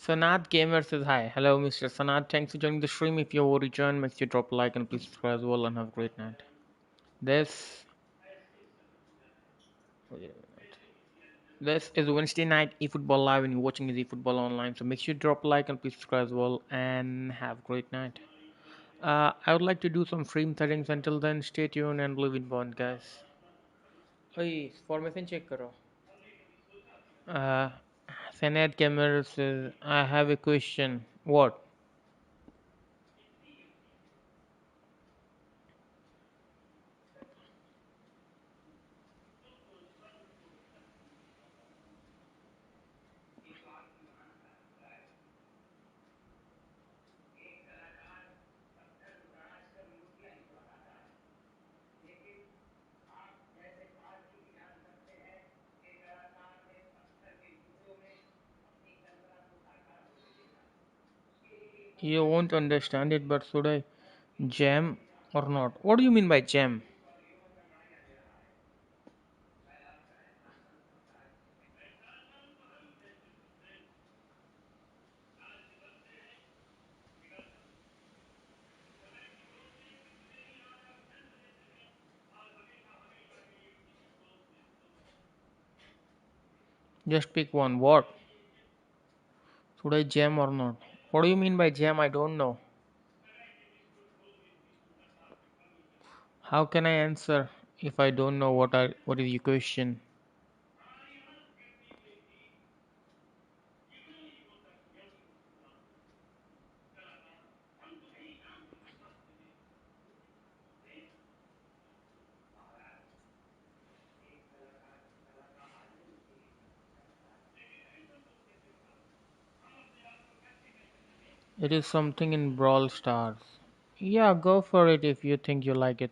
Sanat Gamer says hi. Hello, Mr. Sanat. Thanks for joining the stream. If you're returned, make sure you drop a like and please subscribe as well and have a great night. This this is Wednesday night eFootball live and you're watching is eFootball online. So make sure you drop a like and please subscribe as well and have a great night. I would like to do some stream settings. Until then, stay tuned and live in bond, guys. Hey, formation check karo. Uh, Sanat Gamer says I have a question. What? You won't understand it, but should I jam or not? What do you mean by jam? Just pick one. What? Should I jam or not? What do you mean by jam? I don't know. How can I answer if I don't know what is your question? It is something in Brawl Stars. Yeah, go for it if you think you like it.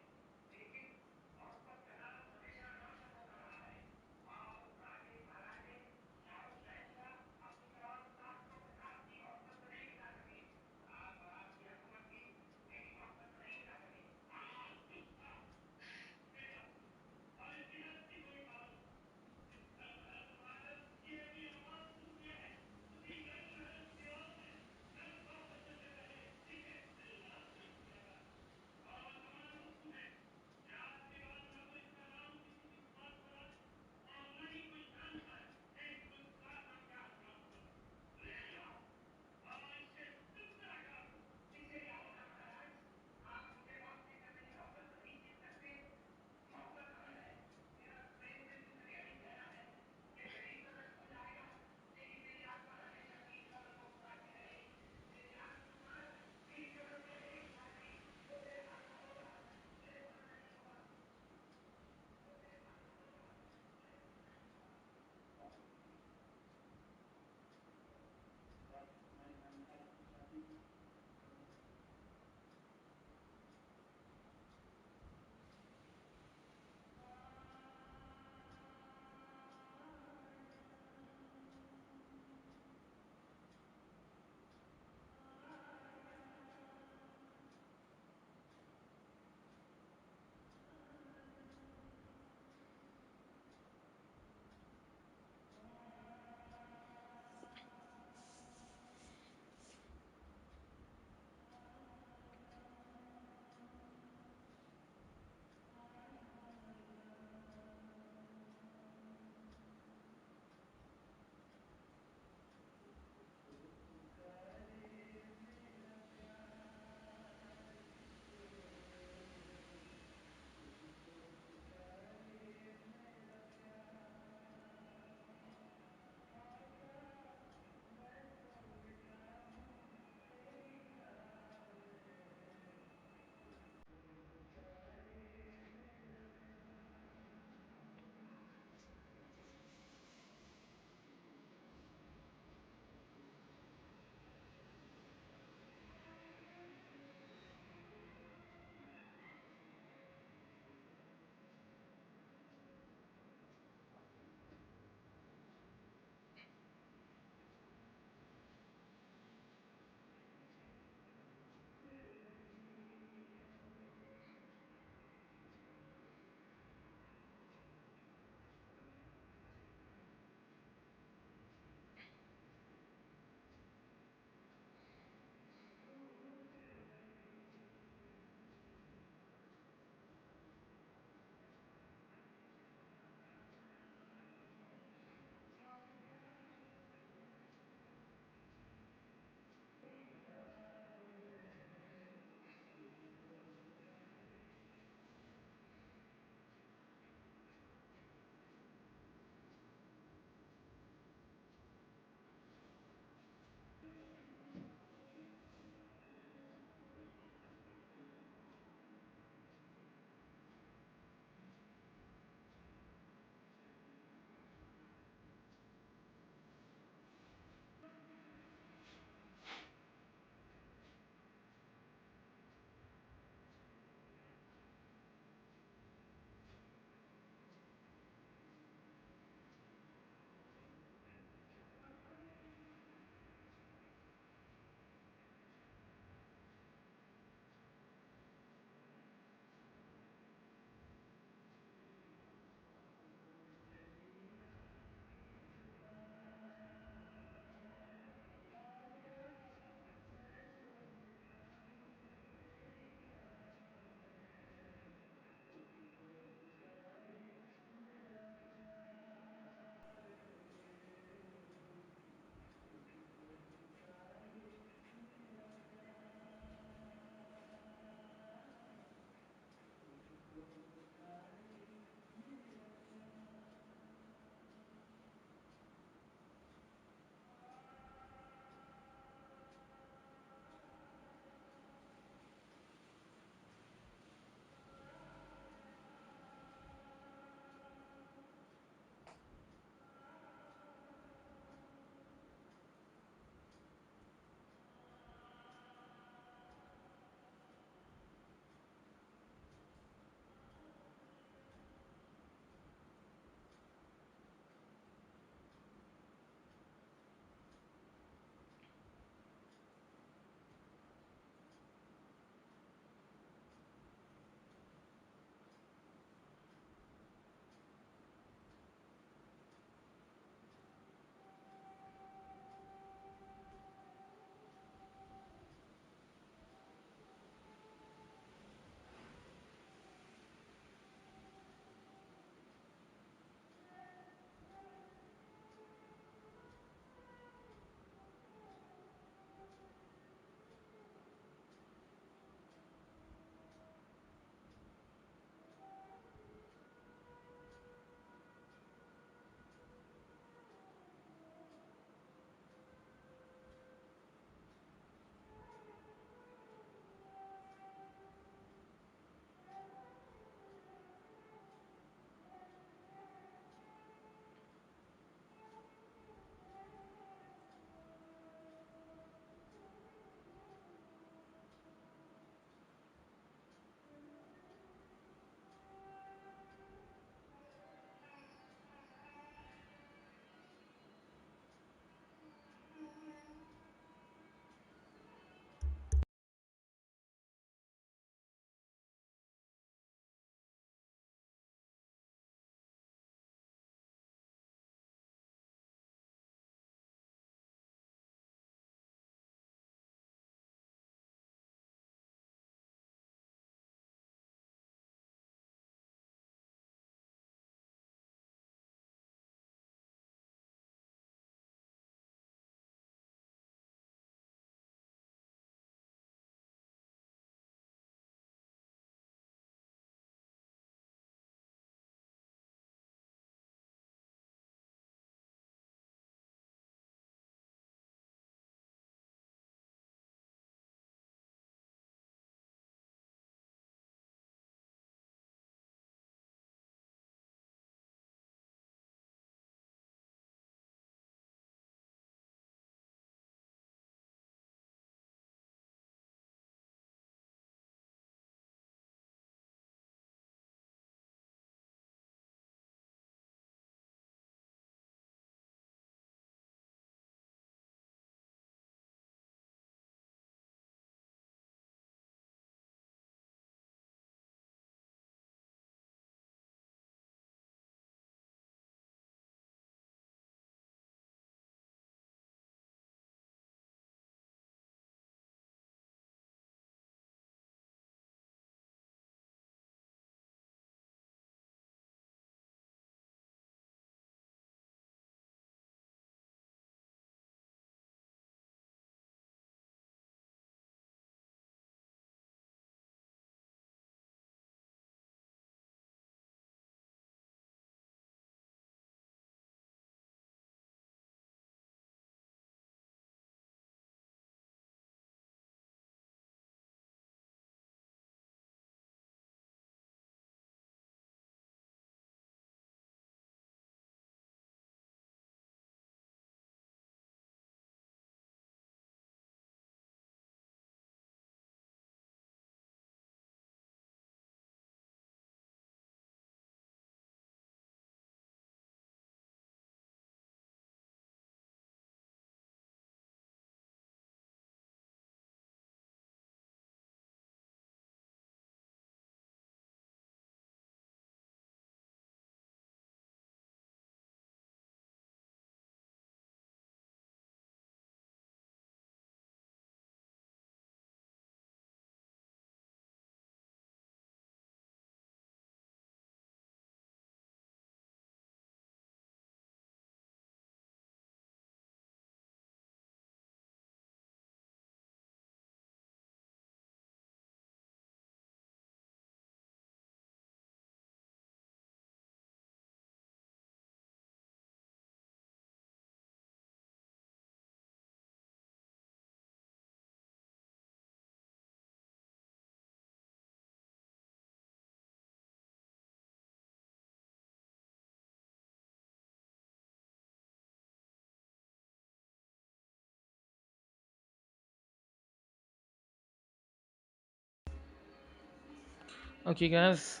Okay, guys.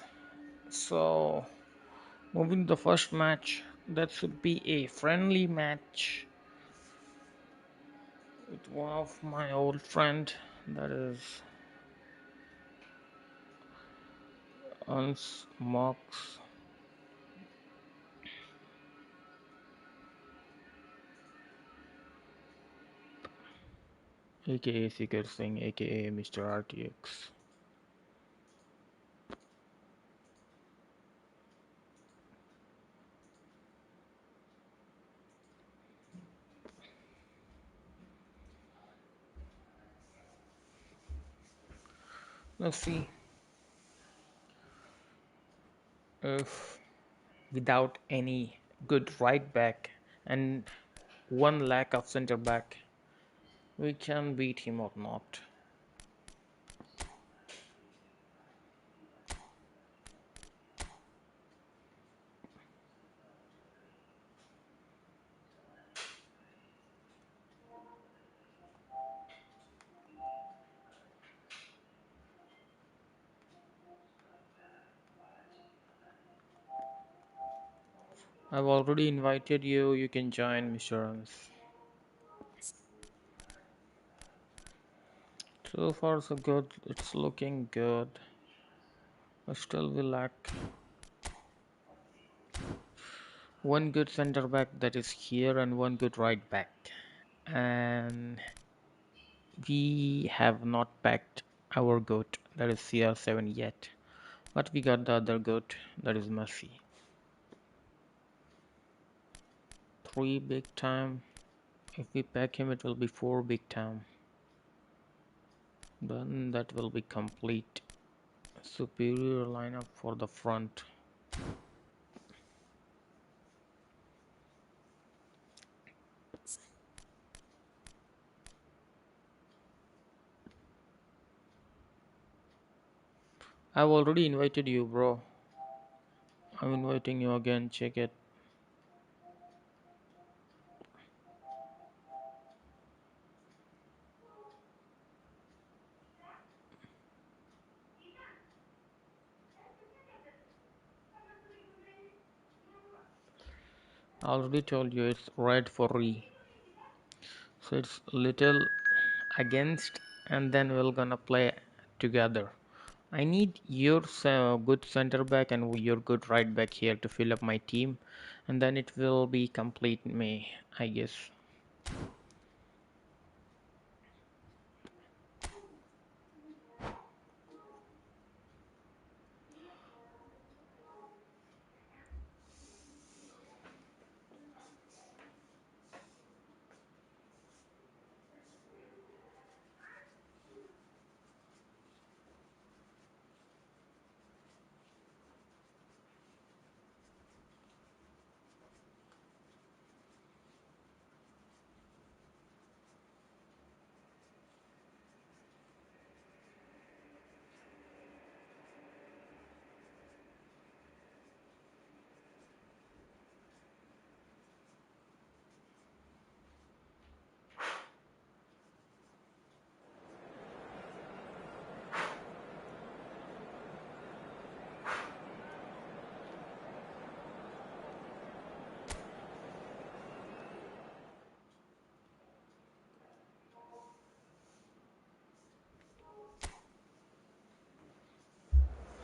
So moving to the first match, that should be a friendly match with one of my old friend, that is Uns Mox, aka Seeker Singh, aka Mr. RTX. Let's see if without any good right back and one lack of center back we can beat him or not. I've already invited you, you can join, Mr. Hans. So far so good, it's looking good. But still we lack one good center back, that is here, and one good right back. And we have not packed our goat, that is CR7 yet. But we got the other goat, that is Messi. 3 big time. If we pack him, it will be 4 big time. Then that will be complete. Superior lineup for the front. I've already invited you, bro. I'm inviting you again, check it. I already told you it's red for re. So it's little against, and then we're gonna play together. I need your good center back and your good right back here to fill up my team, and then it will be complete me, I guess.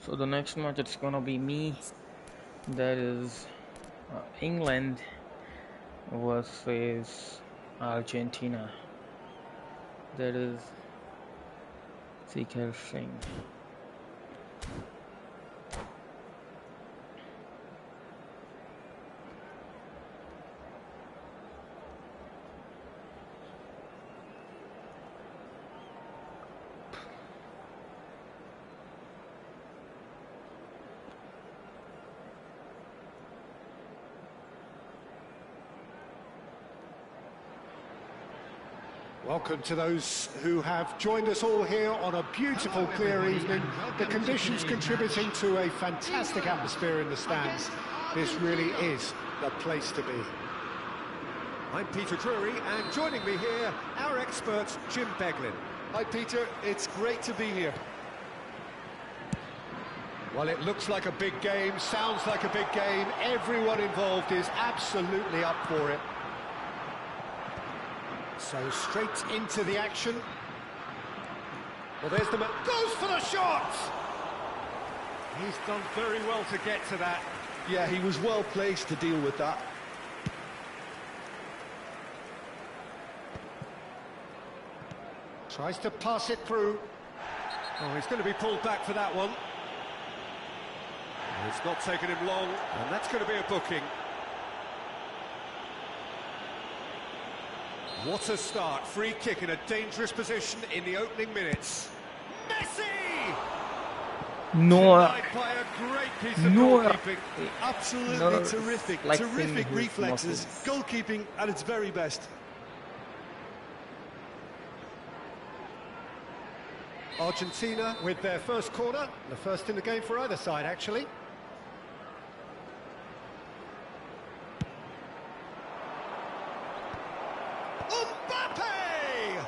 So the next match, it's gonna be me, that is England versus Argentina, that is Seeker Singh. Welcome to those who have joined us all here on a beautiful, clear evening. The conditions contributing to a fantastic atmosphere in the stands. This really is the place to be. I'm Peter Drury, and joining me here, our expert, Jim Beglin. Hi Peter, it's great to be here. Well, it looks like a big game, sounds like a big game. Everyone involved is absolutely up for it. So straight into the action. Well, there's the man. Goes for the shot! He's done very well to get to that. Yeah, he was well placed to deal with that. Tries to pass it through. Oh, he's going to be pulled back for that one. It's not taken him long, and that's going to be a booking. What a start. Free kick in a dangerous position in the opening minutes. Messi! No, Denied by a great piece of goalkeeping. Absolutely terrific. like Terrific his reflexes. muscles. Goalkeeping at its very best. Argentina with their first corner, the first in the game for either side, actually. Mbappe!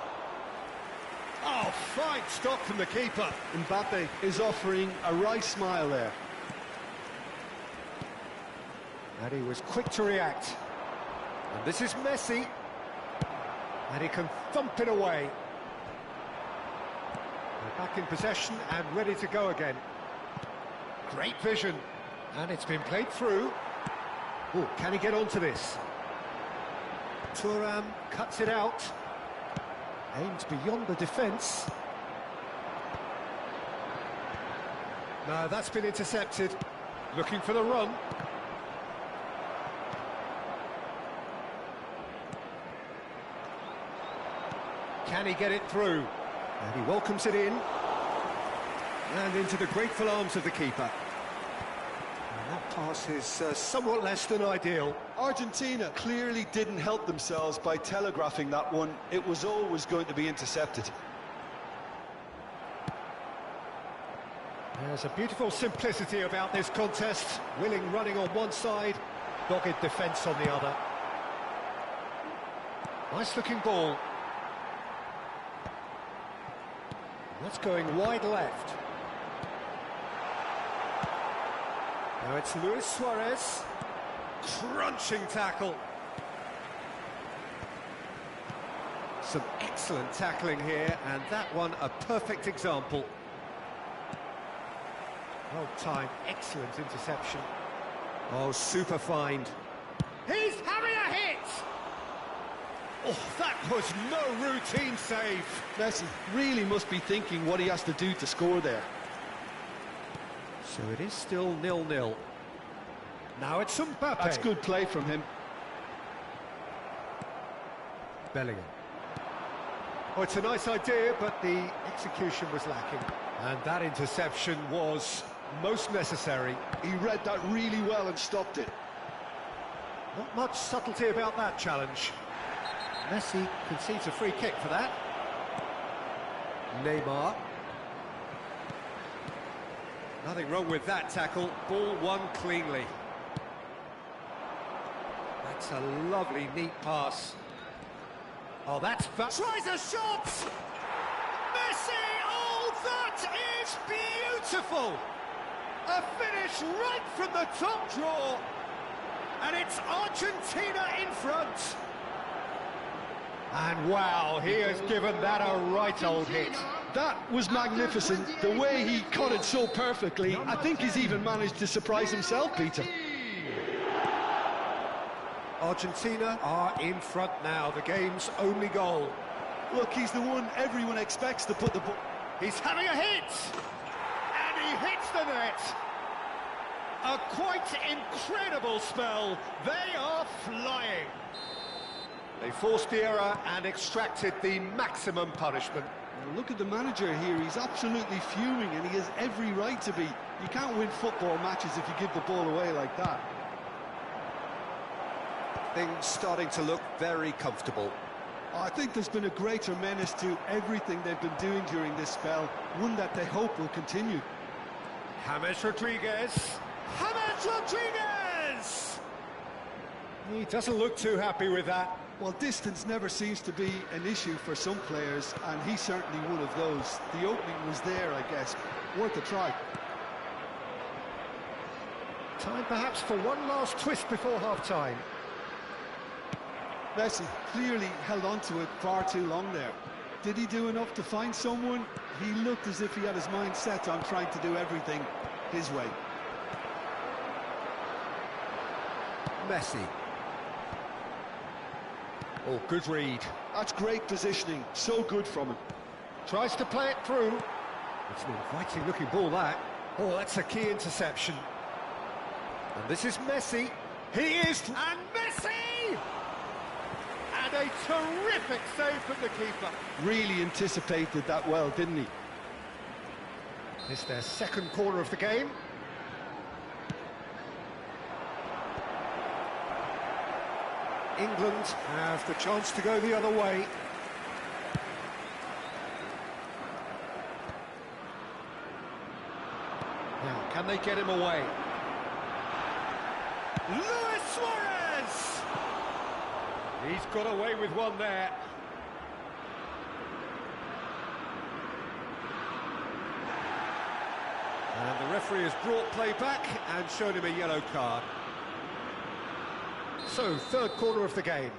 Oh, fine stop from the keeper. Mbappe is offering a right smile there. And he was quick to react. And this is Messi. And he can thump it away. They're back in possession and ready to go again. Great vision. And it's been played through. Oh, can he get onto this? Thuram cuts it out. Aims beyond the defence. No, that's been intercepted. Looking for the run. Can he get it through? And he welcomes it in. And into the grateful arms of the keeper. And that pass is somewhat less than ideal. Argentina clearly didn't help themselves by telegraphing that one. It was always going to be intercepted. There's a beautiful simplicity about this contest. Willing running on one side, dogged defence on the other. Nice looking ball. That's going wide left. Now it's Luis Suarez. Crunching tackle. Some excellent tackling here, and that one a perfect example. Well timed, excellent interception. Oh, super find. He's having a hit! Oh, that was no routine save. Messi really must be thinking what he has to do to score there. So it is still 0-0. Now it's Mbappe. That's good play from him. Bellingham. Oh, it's a nice idea, but the execution was lacking. And that interception was most necessary. He read that really well and stopped it. Not much subtlety about that challenge. Messi concedes a free kick for that. Neymar. Nothing wrong with that tackle. Ball won cleanly. That's a lovely, neat pass. Oh, that's... Tries a shot! Messi! Oh, that is beautiful! A finish right from the top drawer. And it's Argentina in front. And wow, he has given that a right old hit. That was magnificent. The way he cut it so perfectly. I think he's even managed to surprise himself, Peter. Argentina are in front now, the game's only goal. Look, he's the one everyone expects to put the ball. He's having a hit! And he hits the net! A quite incredible spell. They are flying. They forced the error and extracted the maximum punishment. Look at the manager here, he's absolutely fuming and he has every right to be. You can't win football matches if you give the ball away like that. Things starting to look very comfortable. I think there's been a greater menace to everything they've been doing during this spell, one that they hope will continue. James Rodriguez. James Rodriguez! He doesn't look too happy with that. Well, distance never seems to be an issue for some players, and he's certainly one of those. The opening was there, I guess. Worth a try. Time perhaps for one last twist before half-time. Messi clearly held on to it far too long there. Did he do enough to find someone? He looked as if he had his mind set on trying to do everything his way. Messi. Oh, good read. That's great positioning, so good from him. Tries to play it through. It's an inviting looking ball, that. Oh, that's a key interception. And this is Messi. He is... And Messi! And a terrific save from the keeper. Really anticipated that well, didn't he? It's their second corner of the game. England have the chance to go the other way. Now, can they get him away? Luis Suarez! He's got away with one there. And the referee has brought play back and shown him a yellow card. So, third corner of the game.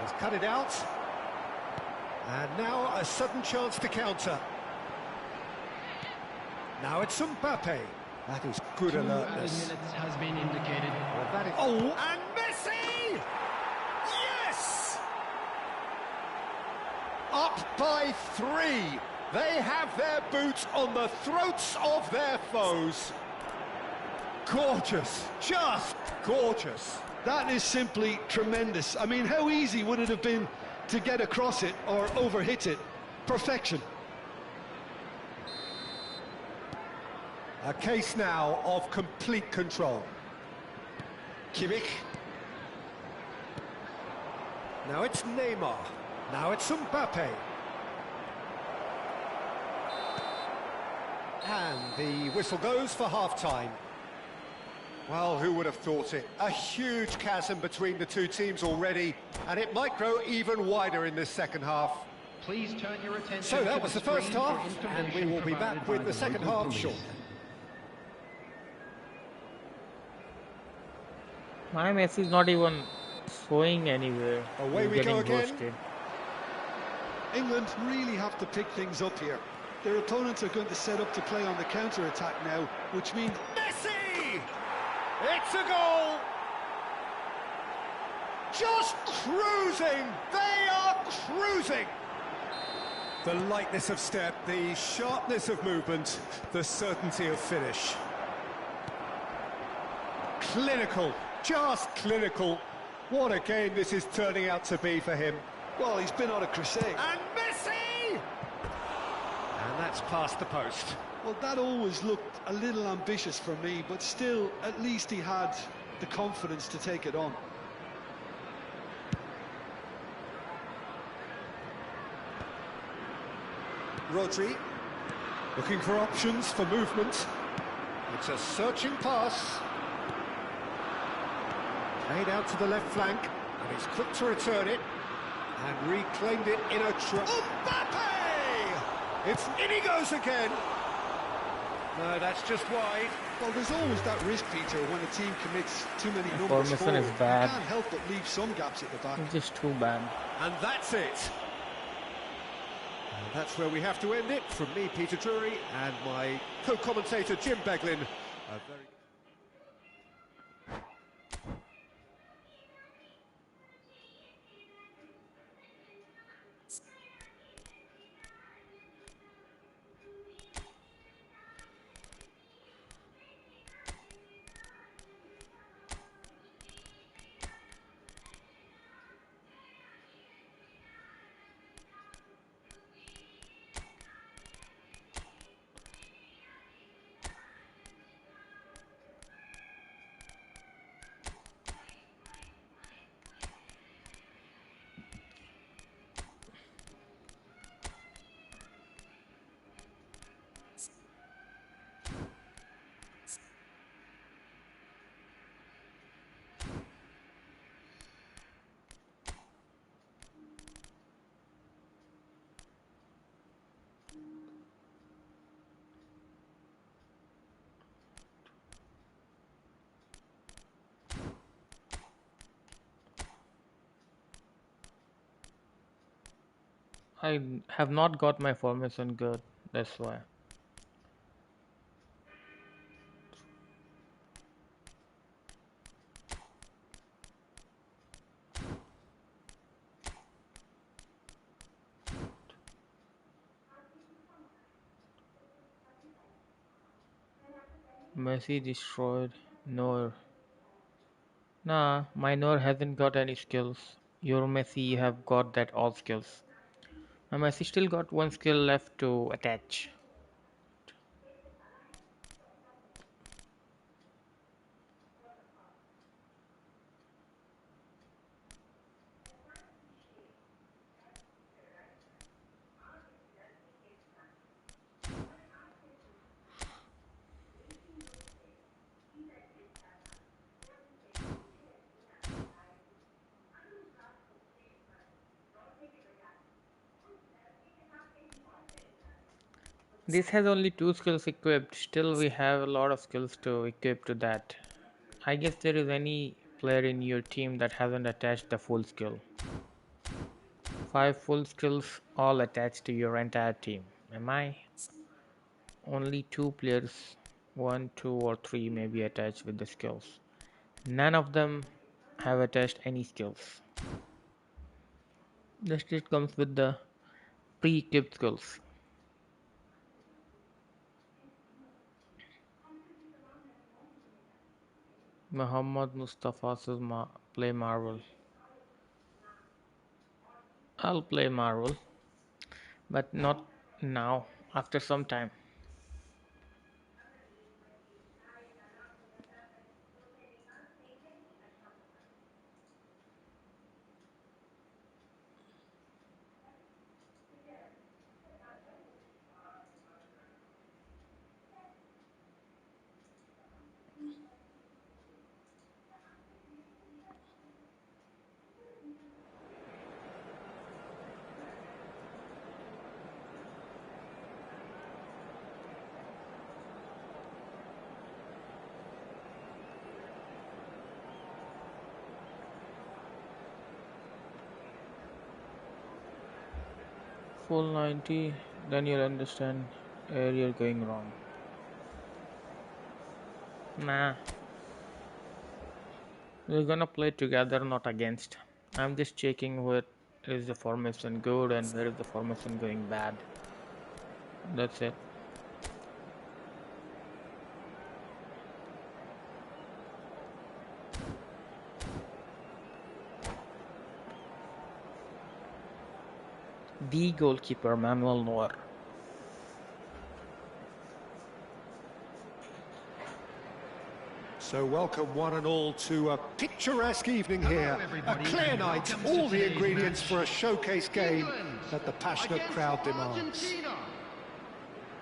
He's cut it out. And now a sudden chance to counter. Now it's Mbappe. That is good alertness. Minutes has been indicated. Well, that is... Oh, and Messi! Yes! Up by 3. They have their boots on the throats of their foes. Gorgeous, just gorgeous. That is simply tremendous. I mean, how easy would it have been to get across it or overhit it? Perfection. A case now of complete control. Kimmich. Now it's Neymar. Now it's Mbappe. And the whistle goes for half-time. Well, who would have thought it? A huge chasm between the two teams already, and it might grow even wider in this second half. Please turn your attention. So that was the first screen for half, and we information will be back provided with by the second local half police. shortly. My Messi is not even going anywhere. Away He's we go getting again. ghosted. England really have to pick things up here. Their opponents are going to set up to play on the counter-attack now, which means... Messi! It's a goal! Just cruising! They are cruising! The lightness of step, the sharpness of movement, the certainty of finish. Clinical, just clinical. What a game this is turning out to be for him. Well, he's been on a crusade. And Messi! And that's past the post. Well, that always looked a little ambitious for me, but still, at least he had the confidence to take it on. Rodri, looking for options for movement. It's a searching pass. Played out to the left flank, and he's quick to return it. And reclaimed it in a trap. Mbappe! It's in he goes again. No, that's just wide. Well, there's always that risk, Peter, when a team commits too many numbers Formation forward. is bad. You can't help but leave some gaps at the back. It's just too bad. And that's it. And that's where we have to end it. From me, Peter Drury, and my co-commentator, Jim Beglin. A very... I have not got my formation good, that's why. Messi destroyed Noor. Nah, my Noor hasn't got any skills. Your Messi have got that all skills. My Messi still got one skill left to attach. This has only two skills equipped, still we have a lot of skills to equip to that. I guess there is any player in your team that hasn't attached the full skill. 5 full skills all attached to your entire team. Am I? Only 2 players, 1, 2 or 3 may be attached with the skills. None of them have attached any skills. Just it comes with the pre-equipped skills. Muhammad Mustafa says play Marvel. I'll play Marvel, but not now, after some time. Full 90, then you'll understand where you're going wrong. Nah, we're gonna play together, not against. I'm just checking where is the formation good and where is the formation going bad. That's it. The goalkeeper, Manuel Neuer. So welcome one and all to a picturesque evening here. A clear night, all the ingredients for a showcase game that the passionate crowd demands.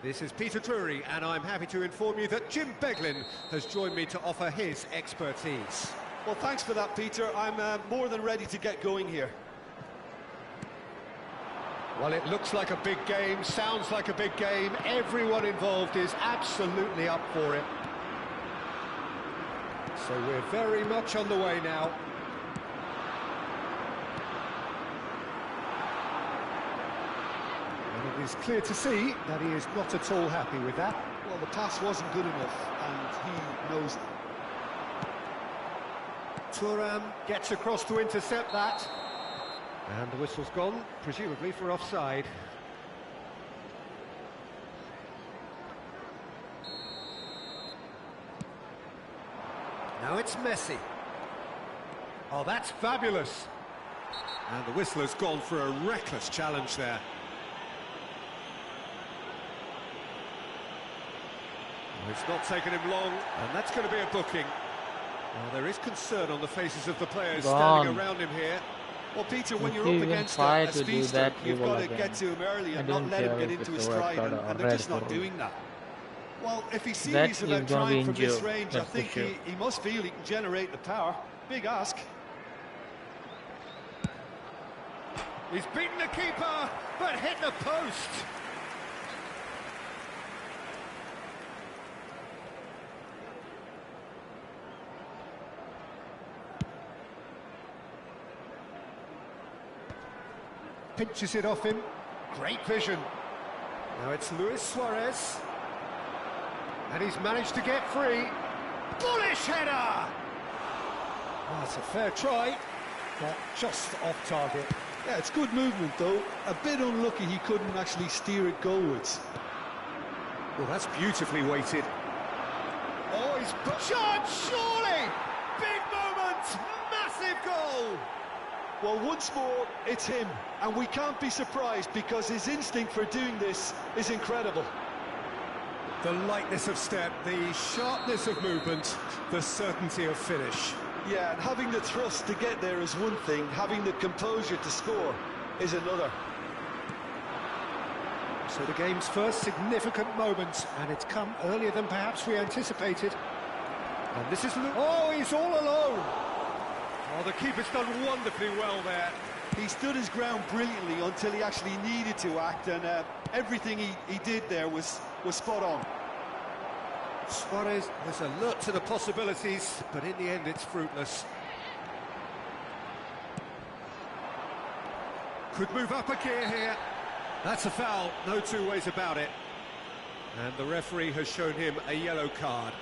This is Peter Drury, and I'm happy to inform you that Jim Beglin has joined me to offer his expertise. Well, thanks for that, Peter. I'm more than ready to get going here. Well, it looks like a big game, sounds like a big game. Everyone involved is absolutely up for it. So we're very much on the way now. And it is clear to see that he is not at all happy with that. Well, the pass wasn't good enough, and he knows it. Thuram gets across to intercept that. And the whistle's gone, presumably for offside. Now it's Messi. Oh, that's fabulous. And the whistler's gone for a reckless challenge there. Oh, it's not taken him long, and that's going to be a booking. Well, there is concern on the faces of the players standing around him here. Well, Peter, when If you're you up even against try a to do speedster, that, you you've will got to again. get to him early I and not don't let him care get if into it's his a red stride, card and or they're red just not card. doing that. Well, if he's That serious he's about gonna be trying from this injured, range, I that's for think sure. he must feel he can generate the power. Big ask. He's beaten the keeper, but hit the post. Pinches it off him. Great vision. Now it's Luis Suarez. And he's managed to get free. Bullish header! Oh, it's a fair try, but just off target. Yeah, it's good movement though. A bit unlucky he couldn't actually steer it goalwards. Well, that's beautifully weighted. Oh, he's shot, surely! Big moment, massive goal! Well, once more, it's him, and we can't be surprised because his instinct for doing this is incredible. The lightness of step, the sharpness of movement, the certainty of finish. Yeah, and having the thrust to get there is one thing, having the composure to score is another. So the game's first significant moment, and it's come earlier than perhaps we anticipated. And this is... Oh, he's all alone! Oh, the keeper's done wonderfully well there. He stood his ground brilliantly until he actually needed to act, and everything he did there was spot on. Suarez was alert to the possibilities, but in the end it's fruitless. Could move up a gear here. That's a foul, no two ways about it. And the referee has shown him a yellow card.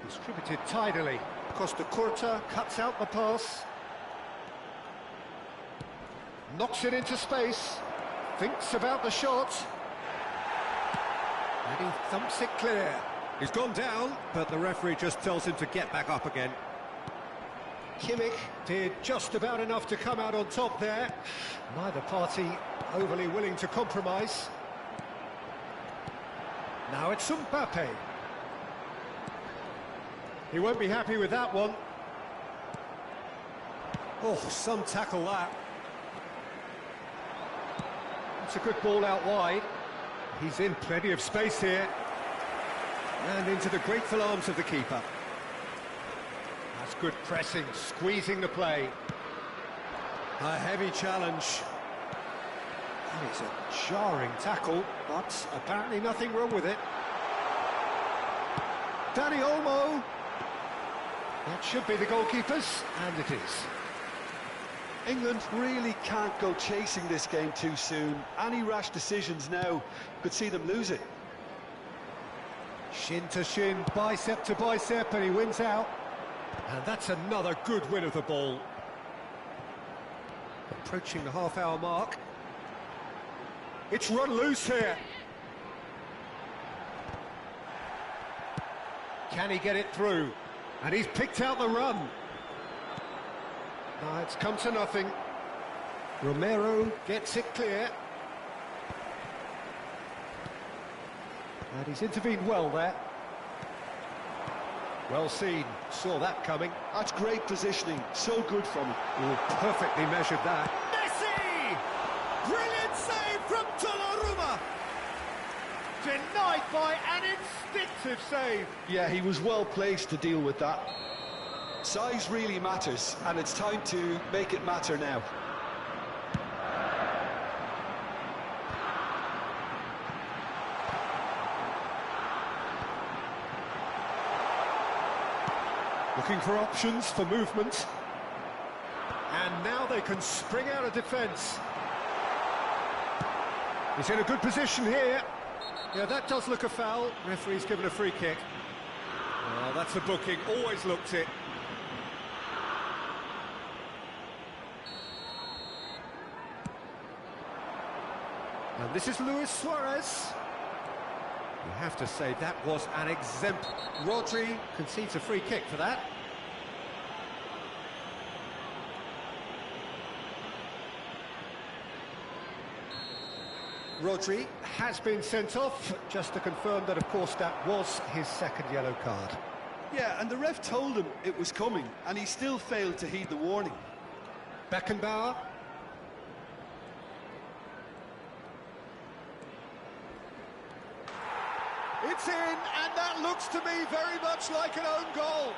Distributed tidily. Costa Curta cuts out the pass. Knocks it into space. Thinks about the shot. And he thumps it clear. He's gone down, but the referee just tells him to get back up again. Kimmich did just about enough to come out on top there. Neither party overly willing to compromise. Now it's Mbappe. He won't be happy with that one. Oh, some tackle that. It's a good ball out wide. He's in plenty of space here. And into the grateful arms of the keeper. That's good pressing, squeezing the play. A heavy challenge. And it's a jarring tackle, but apparently nothing wrong with it. Dani Olmo. That should be the goalkeeper's, and it is. England really can't go chasing this game too soon. Any rash decisions now could see them lose it. Shin to shin, bicep to bicep, and he wins out. And that's another good win of the ball. Approaching the half-hour mark. It's run loose here. Can he get it through? And he's picked out the run. No, it's come to nothing. Romero gets it clear. And he's intervened well there. Well seen, saw that coming. That's great positioning, so good from him. Oh, perfectly measured that. Messi! Brilliant save from Donnarumma! Denied by an instinctive save. Yeah, he was well placed to deal with that. Size really matters, and it's time to make it matter now. Looking for options for movement. And now they can spring out of defence. He's in a good position here. Yeah, that does look a foul. Referee's given a free kick. Oh, that's a booking, always looked it. And this is Luis Suarez. You have to say that was an exemplar. Rodri concedes a free kick for that. Rodri has been sent off, just to confirm that, of course, that was his second yellow card. Yeah, and the ref told him it was coming, and he still failed to heed the warning. Beckenbauer. It's in, and that looks to me very much like an own goal.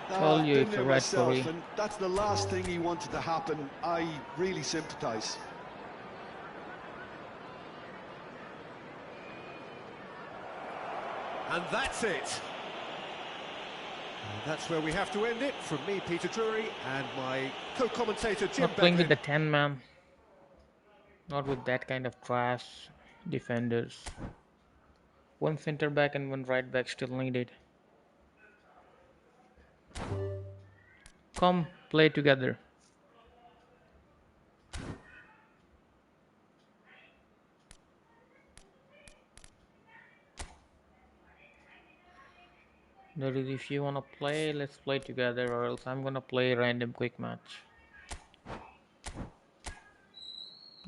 Told you I've it's been a there red myself, curry. and that's the last thing he wanted to happen. I really sympathise. And that's it. That's where we have to end it. From me, Peter Drury, and my co-commentator, Jim Not playing with Beglin. the 10 man. Not with that kind of trash defenders. One center back and one right back still needed. Come play together. That is, if you wanna play, let's play together, or else I'm gonna play a random quick match.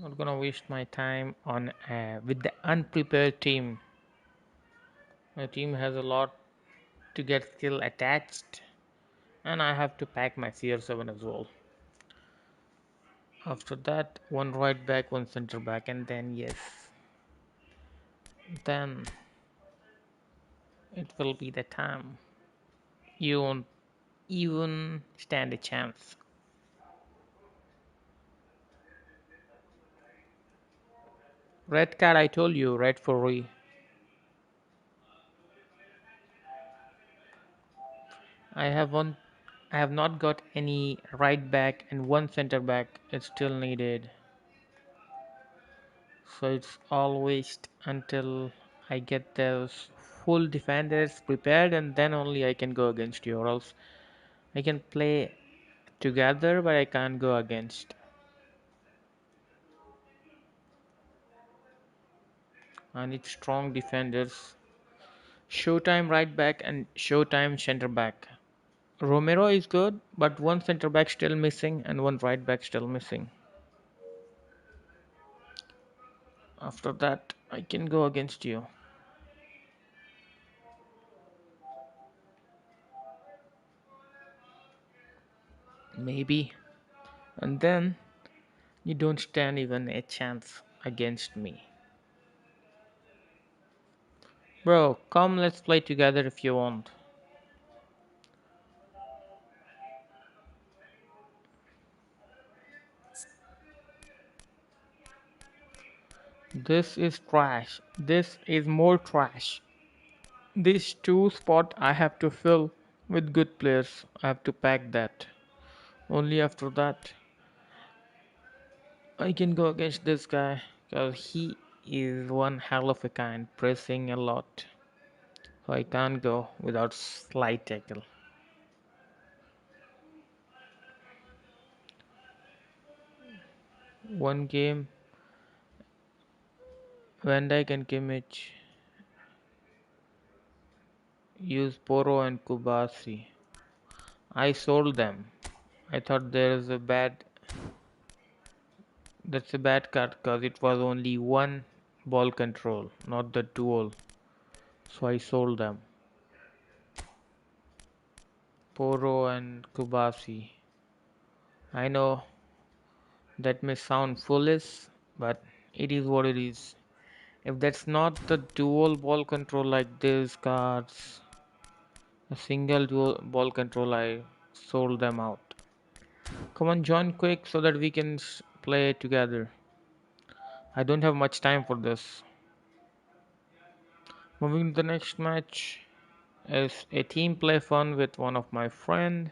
Not gonna waste my time on with the unprepared team. My team has a lot to get skill attached, and I have to pack my CR7 as well. After that, one right back, one center back, and then yes, then it will be the time. You won't even stand a chance. Red card, I told you, red for re. I have one. I have not got any right back and one center back. It's still needed. So it's all waste until I get those full defenders prepared, and then only I can go against you, or else I can play together but I can't go against. I need strong defenders. Showtime right back and Showtime center back. Romero is good, but one center back still missing and one right back still missing. After that, I can go against you. Maybe. And then you don't stand even a chance against me. Bro, come let's play together if you want. This is trash. This is more trash. This two spot I have to fill with good players. I have to pack that. Only after that I can go against this guy, because he is one hell of a kind, pressing a lot. So I can't go without slight tackle. One game, Van Dijk and Kimmich use Poro and Kubasi. I sold them. I thought there's a bad. That's a bad card because it was only one ball control, not the dual. So I sold them. Poro and Kubasi. I know that may sound foolish, but it is what it is. If that's not the dual ball control like these cards, a single dual ball control, I sold them out. Come on, join quick so that we can play together. I don't have much time for this. Moving to the next match is a team play fun with one of my friend.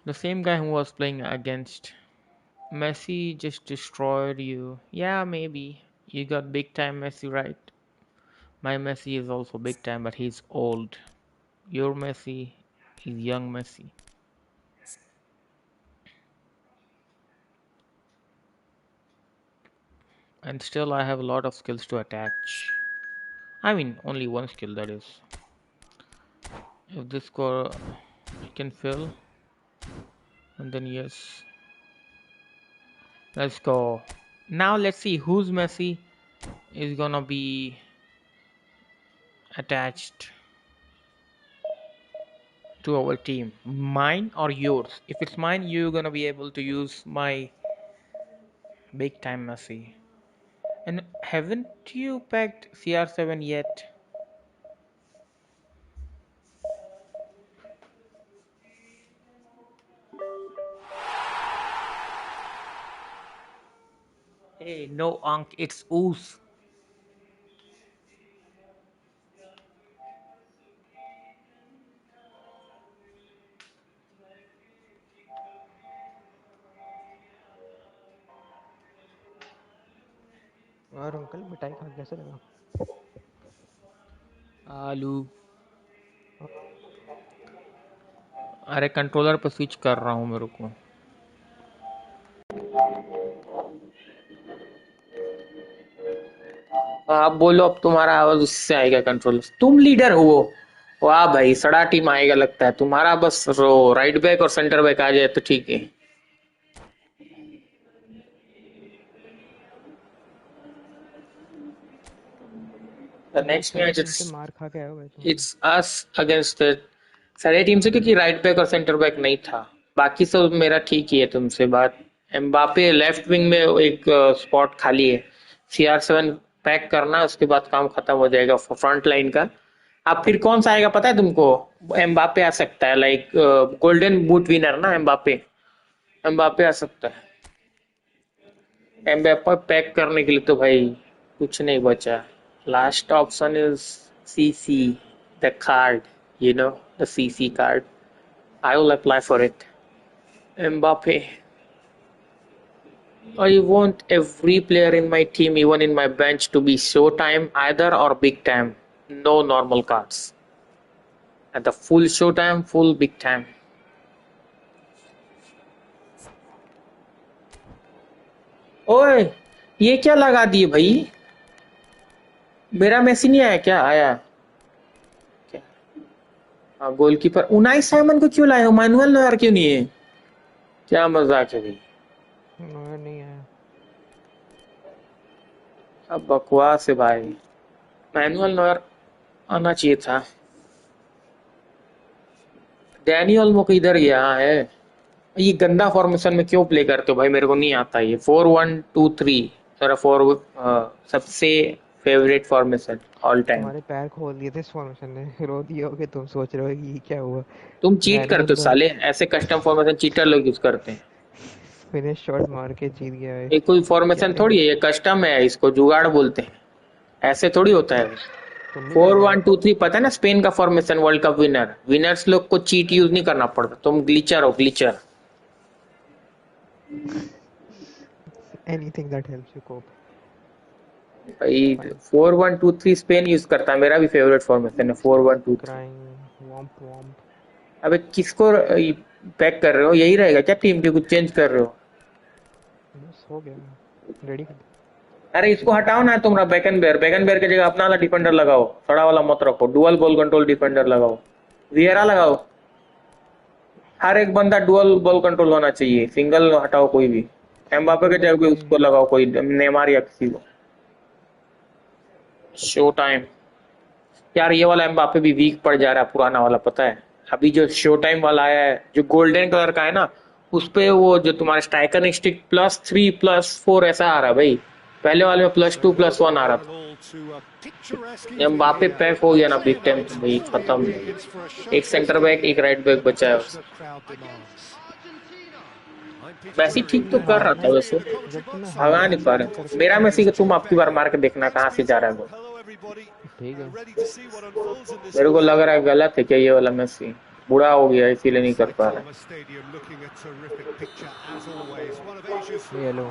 The same guy who was playing against Messi just destroyed you. Yeah, maybe. You got big time Messi, right? My Messi is also big time, but he's old. Your Messi is young Messi. And still I have a lot of skills to attach. I mean, only one skill, that is. If this score I can fill, and then yes. Let's go. Now let's see whose Messi is gonna be attached to our team. Mine or yours? If it's mine, you're gonna be able to use my big time Messi. And haven't you packed CR7 yet? Hey, no Ankh, it's Oos. और uncle मिठाई खा के कैसा लगा? आलू। अरे controller पे switch कर रहा हूँ मेरे को। आप बोलो, अब तुम्हारा आवाज उससे आएगा कंट्रोलर। तुम लीडर हो। वाह भाई, सड़ा टीम आएगा लगता है तुम्हारा। बस राइट बैक और सेंटर बैक आ जाए तो ठीक है। The next सारी match टीम से it's मार खा के आए हो भाई तुम तो। it's us against the सारे टीम से, क्योंकि राइट बैक और सेंटर बैक नहीं था। बाकी सब मेरा ठीक ही है तुमसे बात। एम्बापे लेफ्ट विंग में एक स्पॉट खाली है। CR7 पैक करना, उसके बाद काम खत्म हो जाएगा फ्रंट लाइन का। अब फिर कौन सा आएगा पता है तुमको? एम्बापे आ सकता है, लाइक गोल्डन बूट विनर ना एम्बापे। एम्बापे आ सकता है। एम्बापे पैक करने के लिए तो भाई कुछ नहीं बचा। Last option is CC, the card, the CC card. I will apply for it. Mbappe. I want every player in my team, even in my bench, to be showtime either or big time. No normal cards. At the full showtime, full big time. ओए, ये क्या लगा दिए भाई? मेरा मैसी नहीं आया क्या? आया क्या? हाँ, गोलकीपर उनाई साइमन को क्यों लाए हो? मैनुअल नोयर क्यों नहीं है? क्या मजाक है भाई। नहीं आया। अब बकवास है भाई। मैनुअल नोयर आना चाहिए था। डैनियल मो किधर गया है? ये गंदा फॉर्मेशन में क्यों प्ले करते हो भाई? मेरे को नहीं आता ये 4-1-2-3। मेरा सबसे फेवरेट फॉर्मेशन ऑल टाइम। तुम्हारे पैर खोल दिए थे इस फॉर्मेशन ने। रो दिए होगे तुम, सोच रहे हो कि ये क्या हुआ। तुम चीट मैनुअल करते हो तो साले, ऐसे कस्टम फॉर्मेशन चीटर लोग यूज करते हैं। फिनिश शॉट मार के जीत गया है। ये कोई क्या फॉर्मेशन है? थोड़ी है, ये कस्टम है, इसको जुगाड़ बोलते हैं। ऐसे थोड़ी होता है। तुम भी फोर कर रहे वन हो? टू थ्री पता है ना, स्पेन का formation, world cup winner. Winners लोग को चीट यूज नहीं करना पड़ता। तुम ग्लिचर हो, ग्लिचर। Anything that helps you cope. भाई Fine. 4-1-2-3 स्पेन यूज करता है, मेरा भी फेवरेट फॉर्मेशन है 4-1-2-3। Crying. Womp womp. अबे किसको पैक कर रहे हो? यही रहेगा क्या टीम के? कुछ चेंज कर रहे हो? बस हो गया। रेडी कर दो। अरे इसको हटाओ ना तुम्हारा बैकन बेयर की जगह अपना वाला डिफेंडर लगाओ। सड़ा वाला मत रखो, डुअल बॉल कंट्रोल डिफेंडर लगाओ। वियरा लगाओ। हर एक बंदा डुअल बॉल कंट्रोल होना चाहिए, सिंगल हटाओ कोई भी। एम्बापे के जगह ओके। उसको लगाओ, कोई नेमार या किसी को। Show time. यार ये वाला एम्बापे भी वीक पड़ जा रहा है, पुराना वाला पता है। अभी जो शो टाइम वाला आया है, जो गोल्डन कलर का है ना, उस पे वो जो तुम्हारा स्ट्राइकर स्टिक +3+4 ऐसा आ रहा है भाई। पहले वाले में +2+1 आ रहा था। एम्बापे पैक हो गया ना बिग टाइम तो भाई खत्म। एक सेंटर बैक, एक राइट बैक बचा है उससे। मैसी ठीक तो कर रहा था वैसे, जब तुम्हें भगा हारना नहीं है पा तो रहे। करके मेरा क्या मैसी है? का तुम आपकी बार मार के देखना कहाँ से जा रहा है वो। ठीक है। मेरे को लग रहा है गलत है क्या ये वाला मैसी? बुढ़ा हो गया इसीलिए नहीं कर पा रहा है। ये लो।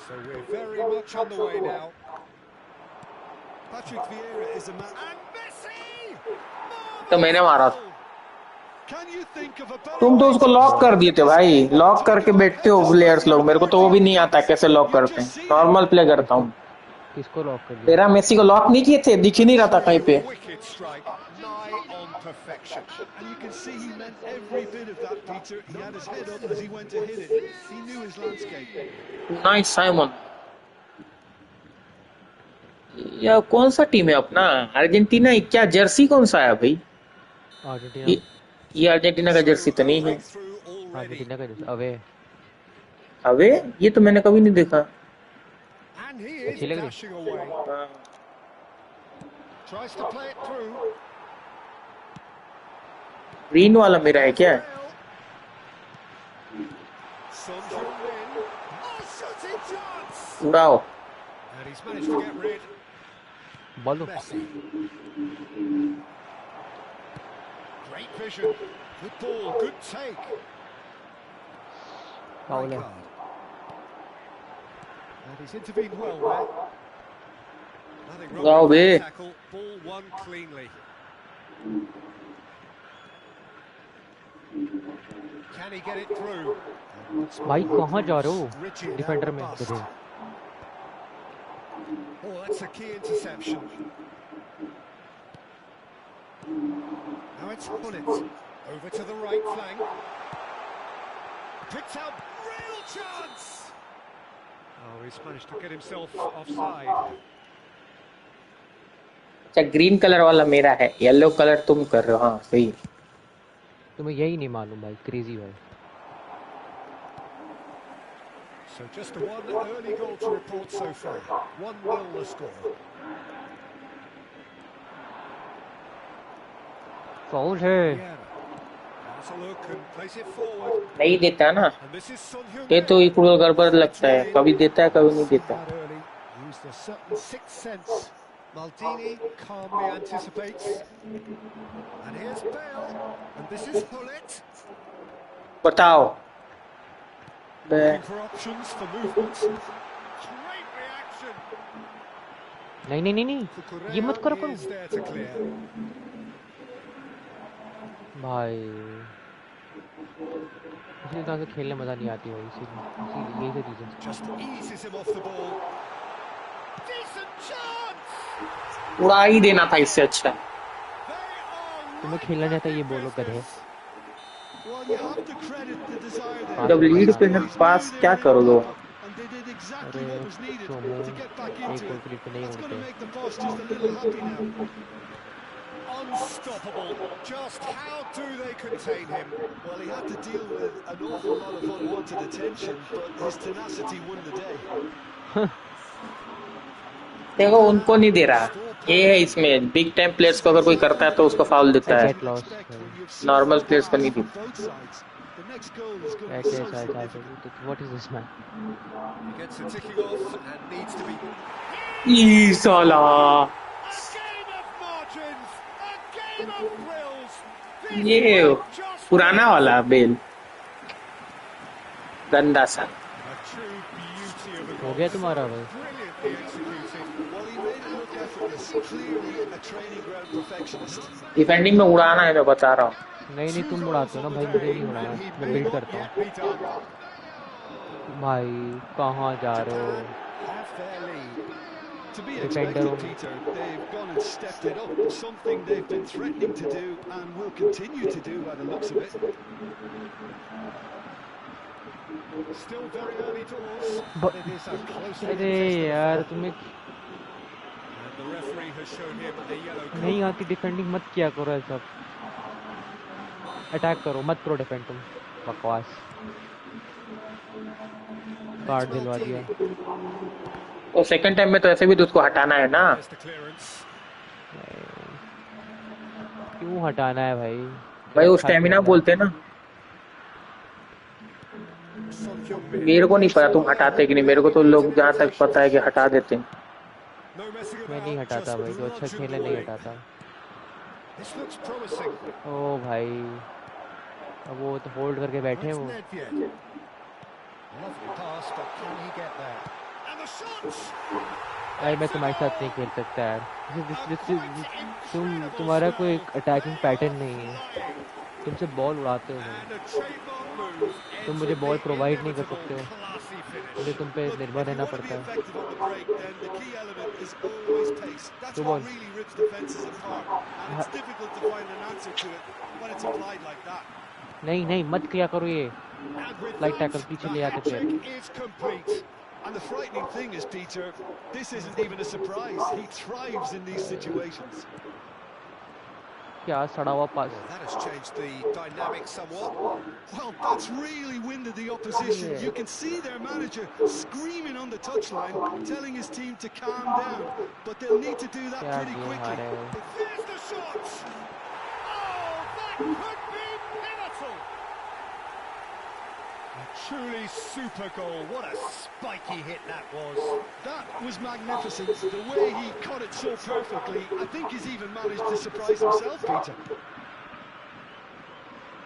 So we're very much on the way now. Patrick Vieira is a man. And Messi! तो मैंने मारा था। Can you think of a better तुम तो way उसको to लॉक कर start दिए थे this भाई, game? लॉक करके बैठते हो प्लेयर्स लोग। मेरे को तो वो भी नहीं आता कैसे लॉक करते हैं। नॉर्मल प्ले करता किसको हूँ। किसको लॉक कर दिया? तेरा मेसी को लॉक नहीं किए थे? दिख ही नहीं रहा था कहीं पे। Wicked strike, nigh on perfection. And you can see he meant every bit of that, Peter. He had his head up as he went to hit it. He knew his landscape. Nice Simon. या कौन सा team है अपना? Argentina? क्या Jersey कौन सा है भाई? अर्जेंटीना। ये, ये अर्जेंटीना का जर्सी तो नहीं है। Through already. अर्जेंटीना का जैसे अवे। अबे ये तो मैंने कभी नहीं देखा। And he is अच्छी लग रही। dashing away. Tries to play it through. Green वाला मेरा है क्या? Son Heung-min. Oh, shooting chance! उड़ाओ। And he's managed to get rid. Ball दो। Messi. Great vision. Good ball, good take. Foul Red है। card. And he's intervened well there. Nothing wrong Wow, with be. that tackle. Ball won cleanly. Can he get it through? भाई कहाँ जा रहे हो Rigid defender and में robust. गधे Oh, that's a key interception. Now it's Hullet. Over to the right flank. Picked out, real chance! Oh, he's managed to get himself offside. अच्छा green colour वाला मेरा है, येलो कलर तुम कर रहे हो। हाँ सही। तुम्हें यही नहीं मालूम भाई क्रेजी भाई So just the one early goal to report so far. 1-0 the score. Foul है Yeah. Has a look and plays it forward. नहीं देता ना, And this is Son ये Heung-min. तो फुटबॉल गड़बड़ लगता है, कभी देता है कभी नहीं देता। That early, used a certain sixth sense. Maldini calmly anticipates. And here's Bale. And this is Hullet. बताओ Looking for options for movement. Great reaction. नहीं नहीं नहीं नहीं ये मत करो Cucurella is there to clear. भाई इसी तरह से खेलने मजा नहीं आती भाई इसीलिए यही तो reason Just eases him off the ball. Decent chance. उड़ा ही देना था इससे अच्छा। They are तुम्हें खेलना नहीं आता ये बोलो गधे Well, you have to credit the desire there. जब लीड पे है पास क्या करोगे? And they did exactly what was needed to get back into it. That's going to make the boss just a little happy now. unstoppable. Just how do they contain him? Well, he had to deal with an awful lot of unwanted attention, but his tenacity won the day. देखो उनको नहीं दे रहा, ये है इसमें big time players को अगर कोई करता है तो उसको फाउल देता है, नॉर्मल प्लेयर्स को नहीं देता। What is this man? He gets it ticking off and needs to be. ई साला A game of margins, a game of thrills. ये पुराना वाला बेल गंदा सा। A true beauty of a हो goal. गया तुम्हारा भाई Brilliantly executed. Well, he made it look effortless. Clearly a training ground perfectionist. Defending में उड़ाना है, मैं बता रहा हूँ। नहीं नहीं तुम उड़ाते हो ना भाई मुझे नहीं उड़ाना मैं बिल्ड करता हूँ Be done. भाई कहाँ जा रहे हो Have their lead. To be Defender. expected, Peter, they've gone and stepped it up. Something they've been threatening to do and will continue to do by the looks of it. Still very early doors, But- but it is a close अरे यार तुम्हें And the referee has shown him a yellow card. नहीं आती defending मत किया करो ऐसा attack करो मत करो डिफेंड तुम बकवास कार्ड दिलवा दिया और सेकंड टाइम में तो ऐसे भी तो उसको हटाना है ना। There's the clearance. क्यों हटाना है भाई भाई वो स्टेमिना बोलते हैं ना, Son Heung-min. मेरे को नहीं पता तुम हटाते कि नहीं, मेरे को तो लोग जहाँ तक पता है कि हटा देते हैं। No messing मैं about, नहीं हटाता just भाई जो अच्छा bludgeoned खेले नहीं away. हटाता This looks promising. ओ भाई अब वो तो होल्ड करके बैठे हैं That's वो Nedved. Lovely pass, but can he get there? And the shots! भाई मैं तुम्हारे साथ नहीं खेल सकता यार तुम्हारा कोई अटैकिंग पैटर्न नहीं है तुमसे बॉल उड़ाते हो भाई And a trademark move. तुम मुझे बॉल प्रोवाइड नहीं कर Inevitable सकते हो classy finish. मुझे तुम पे Look, निर्भर if you रहना want to be पड़ता है effective on the break, then the key element is always pace. That's Come what on. really rips defenses apart, and it's difficult to find an answer to it when it's applied like that. नहीं नहीं मत किया करो ये And with Like that, tackle, पीछे ले the आते player. hat-trick is complete. And the frightening thing is, Peter, this isn't even a surprise. He thrives in these situations. क्या सड़ा हुआ पास Well, that has changed the dynamic somewhat. Well, that's really winded the opposition. You can see their manager screaming on the touchline, telling his team to calm down. But they'll need to do that क्या pretty game quickly. हारे हो There's the shots. Oh, that could be pivotal. A truly super goal. What a spiky hit that was. That was magnificent. The way he caught it so perfectly, I think he's even managed to surprise himself, Peter.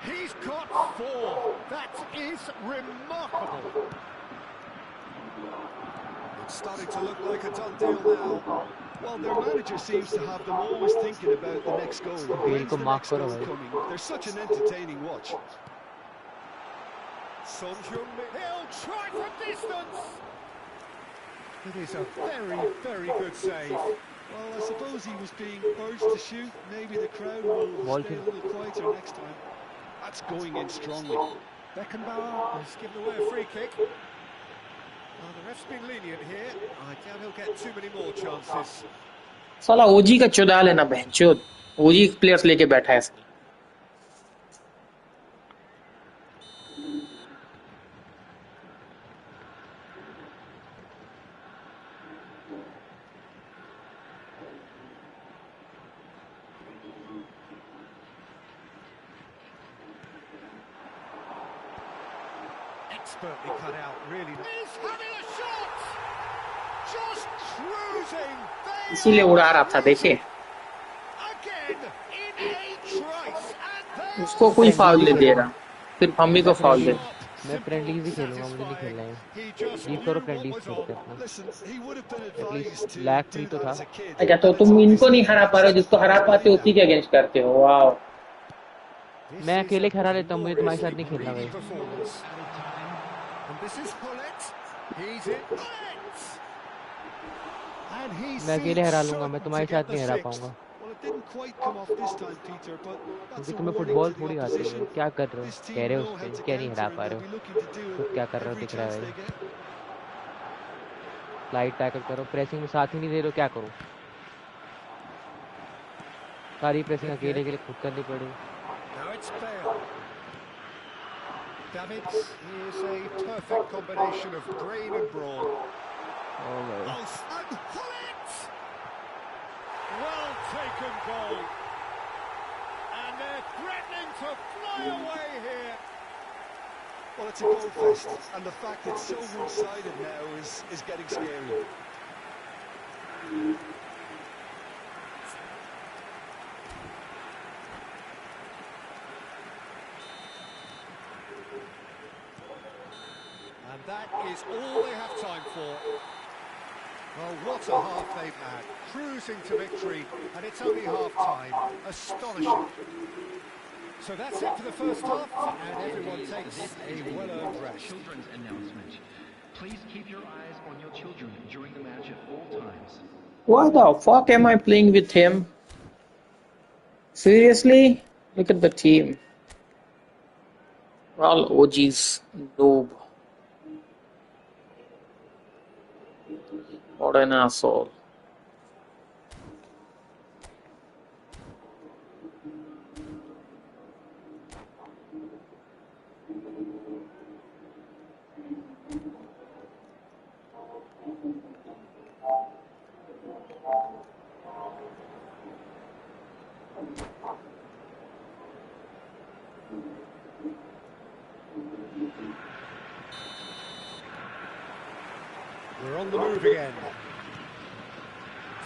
He's got 4. That is remarkable. starting to look like a done deal now. Well, their manager seems to have them always thinking about the next goal. When's the next goal coming? They're such an entertaining watch. Son Heung-min, he'll try from distance. It is a very, very good save. Well, I suppose he was being urged to shoot. Maybe the crowd will stay a little quieter next time. That's going in strongly. Beckenbauer has given away a free kick. Well, the ref's been lenient here. I doubt he'll get too many more chances. साला ओजी का चुदाल है ना बहनचोद ओजी players लेके बैठा है Expertly cut out, really. He's having a shot! Just cruising! इसीलिए उड़ा रहा था देखिए Again, in a trice, and उसको कोई फाउल नहीं दे रहा सिर्फ हम ही को फाउल दे मैं फ्रेंडलीज ही खेलूंगा मुझे नहीं खेलना है जीत करो फ्रेंडलीज खेलते हैं एटलीस्ट ब्लैक फ्री तो था अच्छा तो तुम इनको नहीं हरा पा रहे हो जिसको हरा पाते हो उसी के अगेंस्ट करते हो वाओ मैं अकेले हरा लेता हूँ मुझे तुम्हारे साथ नहीं खेलना भाई मैं अकेले हरा लूंगा मैं तुम्हारे साथ नहीं हरा पाऊंगा क्योंकि तुम्हें फुटबॉल थोड़ी आती है क्या कर रहे हो कह रहे हो उससे क्या नहीं हरा पा रहे हो खुद क्या कर रहे हो दिख रहा है लाइट टैकल करो प्रेसिंग में साथ ही नहीं दे रहे हो क्या करो सारी प्रेसिंग अकेले के लिए खुद करनी पड़ेगी Davids is a perfect combination of brain and brawn. Oh my. And Hullet! Well taken goal. And they're threatening to fly away here. Well, it's a goal fest, and the fact it's so one-sided now is getting scary. And that is all they have time for. Well, what a half they've had. Cruising to victory, and it's only half-time. Astonishing. So that's it for the first half, and everyone takes a well-earned rest. Children's announcement. Please keep your eyes on your children during the match at all times. Why the fuck am I playing with him? Seriously? Look at the team. All OGs, noob. What an asshole. We're on the move again.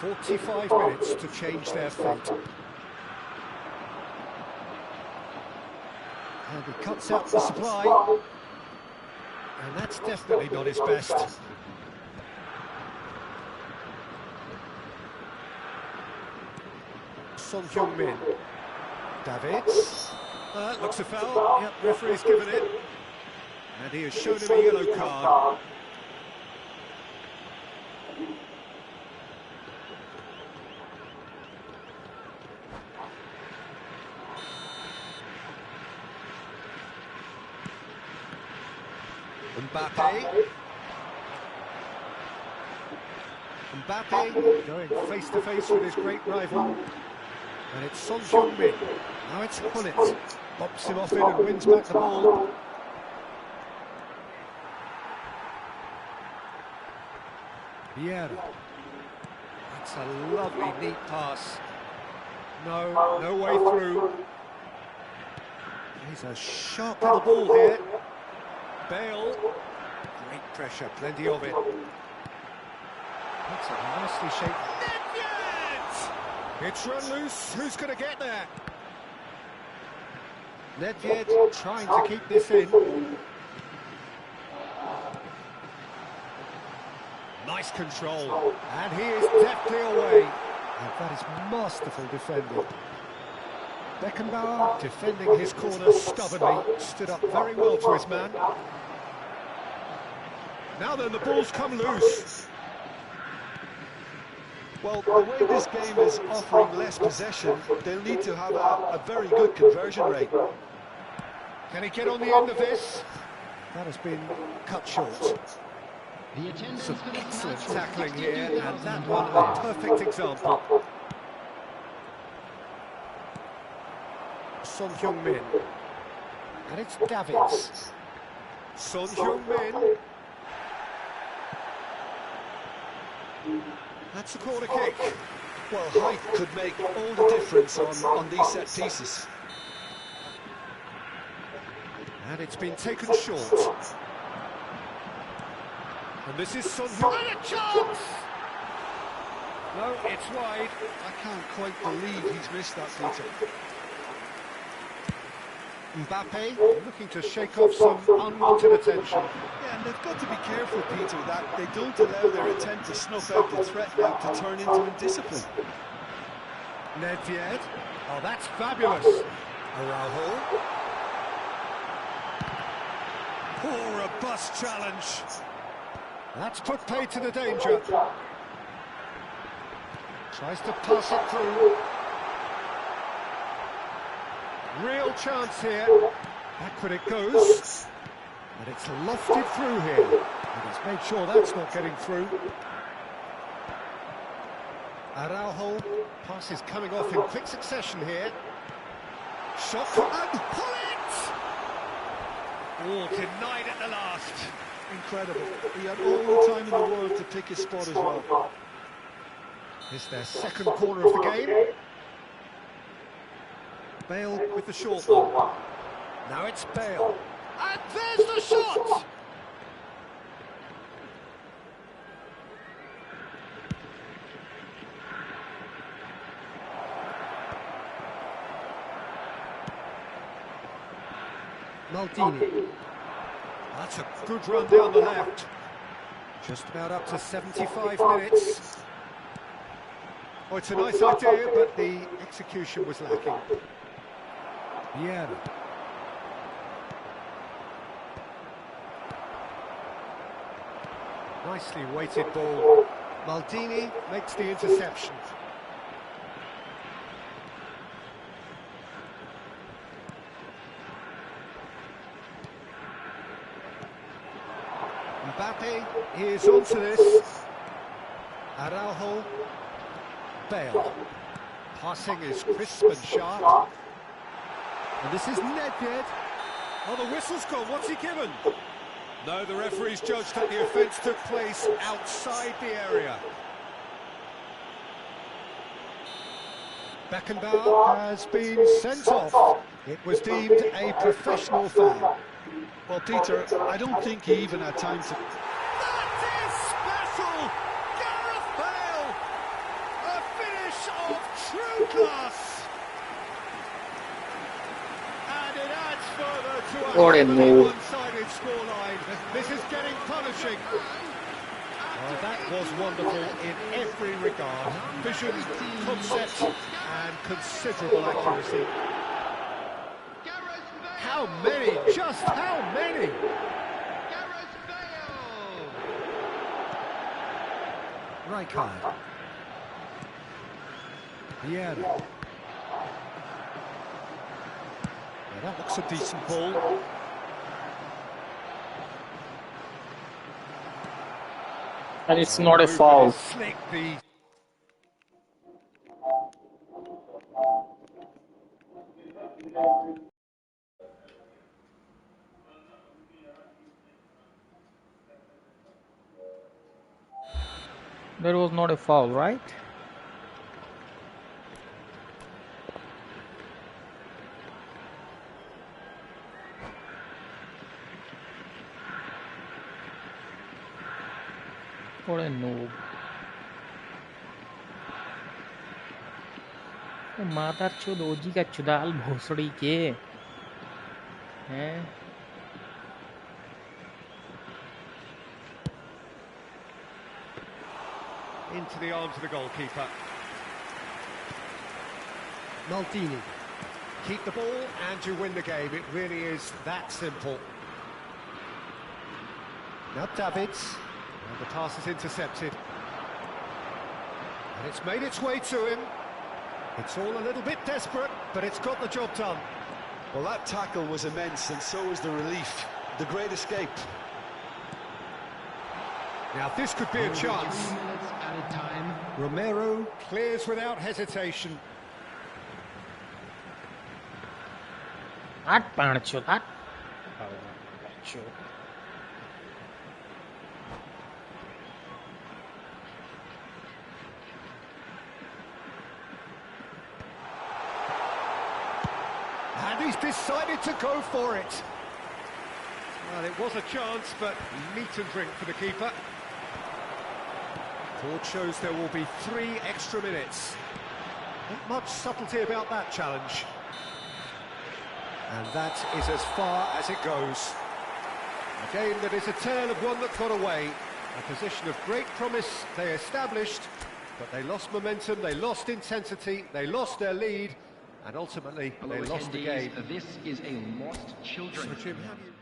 45 minutes to change their fate. And he cuts out the supply. And that's definitely not his best. Son Heung-min. Davids. That looks a foul. Yep, referee's given it. And he has shown him a yellow card. Mbappe going face to face with his great rival, and it's Son Heung-min. Now it's Hullet, pops him off in and wins back the ball. Vieira. That's a lovely neat pass. No way through. He's a sharp little ball here. Bale. Great pressure, plenty of it. That's a nicely shaped. Nedved! It's run loose. Who's going to get there? Nedved trying to keep this in. Nice control. And he is deftly away. And that is masterful defending. Beckenbauer, defending his corner stubbornly, stood up very well to his man. Now then, the ball's come loose. Well, the way this game is offering less possession, they'll need to have a very good conversion rate. Can he get on the end of this? That has been cut short. Some excellent tackling here, and that one a perfect example. Son Heung-min. And it's Davids. Son Heung-min. That's the corner kick. Well, height could make all the difference on these set pieces. And it's been taken short. And this is Son Heung-min. And a chance! No, it's wide. I can't quite believe he's missed that, Peter. Mbappe looking to shake off some unwanted attention. Yeah, and they've got to be careful, Peter, that they don't allow their attempt to snuff out the threat now to turn into indiscipline. Nedved. Oh, that's fabulous. Araujo. Poor robust challenge. That's put pay to the danger. Tries to pass it through. Real chance here. Backward it goes. And it's lofted through here. And he's made sure that's not getting through. Araujo. Pass is coming off in quick succession here. Shot and pull it! Oh, denied at the last. Incredible. He had all the time in the world to pick his spot as well. It's their second corner of the game. Bale with the short one. Now it's Bale. And there's the shot! Maldini. That's a good run down the left. Just about up to 75 minutes. Oh, it's a nice idea, but the execution was lacking. Yeah. Nicely weighted ball. Maldini makes the interception. Mbappe is onto this. Araujo. Bale. Passing is crisp and sharp. And this is Nedved. Oh, the whistle's gone. What's he given? No, the referee's judged that the offence took place outside the area. Beckenbauer has been sent off. It was deemed a professional foul. Well, Peter, I don't think he even had time to... That is special! Gareth Bale! A finish of true class! And it adds further to a one-sided scoreline. This is getting punishing. Oh, that was wonderful in every regard. Vision, concept, and considerable accuracy. How many? Just how many? Rijkaard. Vieira. Yeah, that looks a decent ball. And it's not a foul. Slick the... That was not a foul, right? What a noob. माता चोद ओजी का चुदाल भोसड़ी के हैं Into the arms of the goalkeeper. Maldini. Keep the ball and you win the game. It really is that simple. Now Davids. And the pass is intercepted. And it's made its way to him. It's all a little bit desperate, but it's got the job done. Well, that tackle was immense, and so was the relief. The great escape. Now this could be a chance. Added time. Romero clears without hesitation. That pancho, that. And he's decided to go for it. Well, it was a chance, but meat and drink for the keeper. Board shows there will be 3 extra minutes. Not much subtlety about that challenge. And that is as far as it goes. A game that is a tale of one that got away. A position of great promise they established, but they lost momentum, they lost intensity, they lost their lead, and ultimately they lost the game. This is a lost children. So Jim, how do you...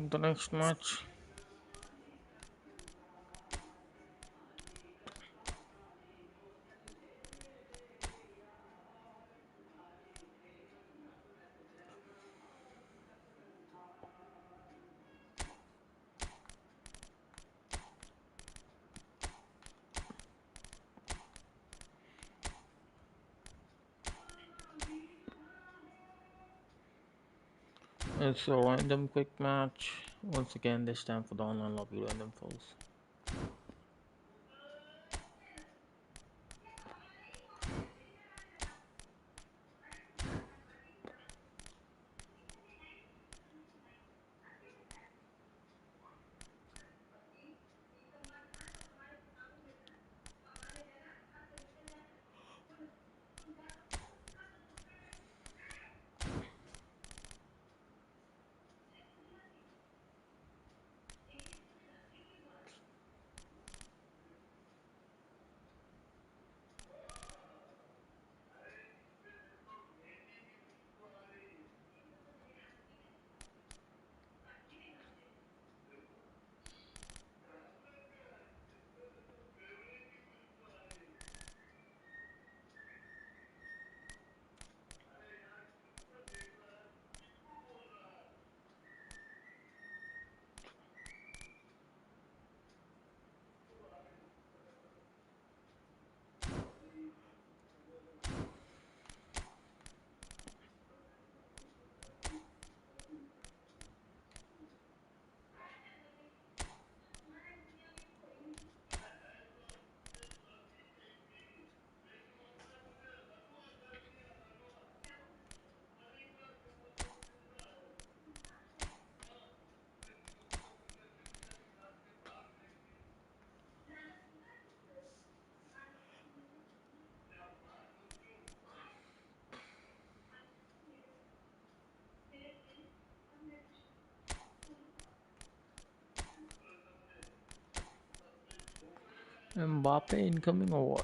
The next match. It's a random quick match. Once again, this time for the online lobby random falls. Mbappe incoming over.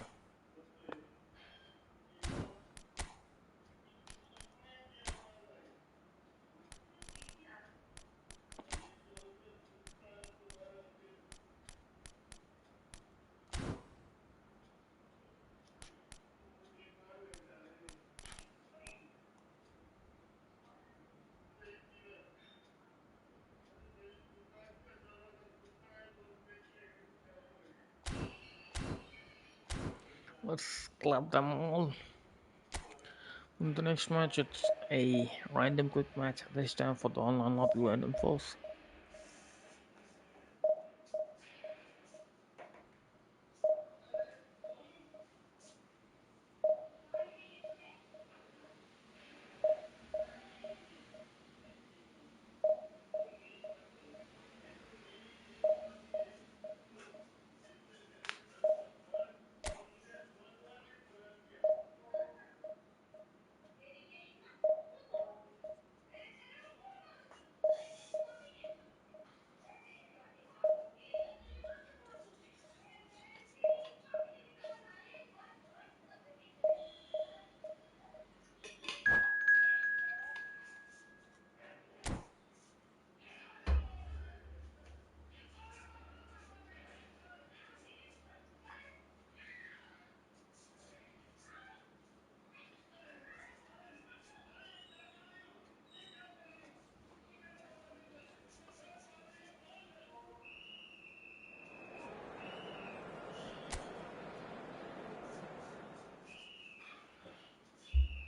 Let's club them all. In the next match, it's a random quick match, this time for the online lobby random force.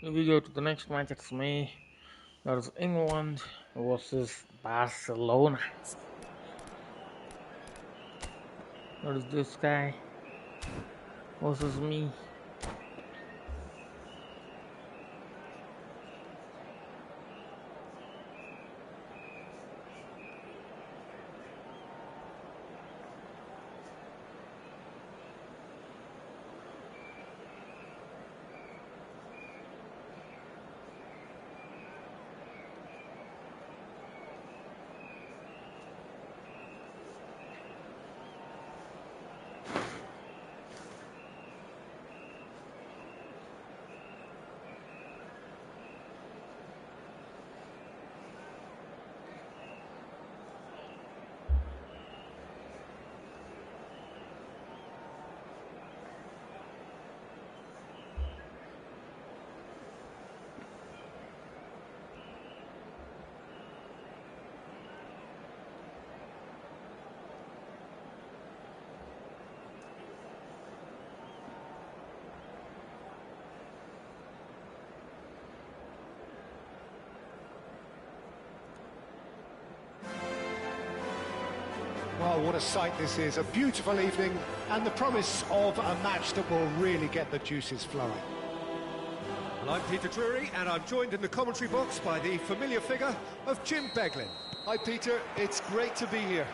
Here we go to the next match, it's me. There's England versus Barcelona. There's this guy versus me. Well, what a sight this is. A beautiful evening and the promise of a match that will really get the juices flowing. Well, I'm Peter Drury, and I'm joined in the commentary box by the familiar figure of Jim Beglin. Hi, Peter. It's great to be here.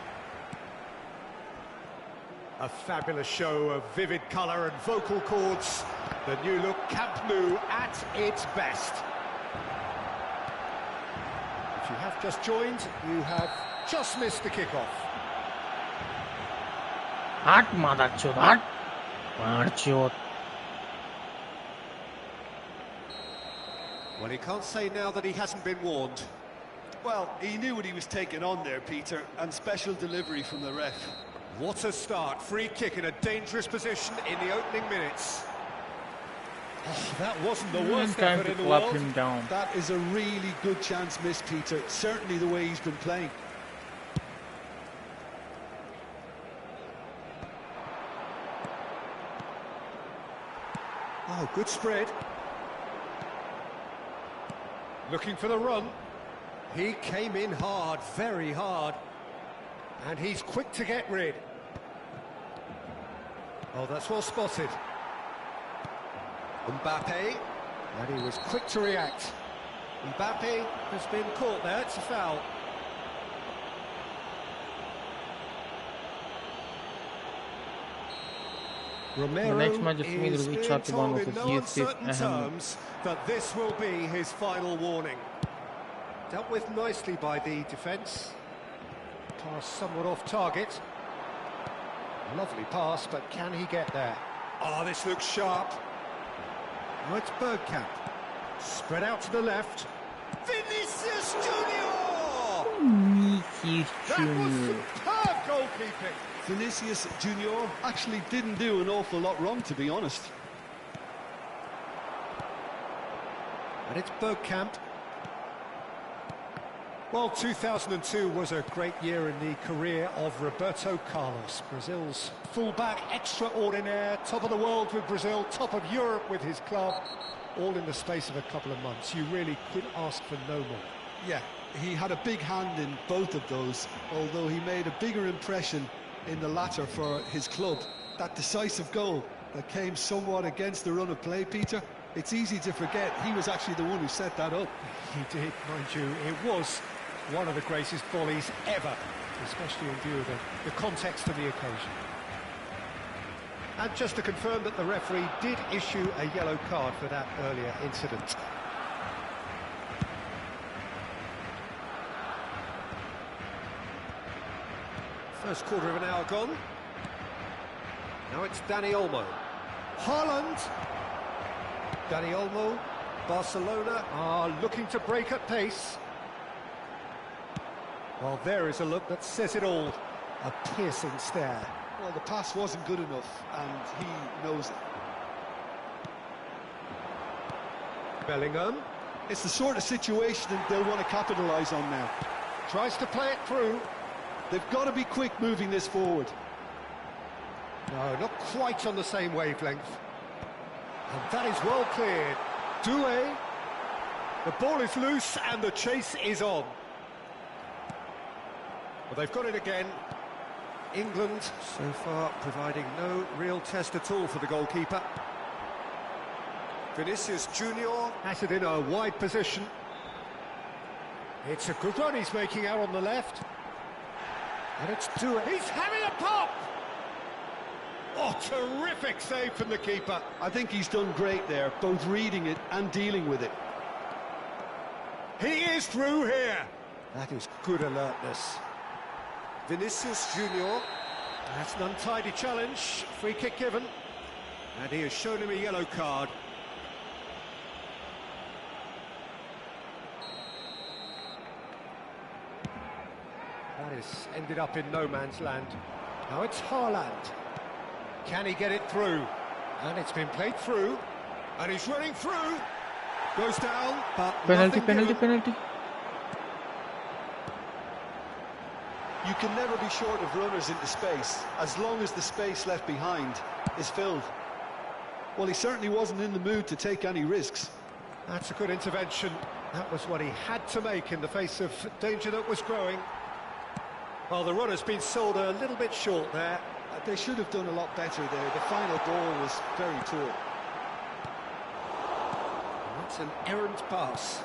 A fabulous show of vivid colour and vocal cords. The new look Camp Nou at its best. If you have just joined, you have just missed the kickoff. Hot mother chod, hot chod. Well, he can't say now that he hasn't been warned. Well, he knew what he was taking on there, Peter, and special delivery from the ref. What a start. Free kick in a dangerous position in the opening minutes. Oh, that wasn't the worst Time effort to in the clap world. him down. That is a really good chance missed, Peter. Certainly the way he's been playing. Oh, good spread. Looking for the run. He came in hard, very hard. And he's quick to get rid. Oh, that's well spotted. Mbappe. And he was quick to react. Mbappe has been caught there, it's a foul. Romero The next match is me, is the being HRKBOND told in versus no uncertain terms that this will be his final warning. Dealt with nicely by the defence. Pass somewhat off target. Lovely pass, but can he get there? Oh, this looks sharp. Now it's Bergkamp. Spread out to the left. Vinicius Junior! Vinicius That was Junior. superb goalkeeping. Vinicius Junior actually didn't do an awful lot wrong, to be honest. And it's Bergkamp. Well, 2002 was a great year in the career of Roberto Carlos, Brazil's fullback extraordinaire, top of the world with Brazil, top of Europe with his club, all in the space of a couple of months. You really could ask for no more. Yeah, he had a big hand in both of those, although he made a bigger impression in the latter for his club. That decisive goal that came somewhat against the run of play, Peter, it's easy to forget he was actually the one who set that up. He did, mind you. It was one of the greatest volleys ever, especially in view of the context of the occasion. And just to confirm that the referee did issue a yellow card for that earlier incident. First quarter of an hour gone. Now it's Dani Olmo. Haaland. Dani Olmo. Barcelona are looking to break at pace. Well, there is a look that says it all. A piercing stare. Well, the pass wasn't good enough, and he knows it. Bellingham. It's the sort of situation that they'll want to capitalise on now. Tries to play it through. They've got to be quick moving this forward. No, not quite on the same wavelength. And that is well cleared. Doué. The ball is loose and the chase is on. Well, they've got it again. England, so far, providing no real test at all for the goalkeeper. Vinicius Junior has it in a wide position. It's a good run he's making out on the left. And it's Doué. He's having a pop! Oh, terrific save from the keeper. I think he's done great there, both reading it and dealing with it. He is through here. That is good alertness. Vinicius Junior. That's an untidy challenge. Free kick given. And he has shown him a yellow card. That has ended up in no man's land. Now it's Haaland. Can he get it through? And it's been played through. And he's running through. Goes down, but Penalty. You can never be short of runners into space, as long as the space left behind is filled. Well, he certainly wasn't in the mood to take any risks. That's a good intervention. That was what he had to make in the face of danger that was growing. Well, the runner's been sold a little bit short there. They should have done a lot better there. The final ball was very poor. That's an errant pass.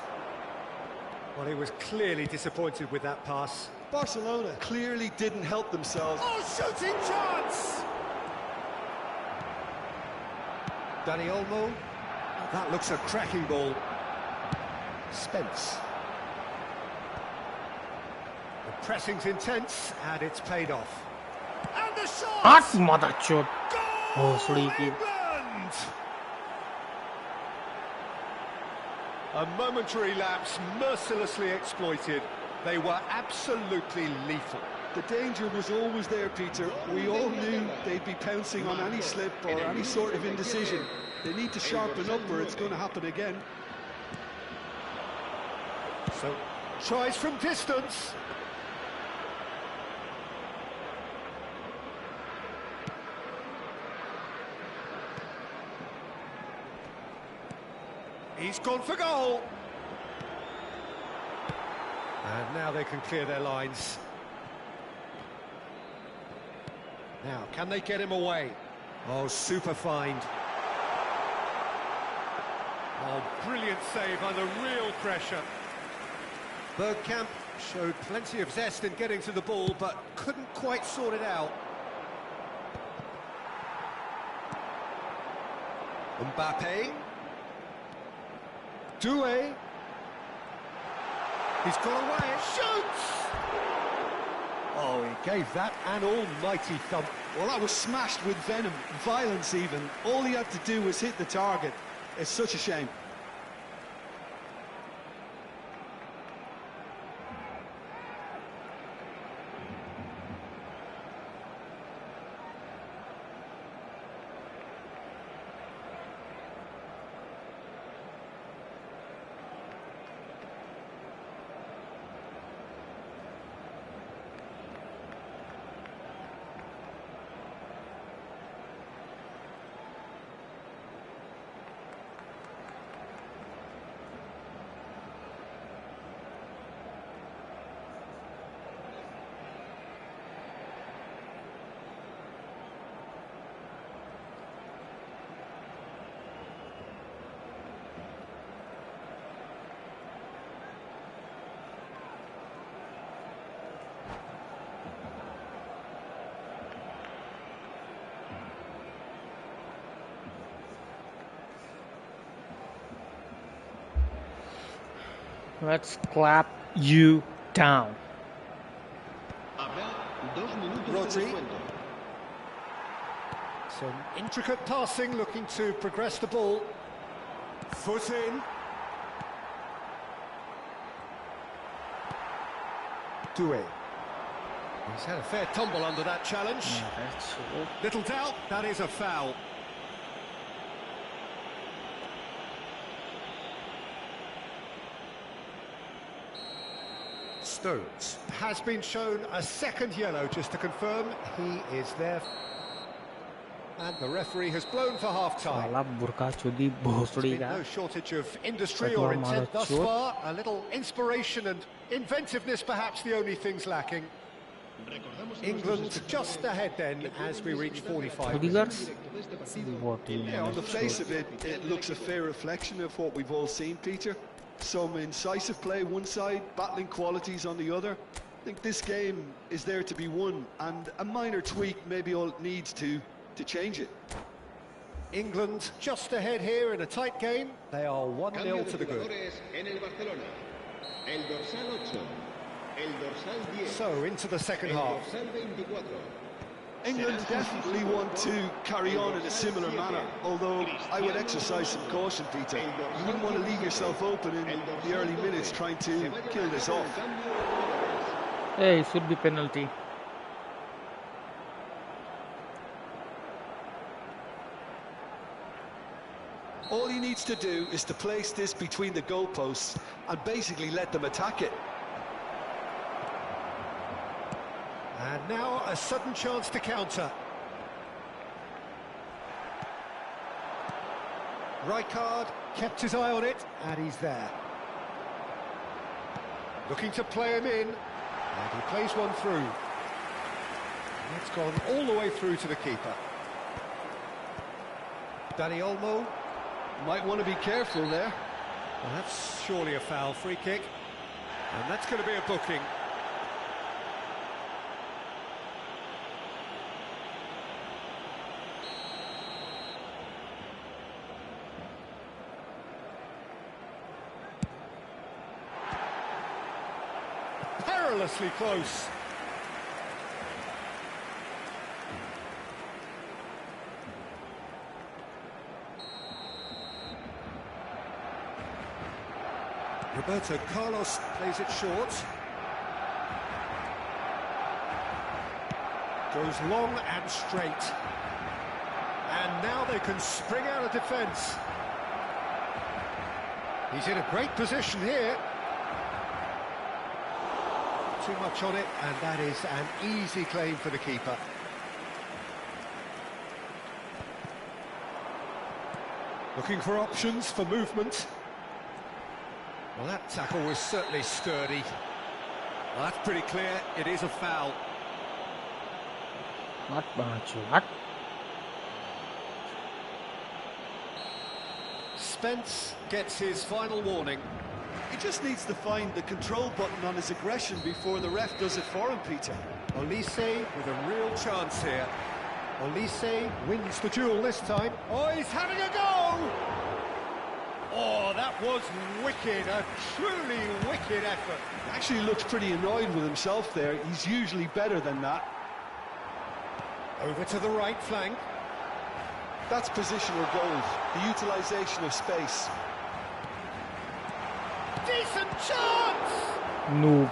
Well, he was clearly disappointed with that pass. Barcelona clearly didn't help themselves. Oh, shooting chance! Dani Olmo. That looks a cracking ball. Spence. The pressing's intense, and it's paid off. And the shot! Hot mother chod. Goal, Oh, sleepy. England! A momentary lapse mercilessly exploited. They were absolutely lethal. The danger was always there, Peter. We all knew they'd be pouncing on any slip or any sort of indecision. They need to sharpen up or it's going to happen again. So, tries from distance. He's gone for goal. And now they can clear their lines. Now, can they get him away? Oh, super find. Oh, brilliant save under real pressure. Bergkamp showed plenty of zest in getting to the ball, but couldn't quite sort it out. Mbappe. Doué. He's got away. Shoots! Oh, he gave that an almighty thump. Well, that was smashed with venom, violence even. All he had to do was hit the target. It's such a shame. Let's clap you down. Rodri. Some intricate passing, looking to progress the ball. Foot in. Doué. He's had a fair tumble under that challenge. Little doubt, that is a foul. Stones has been shown a second yellow, just to confirm he is there. And the referee has blown for half-time. There's been no shortage of industry or intent thus far. A little inspiration and inventiveness, perhaps the only things lacking. England just ahead then as we reach 45 minutes. Yeah, on the face of it, it looks a fair reflection of what we've all seen, Peter. Some incisive play one side, battling qualities on the other. I think this game is there to be won, and a minor tweak maybe all it needs to change it. England just ahead here in a tight game. They are 1-0 to the good. So into the second half. England definitely want to carry on in a similar manner, although I would exercise some caution, Peter. You wouldn't want to leave yourself open in the early minutes trying to kill this off. Hey, it should be penalty. All he needs to do is to place this between the goalposts and basically let them attack it. And now a sudden chance to counter. Rijkaard kept his eye on it, and he's there. Looking to play him in, and he plays one through. And it's gone all the way through to the keeper. Dani Olmo. Might want to be careful there. Well, that's surely a foul, free kick. And that's going to be a booking. Perilously close. Roberto Carlos plays it short. Goes long and straight. And now they can spring out of defence. He's in a great position here. Too much on it, and that is an easy claim for the keeper. Looking for options for movement. Well, that tackle was certainly sturdy. Well, that's pretty clear, it is a foul. Spence gets his final warning. He just needs to find the control button on his aggression before the ref does it for him, Peter. Olise with a real chance here. Olise wins the duel this time. Oh, he's having a go! Oh, that was wicked, a truly wicked effort. Actually looks pretty annoyed with himself there. He's usually better than that. Over to the right flank. That's positional goals, the utilisation of space. Decent chance! No.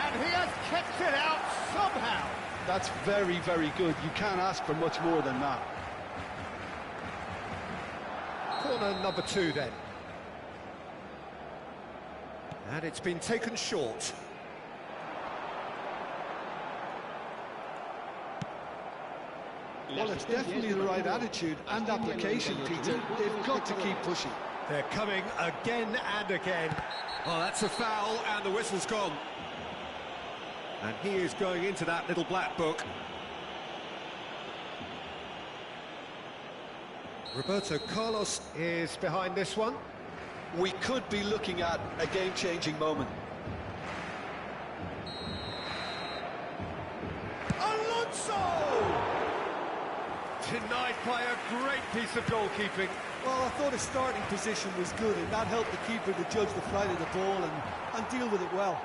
And he has kept it out somehow. That's very, very good. You can't ask for much more than that. Corner number 2 then. And it's been taken short. Well, it's definitely the right attitude and application, Peter. They've got to keep pushing. They're coming again and again. Oh, that's a foul, and the whistle's gone. And he is going into that little black book. Roberto Carlos is behind this one. We could be looking at a game-changing moment. Alonso! Denied by a great piece of goalkeeping. Well, I thought his starting position was good, and that helped the keeper to judge the flight of the ball and deal with it well.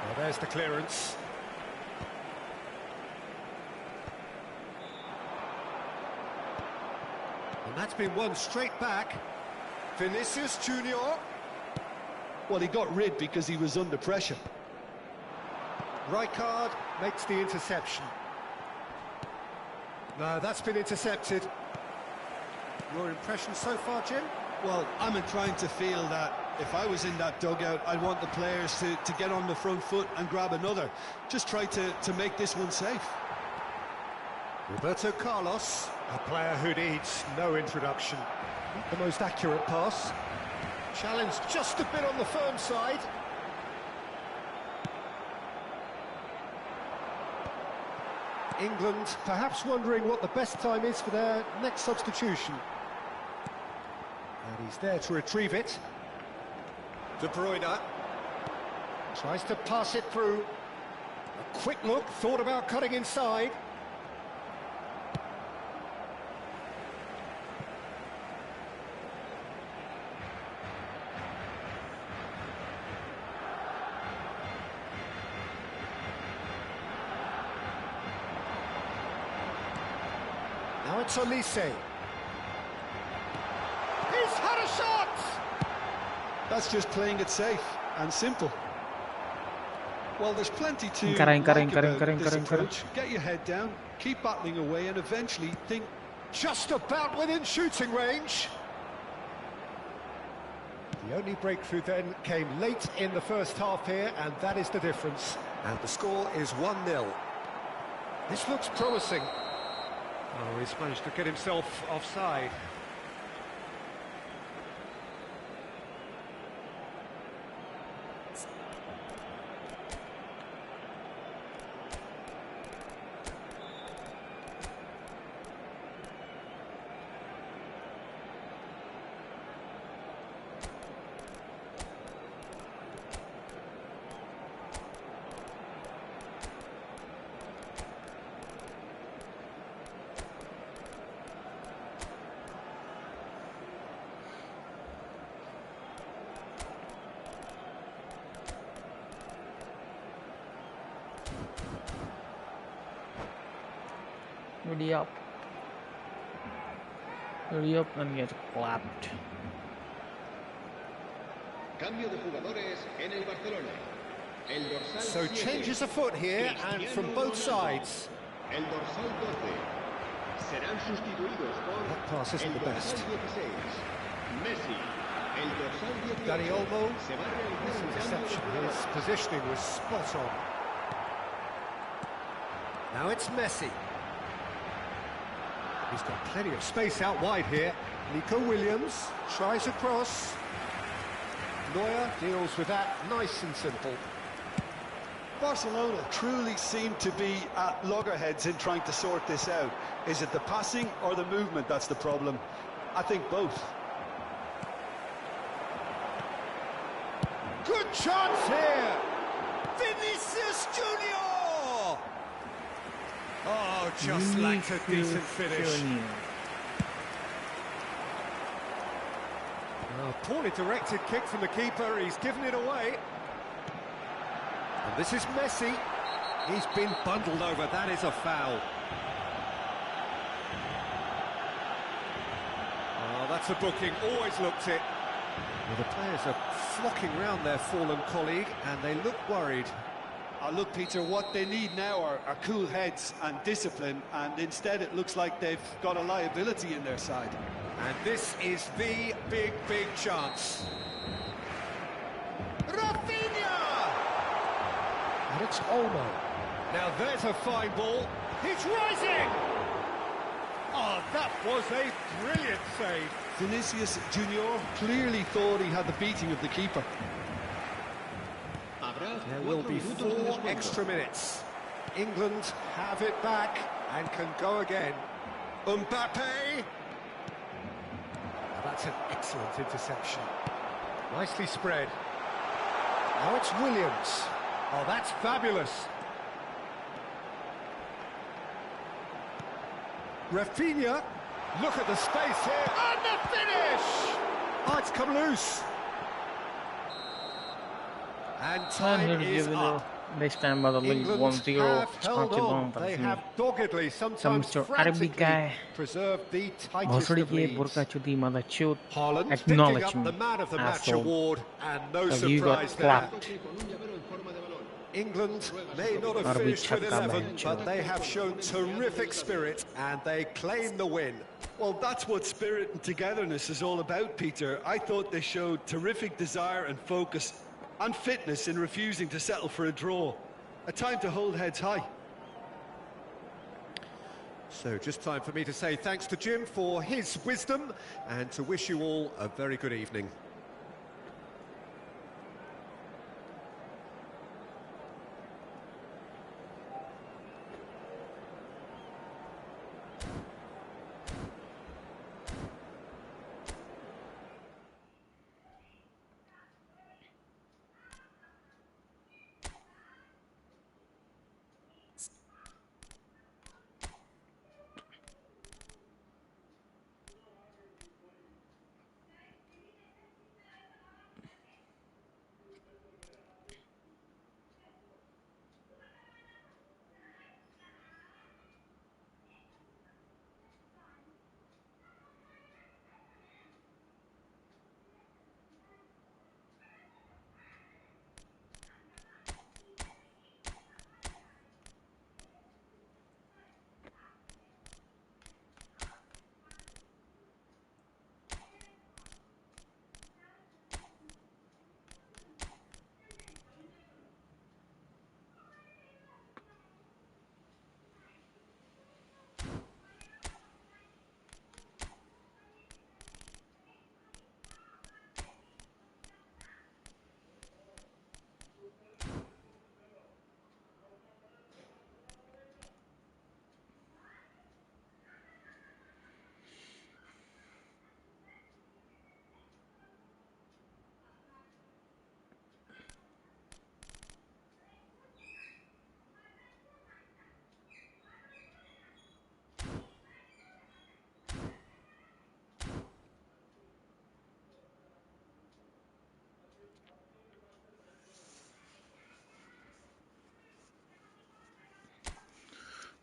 Well, there's the clearance. And that's been won straight back. Vinicius Junior. Well, he got rid because he was under pressure. Rijkaard makes the interception. No, that's been intercepted. Your impression so far, Jim? Well, I'm inclined to feel that if I was in that dugout, I'd want the players to get on the front foot and grab another. Just try to make this one safe. Roberto Carlos, a player who needs no introduction. Not the most accurate pass. Challenge just a bit on the firm side. England perhaps wondering what the best time is for their next substitution. And he's there to retrieve it. De Bruyne tries to pass it through. A quick look, thought about cutting inside. Now it's Olise. He's had a shot! That's just playing it safe and simple. Well, there's plenty to Encarar. like about this approach. Get your head down, keep battling away, and eventually think... Just about within shooting range. The only breakthrough then came late in the first half here, and that is the difference. And the score is 1-0. This looks promising. Oh, he's managed to get himself offside. Hurry up and get clapped. Cambio de jugadores en el Barcelona. El dorsal So changes afoot here, and from both sides. El dorsal 12 serán sustituidos por That pass isn't the best. Messi. El dorsal 18 Dani Olmo, se va a realizar un interception. cambio de His jugador. positioning was spot on. Now it's Messi. He's got plenty of space out wide here. Nico Williams tries a cross. Neuer deals with that nice and simple. Barcelona truly seem to be at loggerheads in trying to sort this out. Is it the passing or the movement that's the problem? I think both. Good chance here! Vinicius Junior! Oh, just lacked a decent finish. poorly directed kick from the keeper, he's given it away. And this is Messi. He's been bundled over, that is a foul. Oh, that's a booking, always looked it. Well, the players are flocking round their fallen colleague, and they look worried. Look, Peter, what they need now are cool heads and discipline, and instead it looks like they've got a liability in their side. And this is the big, big chance. Rafinha! And it's Olmo. Now there's a fine ball. He's rising! Oh, that was a brilliant save. Vinicius Junior clearly thought he had the beating of the keeper. There will be 4 extra minutes. England have it back and can go again. Mbappe! That's an excellent interception. Nicely spread. Now it's Williams. Oh, that's fabulous. Rafinha, look at the space here, and the finish! Oh, it's come loose. And time is up. This time by the league 1-0. HRKBOND. They have doggedly, sometimes Mr. frantically, guy. preserved the tightest Bosri of ke leads. burka chuti mother chut. Haaland picking Acknowledge up me. the Man of the Match asshole. award, and no So you got surprise there. clapped. England may not have Arbi finished with chhaka 11, bhai but they have shown terrific spirit, and they claim the win. Well, that's what spirit and togetherness is all about, Peter. I thought they showed terrific desire and focus and fitness in refusing to settle for a draw. A time to hold heads high. So just time for me to say thanks to Jim for his wisdom, and to wish you all a very good evening.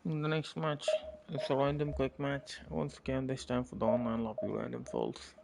In the next match, it's a random quick match. Once again, this time for the online lobby random falls.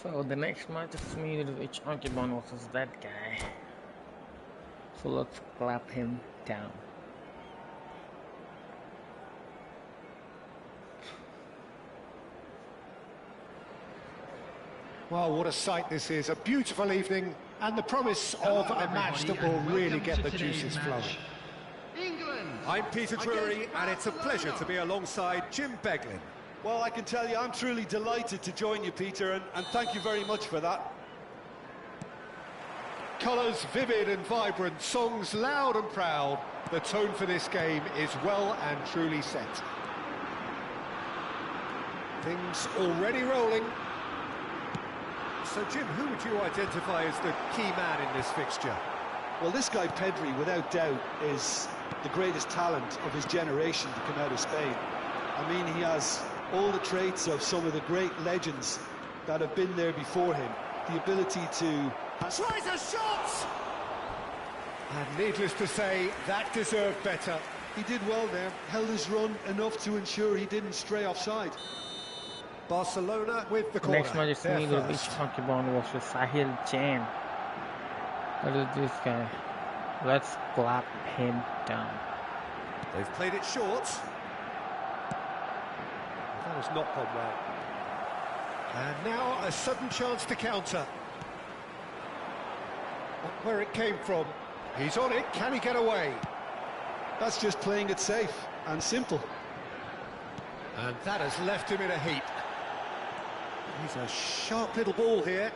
So the next match is me with HRKBOND versus that guy. So let's clap him down. Well, what a sight this is. A beautiful evening and the promise of a match that will really get the juices flowing. I'm Peter Drury, and it's a pleasure to be alongside Jim Beglin. Well, I can tell you, I'm truly delighted to join you, Peter, and thank you very much for that. Colours vivid and vibrant, songs loud and proud. The tone for this game is well and truly set. Things already rolling. So, Jim, who would you identify as the key man in this fixture? Well, this guy, Pedri, without doubt, is the greatest talent of his generation to come out of Spain. I mean, he has all the traits of some of the great legends that have been there before him. The ability to... Tries a shot! And needless to say, that deserved better. He did well there, held his run enough to ensure he didn't stray offside. Barcelona with the corner. Next match is me with HRKBOND versus Sahil Jain. What is this guy? Let's clap him down. They've played it short. That has not gone well. And now a sudden chance to counter. Not where it came from. He's on it. Can he get away? That's just playing it safe and simple. And that has left him in a heap. He's a sharp little ball here.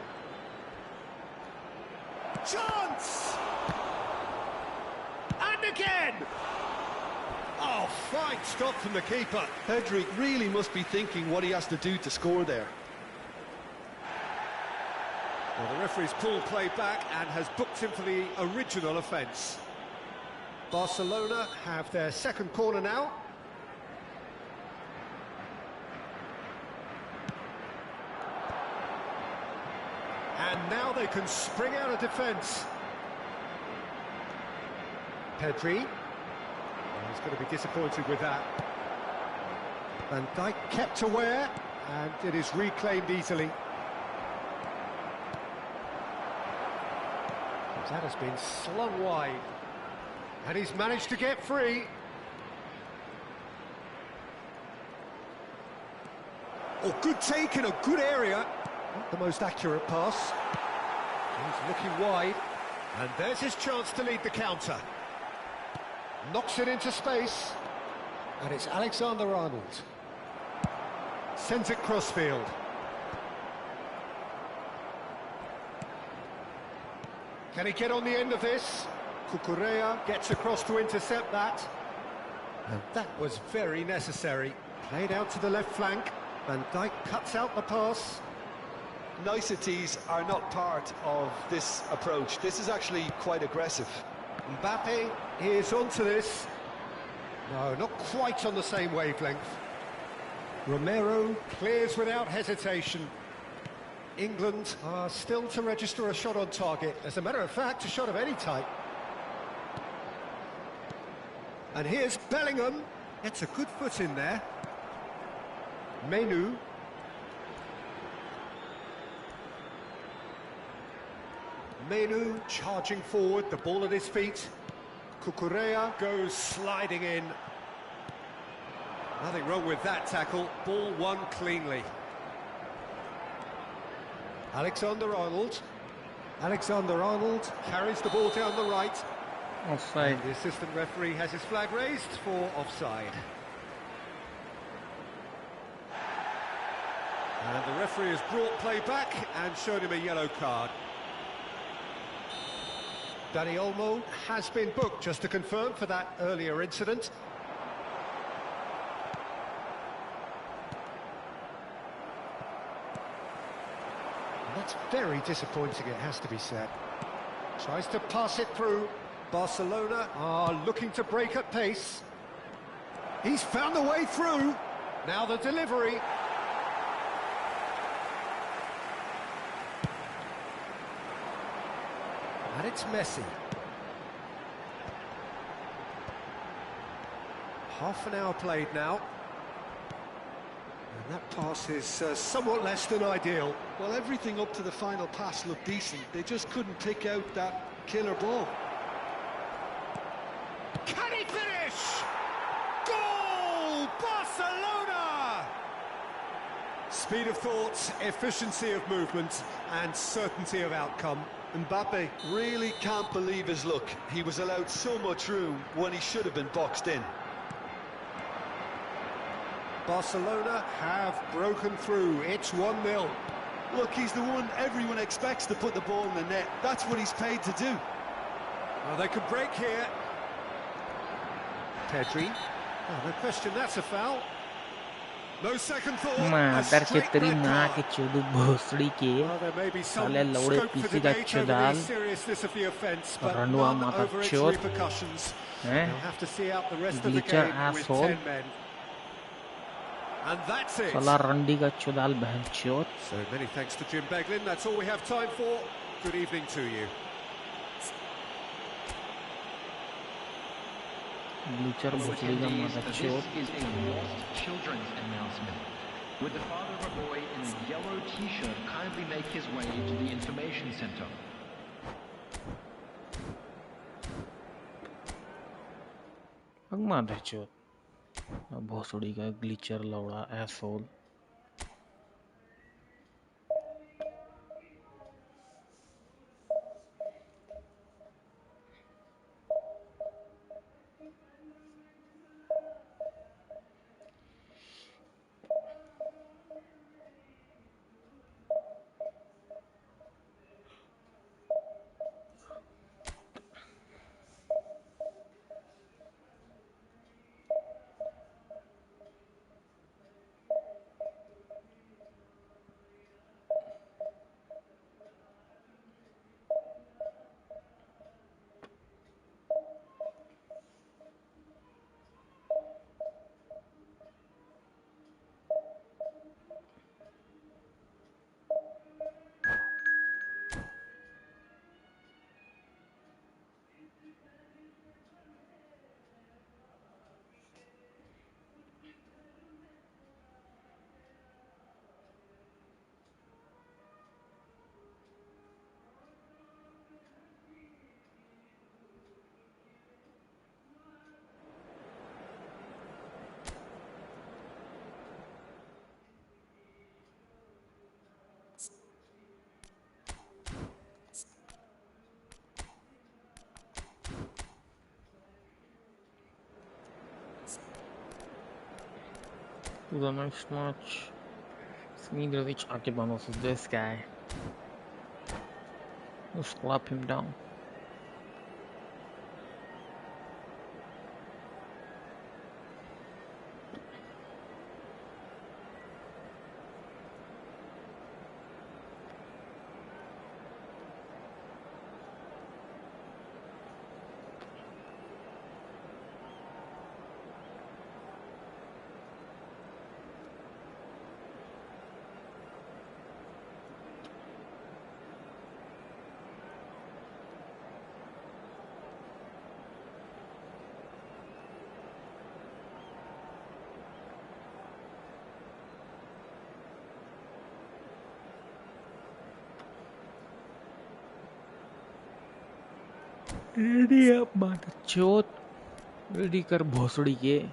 Chance! And again! Oh, fine stop from the keeper. Pedri really must be thinking what he has to do to score there. Well, the referee's pulled play back and has booked him for the original offence. Barcelona have their second corner now. And now they can spring out of defence. Pedri. Well, he's going to be disappointed with that. Van Dijk kept aware, and it is reclaimed easily. That has been slung wide. And he's managed to get free. Oh, good take in a good area. Not the most accurate pass. He's looking wide. And there's his chance to lead the counter. Knocks it into space. And it's Alexander-Arnold. Sends it crossfield. Can he get on the end of this? Cucurella gets across to intercept that. And that was very necessary. Played out to the left flank. Van Dijk cuts out the pass. Niceties are not part of this approach. This is actually quite aggressive. Mbappe is onto this. No, not quite on the same wavelength. Romero clears without hesitation. England are still to register a shot on target. As a matter of fact, a shot of any type. And here's Bellingham. Gets a good foot in there. Menu. Menu charging forward, the ball at his feet. Cucurella goes sliding in. Nothing wrong with that tackle. Ball won cleanly. Alexander-Arnold. Alexander-Arnold carries the ball down the right. Offside. The assistant referee has his flag raised for offside. And the referee has brought play back and shown him a yellow card. Dani Olmo has been booked, just to confirm, for that earlier incident. And that's very disappointing, it has to be said. Tries to pass it through. Barcelona are looking to break at pace. He's found the way through. Now the delivery. And it's Messi. Half an hour played now. And that pass is somewhat less than ideal. Well, everything up to the final pass looked decent. They just couldn't pick out that killer ball. Can he finish? Goal! Barcelona! Speed of thought, efficiency of movement, and certainty of outcome. Mbappe really can't believe his luck. He was allowed so much room when he should have been boxed in. Barcelona have broken through. It's 1-0. Look, he's the one everyone expects to put the ball in the net. That's what he's paid to do. Well, they could break here. Pedri. Oh, no question, that's a foul. No second thought. Matar chitri maa ke chodu bhosdi ke. Well, there may be some Sale laude scope for pisi ka debate over the chodal. seriousness of the offence, but Randua none matar over its chot. repercussions. Eh? They'll have to see out the rest of the Glitcher game with asshole. 10 men. And that's it. Sala randi ka chodal bhan chot. So many thanks to Jim Beglin. That's all we have time for. Good evening to you. Glitcher bhosdi ka matar This chot. is a lost children's announcement. Would the father of a boy in a yellow t-shirt kindly make his way to the information center? Ang matar chot. Bhosdi ka glitcher lauda asshole. To the next match. It's neither HRKBOND versus this guy. Let's clap him down. Ready up, mother chot. Ready kar bhosdi ke.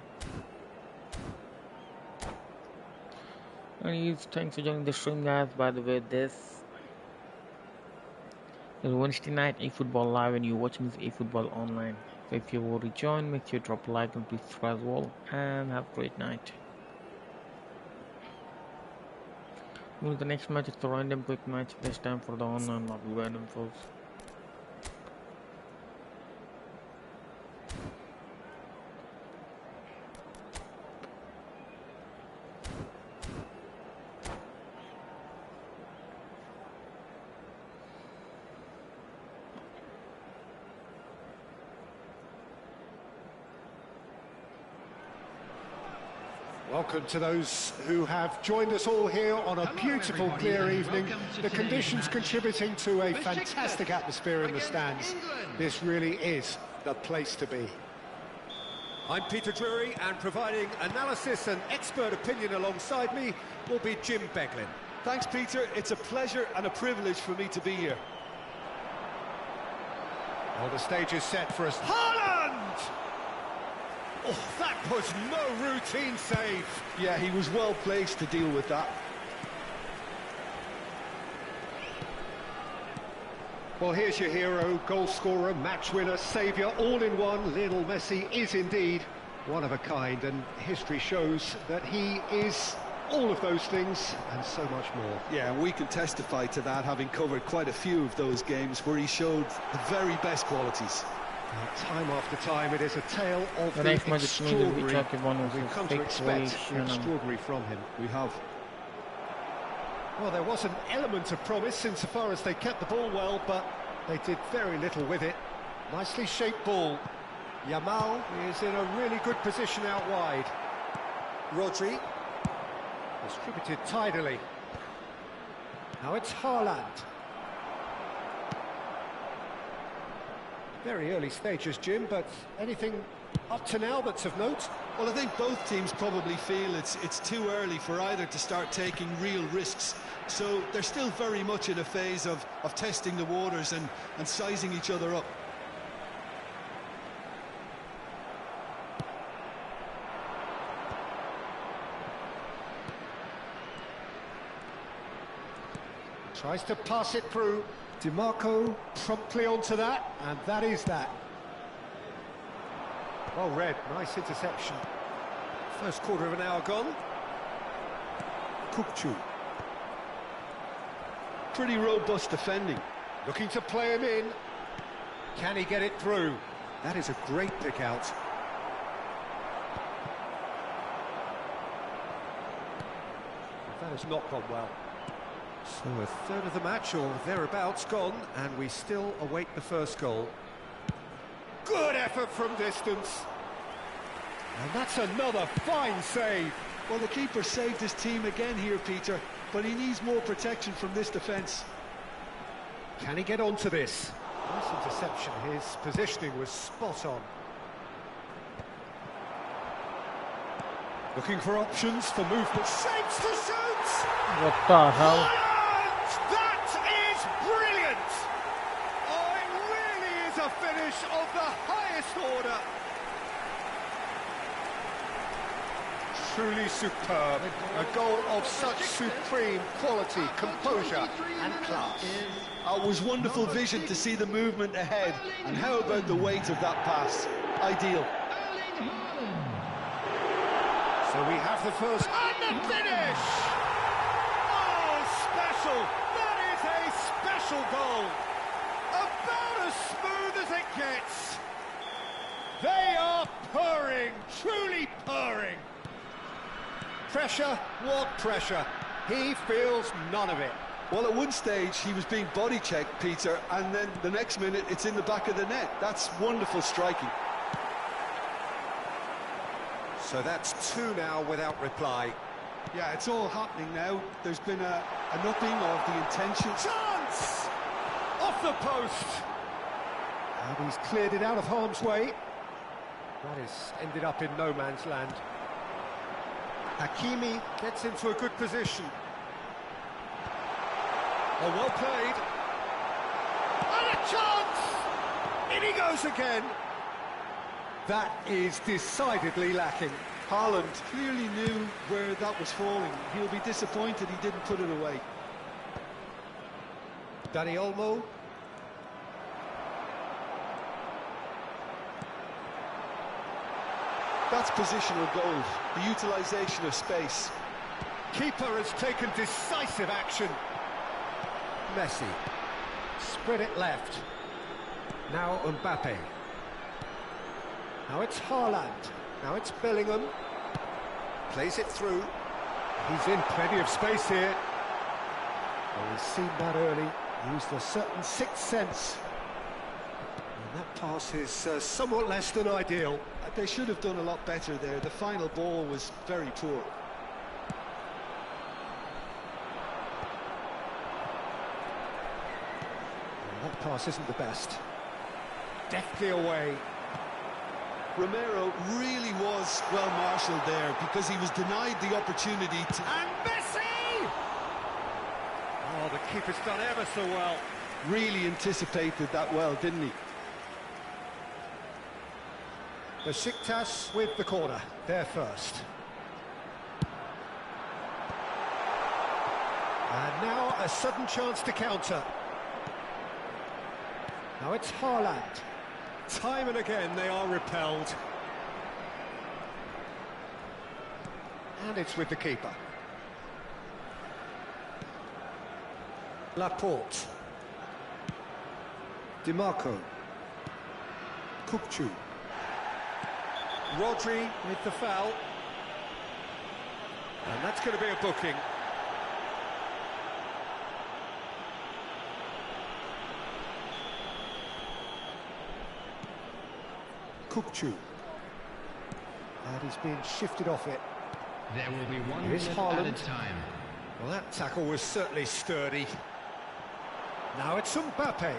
And thanks for joining the stream, guys. By the way, this is Wednesday night eFootball live, and you're watching this eFootball online. So if you want to join, make sure you drop a like and please subscribe as well. And have a great night. Well, the next match is the random quick match. This time for the online lobby random folks. Welcome to those who have joined us all here on a beautiful, clear evening. The conditions contributing to a fantastic atmosphere in the stands. This really is the place to be. I'm Peter Drury, and providing analysis and expert opinion alongside me will be Jim Beglin. Thanks, Peter. It's a pleasure and a privilege for me to be here. Well, the stage is set for us. Haaland! Oh, that was no routine save. Yeah, he was well placed to deal with that. Well, here's your hero, goal scorer, match winner, saviour, all in one. Lionel Messi is indeed one of a kind, and history shows that he is all of those things and so much more. Yeah, and we can testify to that, having covered quite a few of those games where he showed the very best qualities. Time after time, it is a tale of the the extraordinary. We've come to expect extraordinary from him. We have. Well, there was an element of promise insofar as they kept the ball well, but they did very little with it. Nicely shaped ball. Yamal is in a really good position out wide. Rodri. Distributed tidily. Now it's Haaland. Very early stages, Jim, but anything up to now that's of note? Well, I think both teams probably feel it's too early for either to start taking real risks. So they're still very much in a phase of testing the waters and sizing each other up. Tries to pass it through. DiMarco promptly onto that, and that is that. Well read, nice interception. First quarter of an hour gone. Kukçu. Pretty robust defending. Looking to play him in. Can he get it through? That is a great pick out. That has not gone well. So a third of the match or thereabouts gone, and we still await the first goal. Good effort from distance. And that's another fine save. Well, the keeper saved his team again here, Peter, but he needs more protection from this defence. Can he get onto this? Nice interception. His positioning was spot on. Looking for options for movement. Shapes to shoot! What the hell? That is brilliant! Oh, it really is a finish of the highest order. Truly superb. A goal of such supreme quality, composure and class. It was wonderful vision to see the movement ahead. And how about the weight of that pass? Ideal. So we have the first and the finish! Oh, special! That is a special goal! About as smooth as it gets! They are purring, truly purring! Pressure, what pressure? He feels none of it. Well, at one stage he was being body checked, Peter, and then the next minute it's in the back of the net. That's wonderful striking. So that's two now without reply. Yeah, it's all happening now. There's been a upping of the intention. Chance! Off the post! And he's cleared it out of harm's way. That has ended up in no man's land. Hakimi gets into a good position. Oh, well played. And a chance! In he goes again. That is decidedly lacking. Haaland clearly knew where that was falling. He'll be disappointed he didn't put it away. Dani Olmo. That's positional goals, the utilisation of space. Keeper has taken decisive action. Messi. Spread it left. Now Mbappe. Now it's Haaland. Now it's Bellingham. Plays it through. He's in plenty of space here. Well, he's seen that early. Used a certain sixth sense. And that pass is somewhat less than ideal. They should have done a lot better there. The final ball was very poor. And that pass isn't the best. Deftly away. Romero really was well marshalled there because he was denied the opportunity to... And Messi! Oh, the keeper's done ever so well. Really anticipated that well, didn't he? Besiktas with the corner, they're first. And now a sudden chance to counter. Now it's Haaland. Time and again they are repelled. And it's with the keeper. Laporte. DiMarco. Kukçu. Rodri with the foul. And that's going to be a booking. Kukçu. And he's being shifted off it. There will be 1 Here's minute Haaland. added time. Well, that tackle was certainly sturdy. Now it's Mbappe.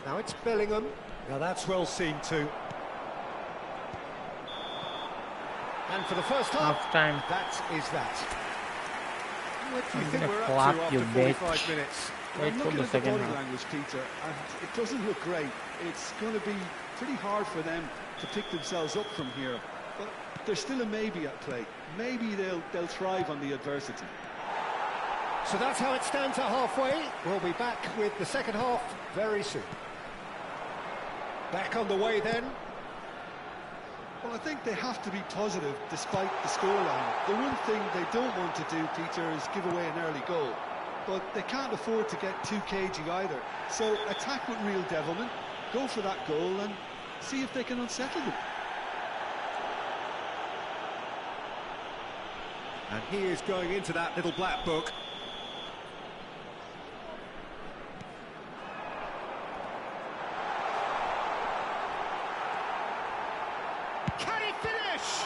Now it's Bellingham. Now that's well seen too. And for the first half, Half time. That is that. what do you I'm think gonna we're clap up to you, after 45 bitch. minutes? Wait I'm for looking the at the second body half. language, Peter, and it doesn't look great. It's going to be pretty hard for them to pick themselves up from here. But there's still a maybe at play. Maybe they'll thrive on the adversity. So that's how it stands at halfway. We'll be back with the second half very soon. Back on the way then. Well, I think they have to be positive despite the scoreline. The one thing they don't want to do, Peter, is give away an early goal. But they can't afford to get too cagey either. So attack with real devilment, go for that goal and see if they can unsettle them. And he is going into that little black book. Can he finish?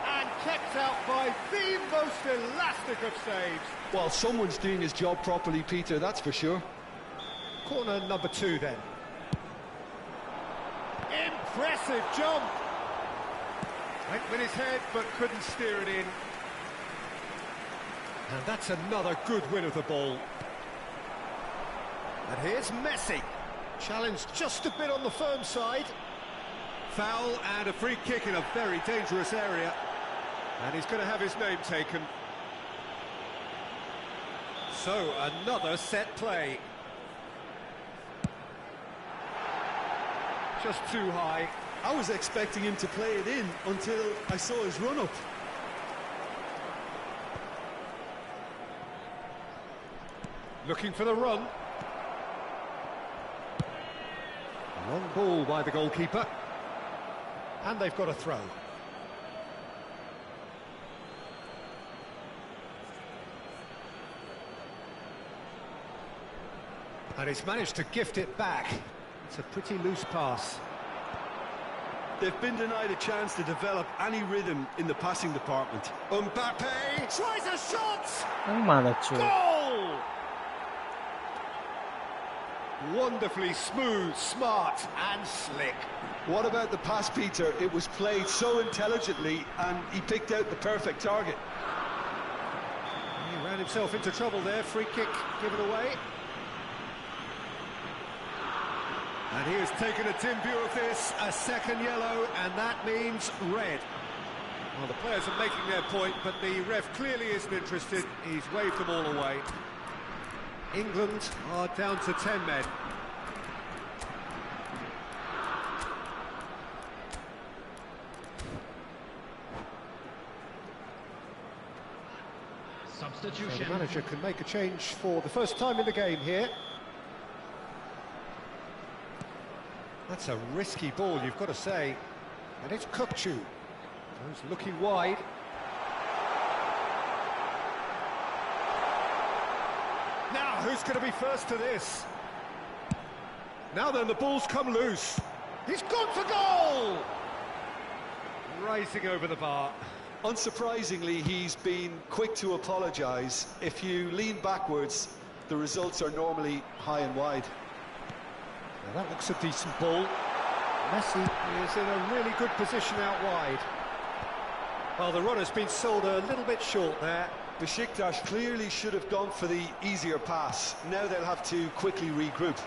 And kept out by the most elastic of saves. Well, someone's doing his job properly, Peter, that's for sure. Corner number 2 then. Impressive jump. Went with his head, but couldn't steer it in. And that's another good win of the ball. And here's Messi. Challenged just a bit on the firm side. Foul and a free kick in a very dangerous area. And he's going to have his name taken. So, another set play. Just too high. I was expecting him to play it in until I saw his run-up. Looking for the run. A long ball by the goalkeeper. And they've got a throw. And he's managed to gift it back. It's a pretty loose pass. They've been denied a chance to develop any rhythm in the passing department. Mbappe tries a shot! Goal! Wonderfully smooth, smart and slick. What about the pass, Peter? It was played so intelligently and he picked out the perfect target. He ran himself into trouble there. Free kick given away. And he has taken a dim view of this, a second yellow, and that means red. Well, the players are making their point, but the ref clearly isn't interested. He's waved them all away. England are down to 10 men. So Substitution. the manager can make a change for the first time in the game here. That's a risky ball, you've got to say. And it's Kukçu. He's looking wide. Now, who's going to be first to this? Now then, the ball's come loose. He's gone for goal! Racing over the bar. Unsurprisingly, he's been quick to apologise. If you lean backwards, the results are normally high and wide. Now that looks a decent ball. Messi is in a really good position out wide. Well, the runner's been sold a little bit short there. Besiktas clearly should have gone for the easier pass. Now they'll have to quickly regroup.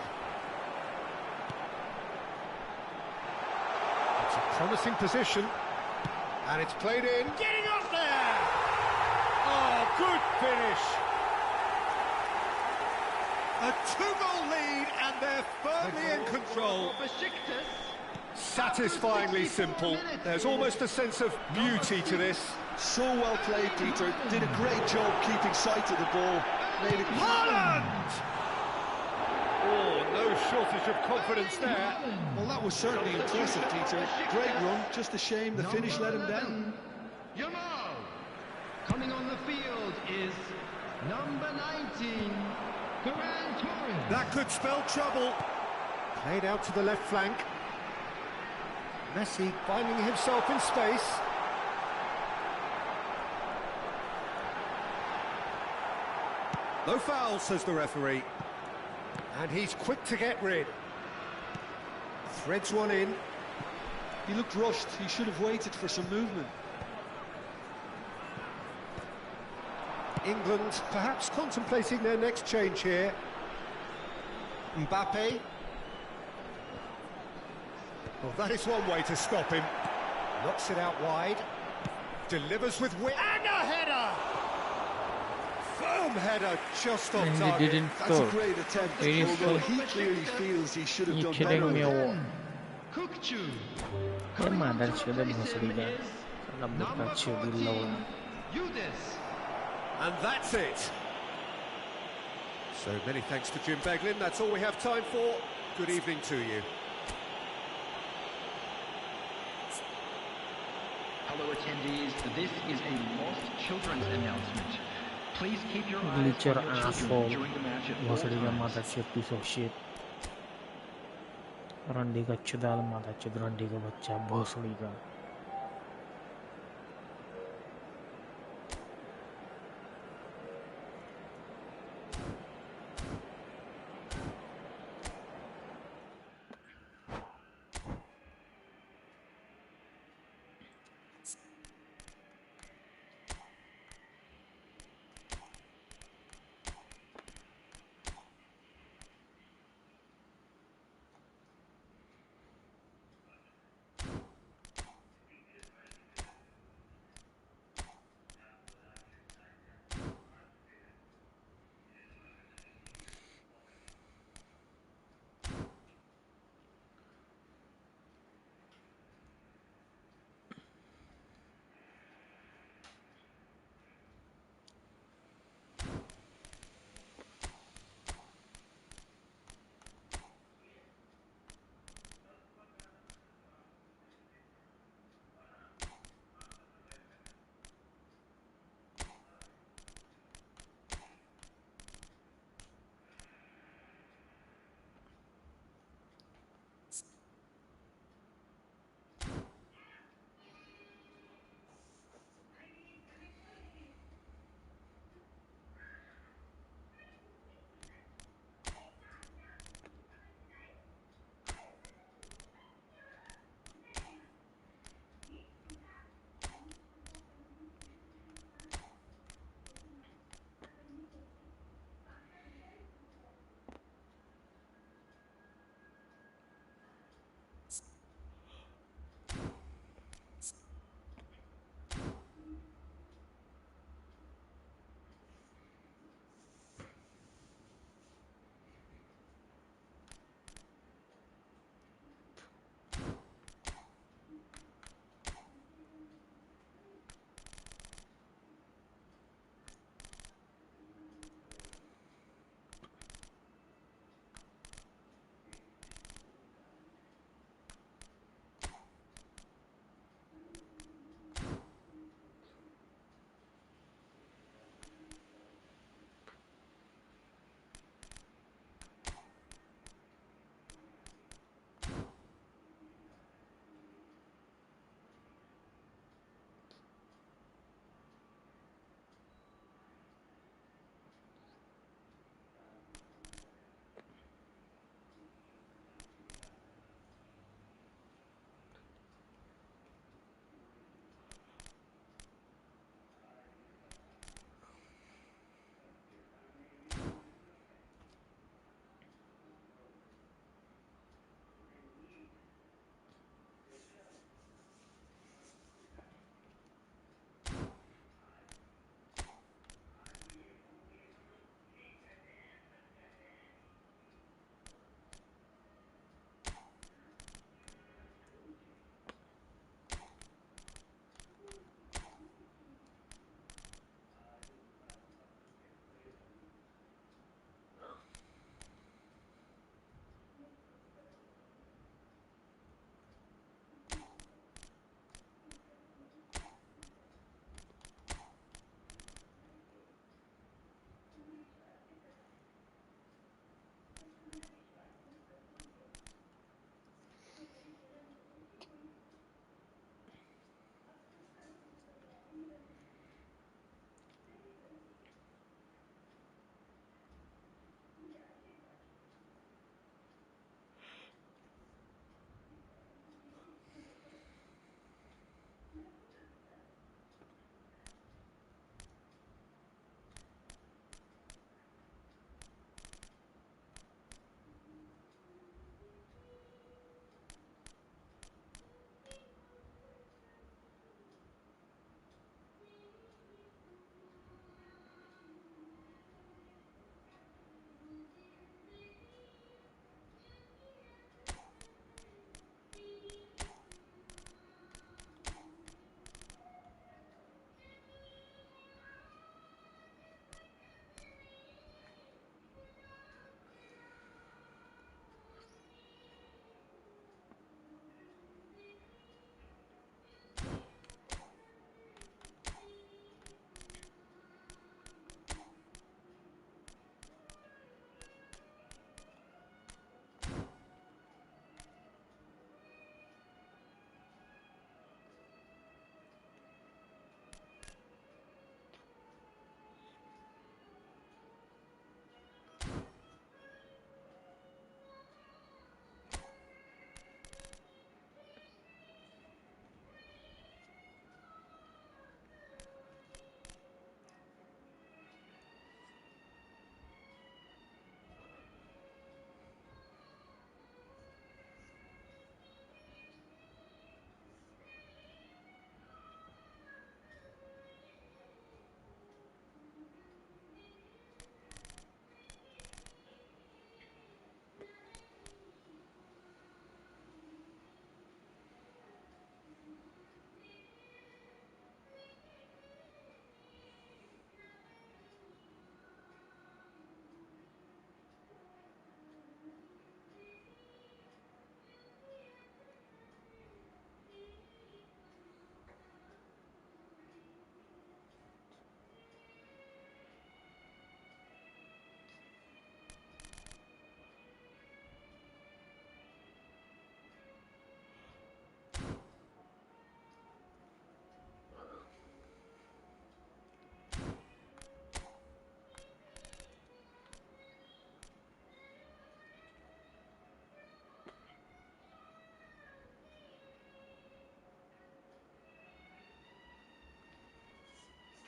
It's a promising position. And it's played in. Getting up there! Oh, good finish. A 2-goal lead, and they're firmly in control. Satisfyingly simple. There's almost a sense of beauty to this. So well played, Peter. Did a great job keeping sight of the ball. Made it. Haaland! Oh, no shortage of confidence there. Well, that was certainly impressive, Peter. Great run. Just a shame the finish let him down. Yamal. Coming on the field is number 19, Ferran Torres. That could spell trouble. Played out to the left flank. Messi finding himself in space. No foul, says the referee. And he's quick to get rid. Threads one in. He looked rushed. He should have waited for some movement. England perhaps contemplating their next change here. Mbappe. Well, that is one way to stop him. Knocks it out wide. Delivers with wit. And a header! Firm header just on And he target. didn't That's score. a great attempt, It is although so- he clearly feels he should have You done kidding better. me or Kukchu. what? Coming on Mother the should have opposition been is number number 14, Yudis. And that's it. So many thanks to Jim Beglin. That's all we have time for. Good evening to you. Hello attendees, this is a lost children's announcement. Please keep your eyes Glitcher on your asshole. children during the match at all Mosadiga times. mother shit, piece of shit. Randiga chudal mother chud, Randiga bacha, Bosadiga.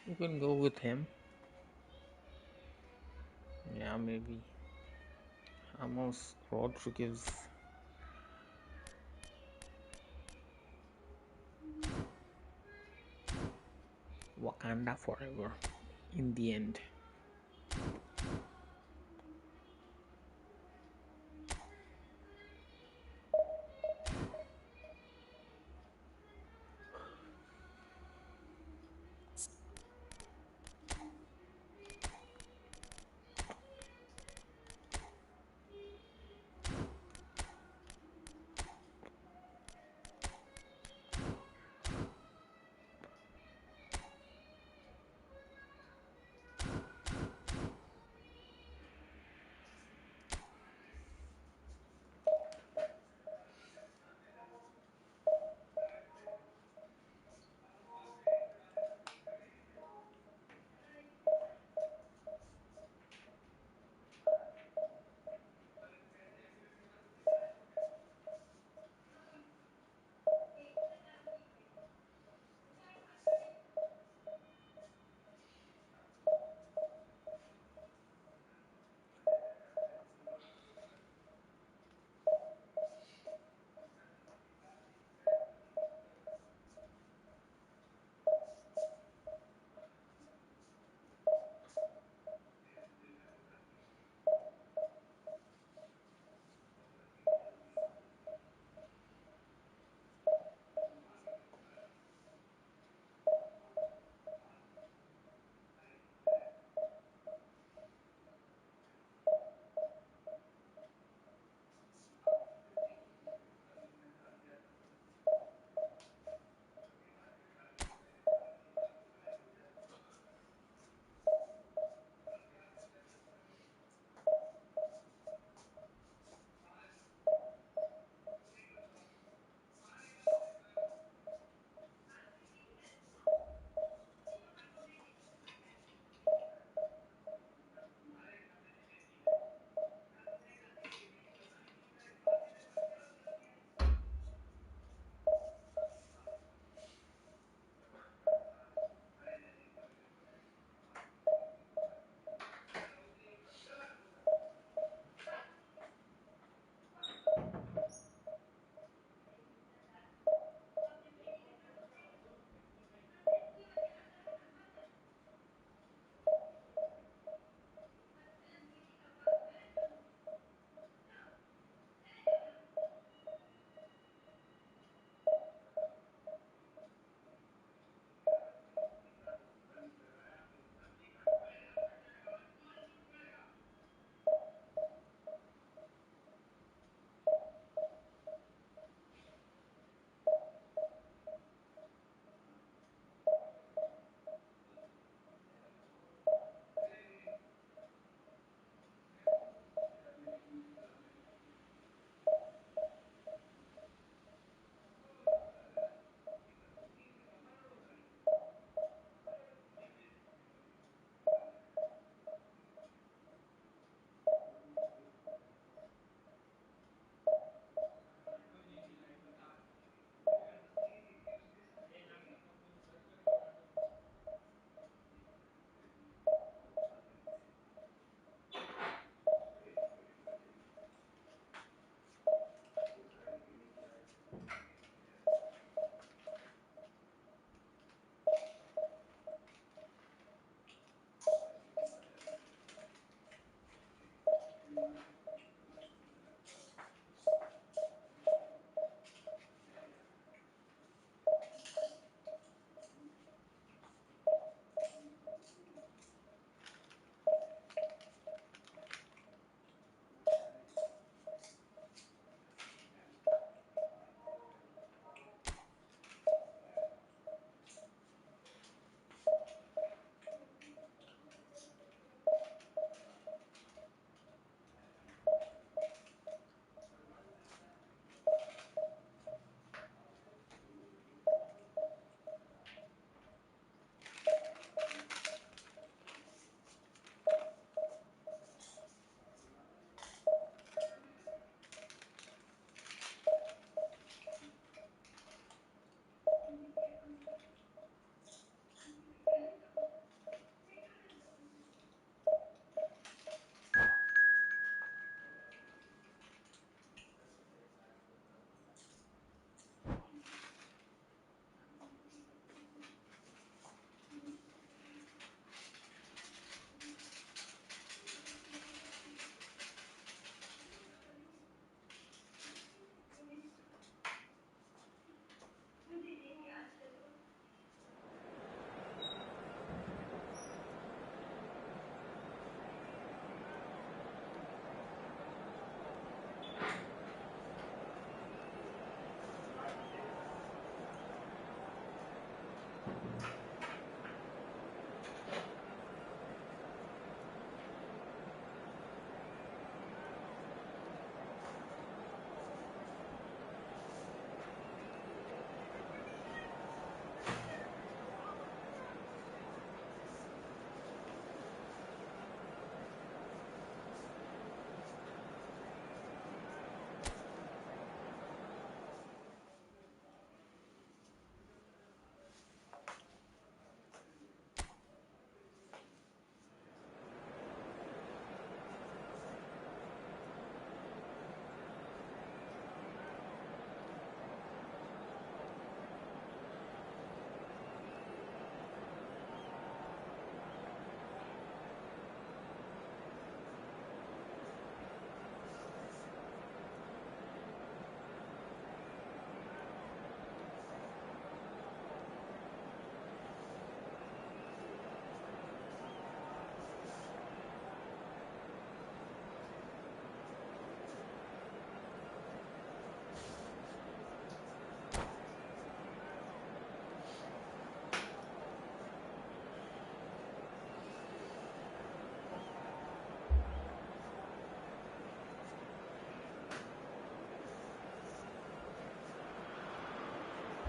You can go with him. Yeah, maybe. Amos Rodriguez. Wakanda forever. In the end.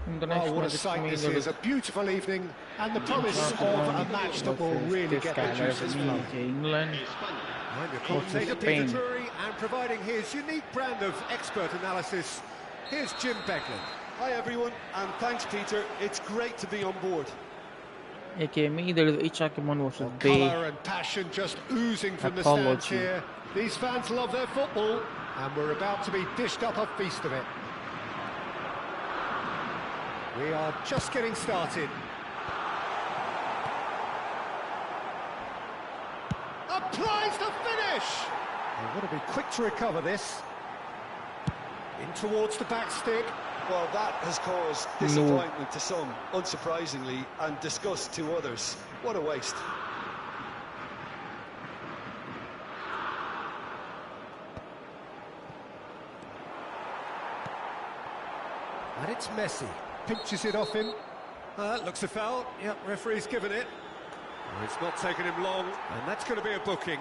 In the Oh, next what a match, sight it's this mainly is. A beautiful evening and the promise of a match that will really get the juices flowing. England. I'm your versus commentator, Spain. Peter Drury, and providing his unique brand of expert analysis, here's Jim Beglin. Hi everyone, and thanks Peter. It's great to be on board. aka me, there is HRKBOND versus Colour and passion just oozing from the stands here. These fans love their football, and we're about to be dished up a feast of it. We are just getting started. Applies the finish! They've got to be quick to recover this. In towards the back stick. Well, that has caused disappointment to some, unsurprisingly, and disgust to others. What a waste. And it's Messi. Pinches it off him. Looks a foul. Yep, referee's given it. Well, it's not taken him long, and that's going to be a booking.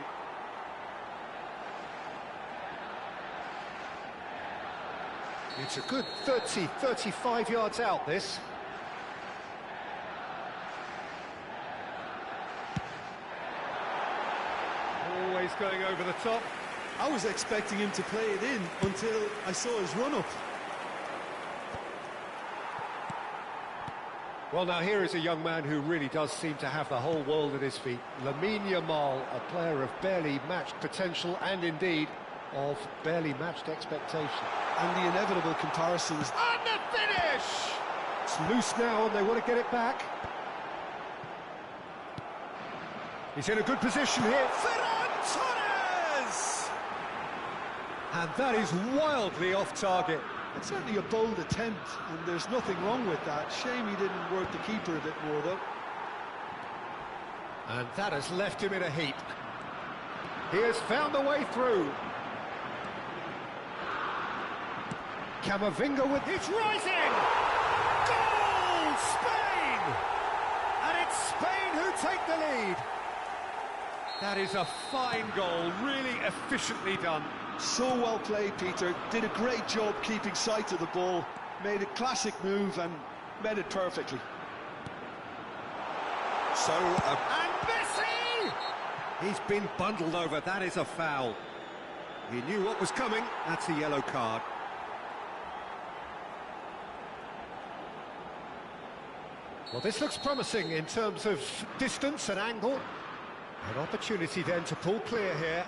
It's a good 30, 35 yards out, this. Always going over the top. I was expecting him to play it in until I saw his run-up. Well, now here is a young man who really does seem to have the whole world at his feet. Lamine Yamal, a player of barely matched potential and indeed of barely matched expectation. And the inevitable comparisons. And the finish! It's loose now and they want to get it back. He's in a good position here. Ferran Torres! And that is wildly off target. It's certainly a bold attempt, and there's nothing wrong with that. Shame he didn't work the keeper a bit more, though. And that has left him in a heap. He has found a way through. Camavinga with... It's rising! Goal! Spain! And it's Spain who take the lead. That is a fine goal, really efficiently done. So well played, Peter. Did a great job keeping sight of the ball. Made a classic move and met it perfectly. And Messi! He's been bundled over. That is a foul. He knew what was coming. That's a yellow card. Well, this looks promising in terms of distance and angle. An opportunity then to pull clear here.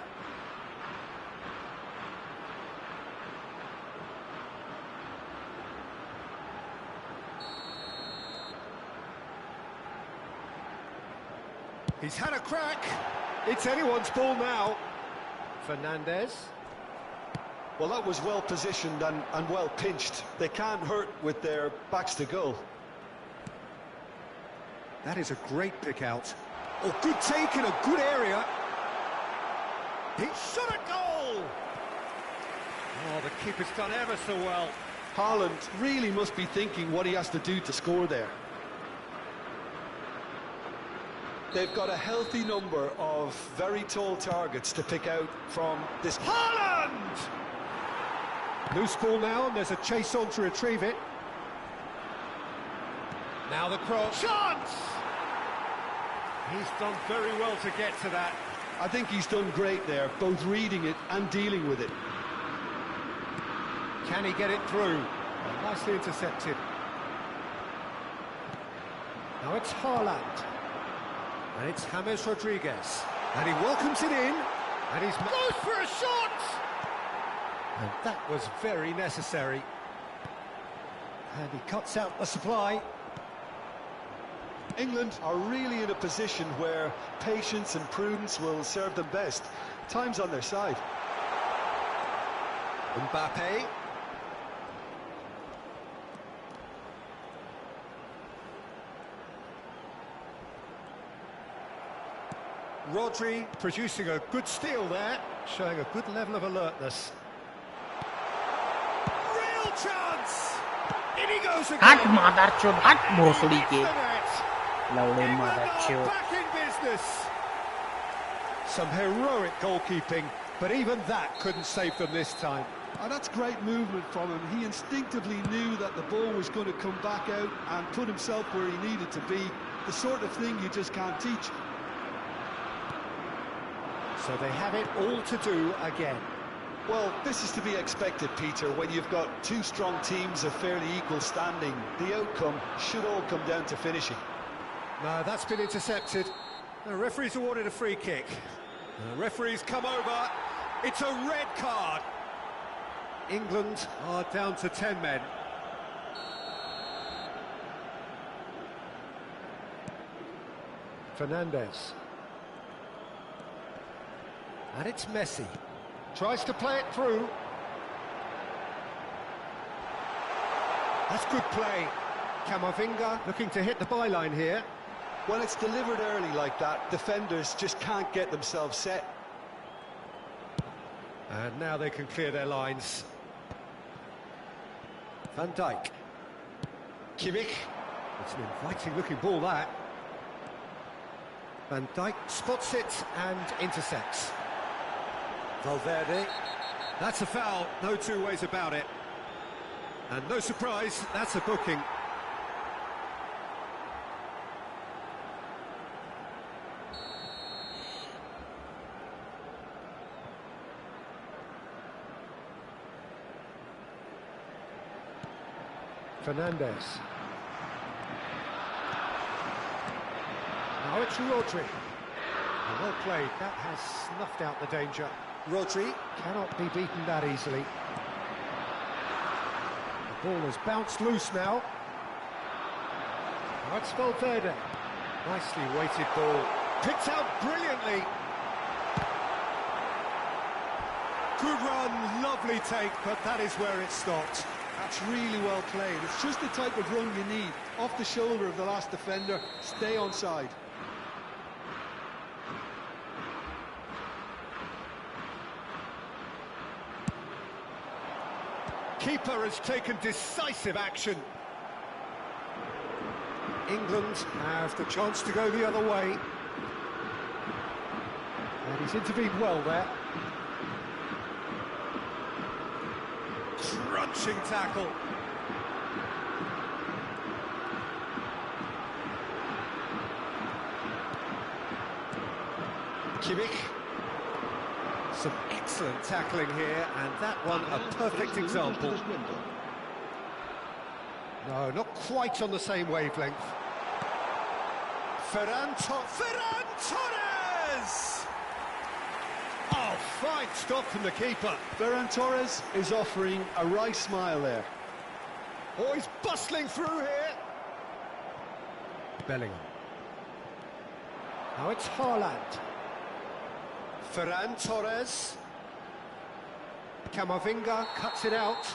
He's had a crack. It's anyone's ball now. Fernandez. Well, that was well positioned and well pinched. They can't hurt with their backs to goal. That is a great pick out. Oh, good take in a good area. He shot a goal. Oh, the keeper's done ever so well. Haaland really must be thinking what he has to do to score there. They've got a healthy number of very tall targets to pick out from this. Haaland! Loose ball now, and there's a chase on to retrieve it. Now the cross. Chance! He's done very well to get to that. I think he's done great there, both reading it and dealing with it. Can he get it through? Nicely intercepted. Now it's Haaland. And it's James Rodriguez. And he welcomes it in. And he's goes for a shot! And that was very necessary. And he cuts out the supply. England are really in a position where patience and prudence will serve them best. Time's on their side. Mbappe. Rodri producing a good steal there, showing a good level of alertness. Real chance! In he goes again! Hut mother chod, hut mosli ke. Lovely mother chod. Back in business! Some heroic goalkeeping, but even that couldn't save them this time. And that's great movement from him. He instinctively knew that the ball was going to come back out and put himself where he needed to be. The sort of thing you just can't teach. So they have it all to do again. Well, this is to be expected, Peter, when you've got two strong teams of fairly equal standing. The outcome should all come down to finishing. No, that's been intercepted. The referee's awarded a free kick. The referee's come over. It's a red card. England are down to 10 men. Fernandez. And it's Messi. Tries to play it through. That's good play. Camavinga looking to hit the byline here. When it's delivered early like that, defenders just can't get themselves set. And now they can clear their lines. Van Dijk. Kimmich. It's an inviting looking ball, that. Van Dijk spots it and intercepts. Valverde. That's a foul, no two ways about it. And no surprise, that's a booking. Fernandez. Now it's Rodri. Well played, that has snuffed out the danger. Rodri cannot be beaten that easily. The ball has bounced loose now. Now it's Valverde. Nicely weighted ball. Picked out brilliantly. Good run, lovely take, but that is where it stopped. That's really well played. It's just the type of run you need. Off the shoulder of the last defender, stay onside. Keeper has taken decisive action. England have the chance to go the other way. And he's intervened well there. Crunching tackle. Kimmich. Some excellent tackling here, and that one a perfect example. No, not quite on the same wavelength. Ferran Torres! Oh, fine stop from the keeper. Ferran Torres is offering a wry smile there. Oh, he's bustling through here. Bellingham. Now it's Haaland. Ferran Torres. Camavinga cuts it out.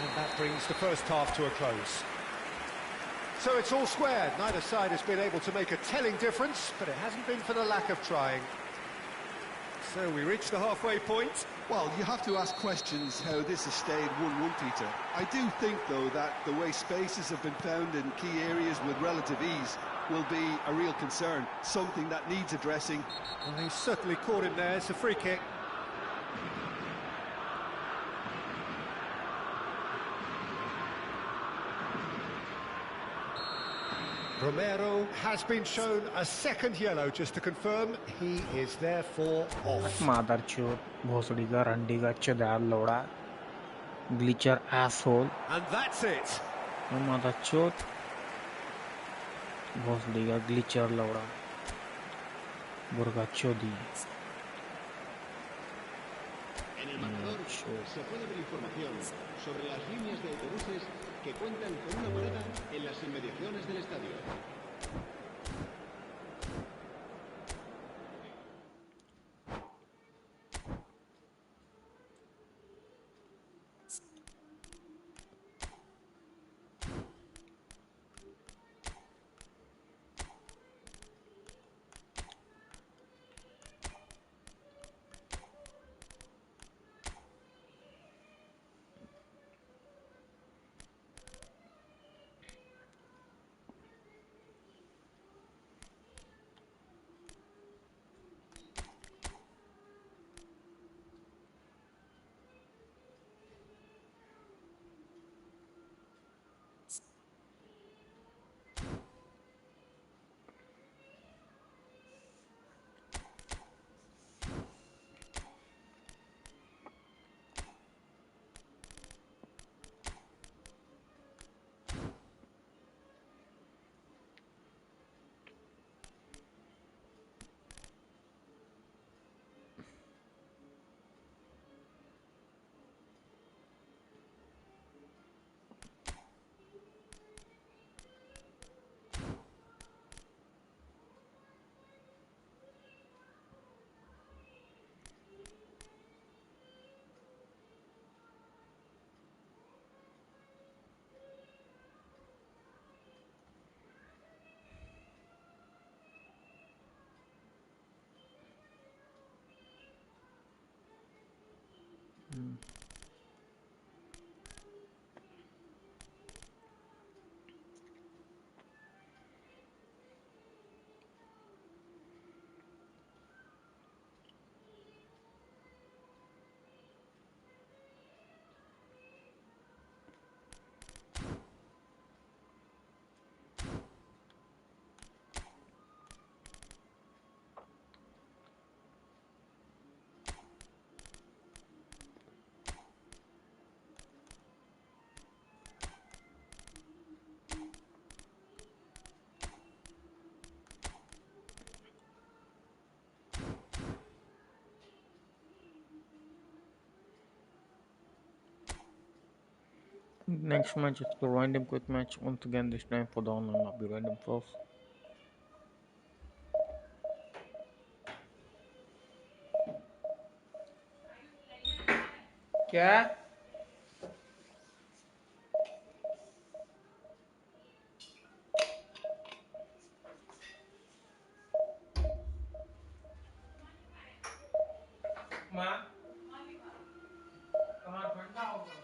And that brings the first half to a close. So it's all square. Neither side has been able to make a telling difference, but it hasn't been for the lack of trying. So we reach the halfway point. Well, you have to ask questions how this has stayed 1-1, Peter. I do think, though, that the way spaces have been found in key areas with relative ease will be a real concern, something that needs addressing. Well, he's certainly caught him there. It's a free kick. Romero has been shown a second yellow, just to confirm he is therefore off. Motherchode, Bosodiga, Randiga, Chadal, Loda, Glitcher, asshole. And that's it. Motherchode, Bosodiga, Glitcher, Loda, Burga Chodi. En el marcador se puede ver información sobre las líneas de autobuses que cuentan con una parada en las inmediaciones del estadio. Next match is the random quick match. Once again, this time for the online lobby random first. क्या माँ कहाँ ठंडा होगा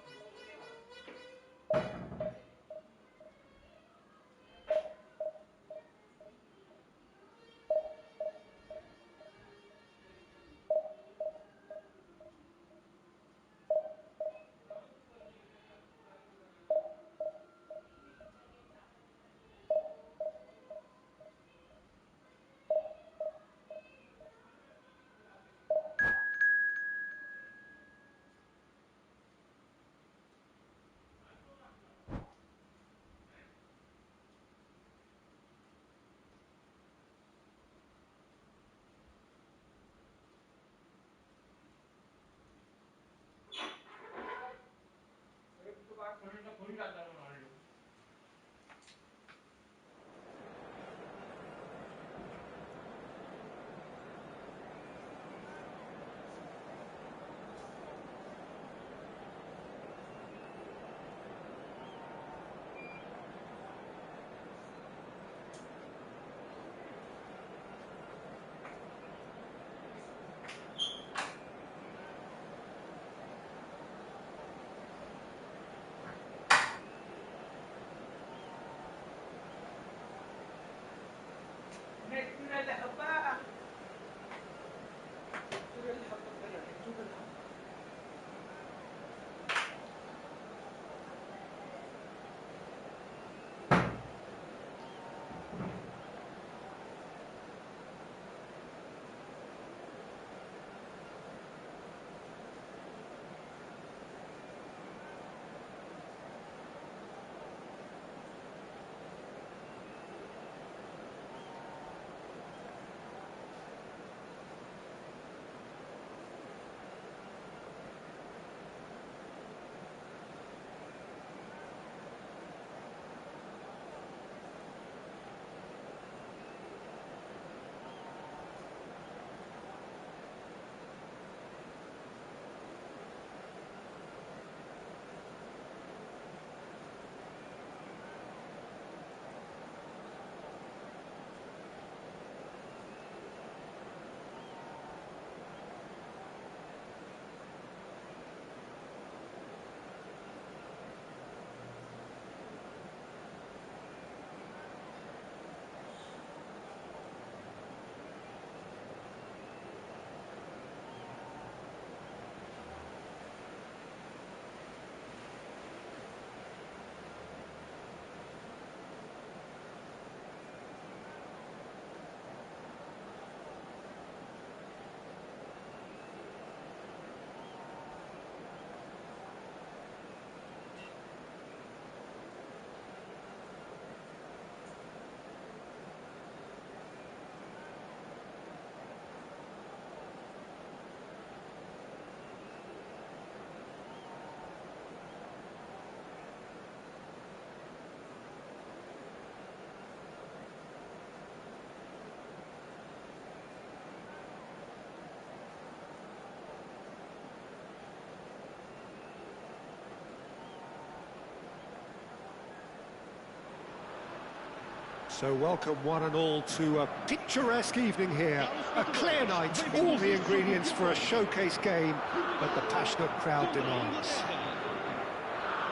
So welcome one and all to a picturesque evening here. A clear night, all the ingredients for a showcase game that the passionate crowd demands.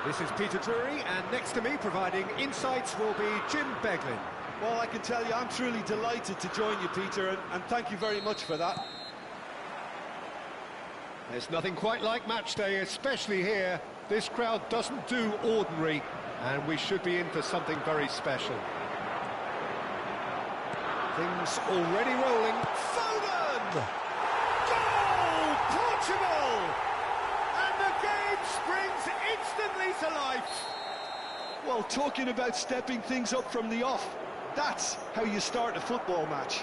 This is Peter Drury, and next to me providing insights will be Jim Beglin. Well, I can tell you I'm truly delighted to join you, Peter, and thank you very much for that. There's nothing quite like match day, especially here. This crowd doesn't do ordinary, and we should be in for something very special. Things already rolling. Foden! Goal! Portugal! And the game springs instantly to life. Well, talking about stepping things up from the off, that's how you start a football match.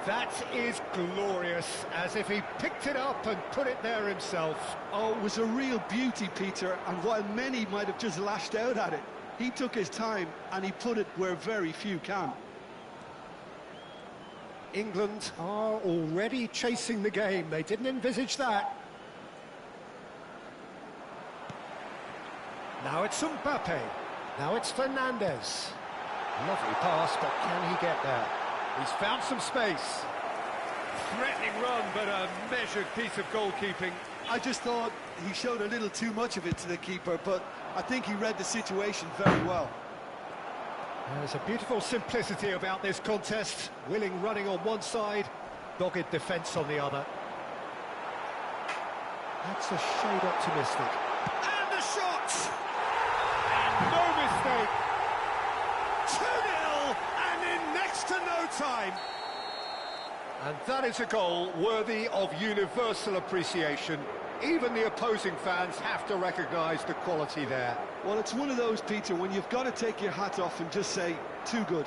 That is glorious, as if he picked it up and put it there himself. Oh, it was a real beauty, Peter, and while many might have just lashed out at it, he took his time and he put it where very few can. England are already chasing the game. They didn't envisage that. Now it's Mbappe. Now it's Fernandes. Lovely pass, but can he get there? He's found some space. Threatening run, but a measured piece of goalkeeping. I just thought he showed a little too much of it to the keeper, but I think he read the situation very well. There's a beautiful simplicity about this contest. Willing running on one side, dogged defence on the other. That's a shade optimistic. And the shot! And no mistake! 2-0, and in next to no time. And that is a goal worthy of universal appreciation. Even the opposing fans have to recognise the quality there. Well, it's one of those, Peter, when you've got to take your hat off and just say, too good.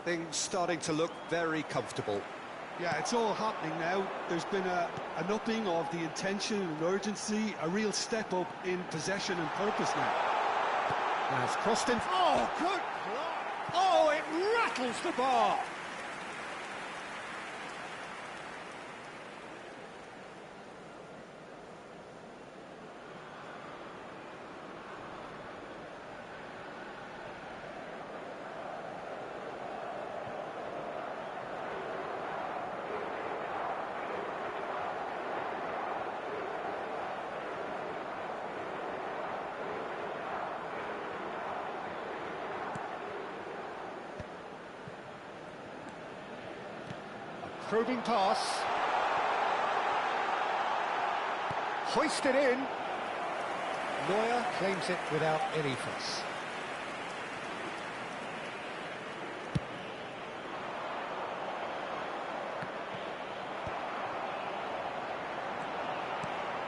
Things starting to look very comfortable. Yeah, it's all happening now. There's been an upping of the intention and urgency, a real step up in possession and purpose now. That's crossed in. Oh, good! Oh, it rattles the bar! Probing pass. Hoisted in. Neuer claims it without any fuss.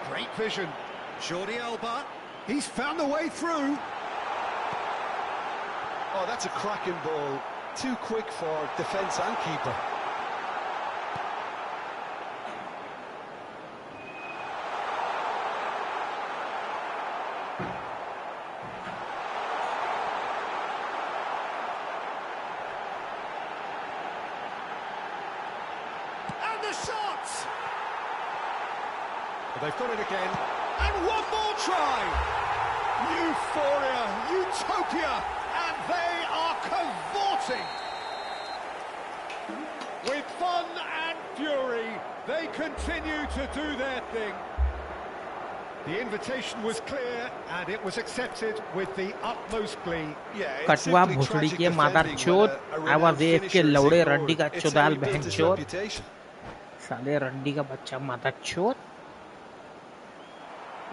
Great vision. Jordi Alba. He's found a way through. Oh, that's a cracking ball. Too quick for defence and keeper. Shot! They've got it again. And one more try! Euphoria, utopia, and they are cavorting! With fun and fury, they continue to do their thing. The invitation was clear, and it was accepted with the utmost glee. कटवा भोसड़ी के मादर चोद आवाज AFK लौड़े रड्डी का चोदाल बहन चोद साले रड्डी का बच्चा मादर चोद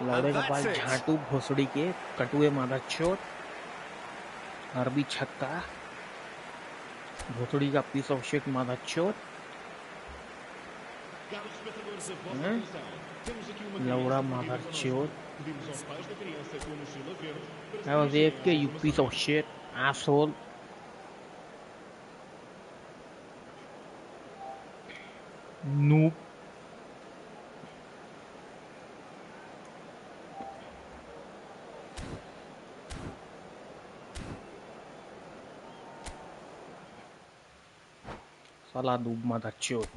लौड़े के पास झाटू भोसड़ी के कटुए मादर चोद अरबी छक्का भोसड़ी का पीस ऑफ शिट मादर चोद लौड़ा मादर चोद I was AFK, you piece of shit, asshole. Noob. Salah noob mother chode.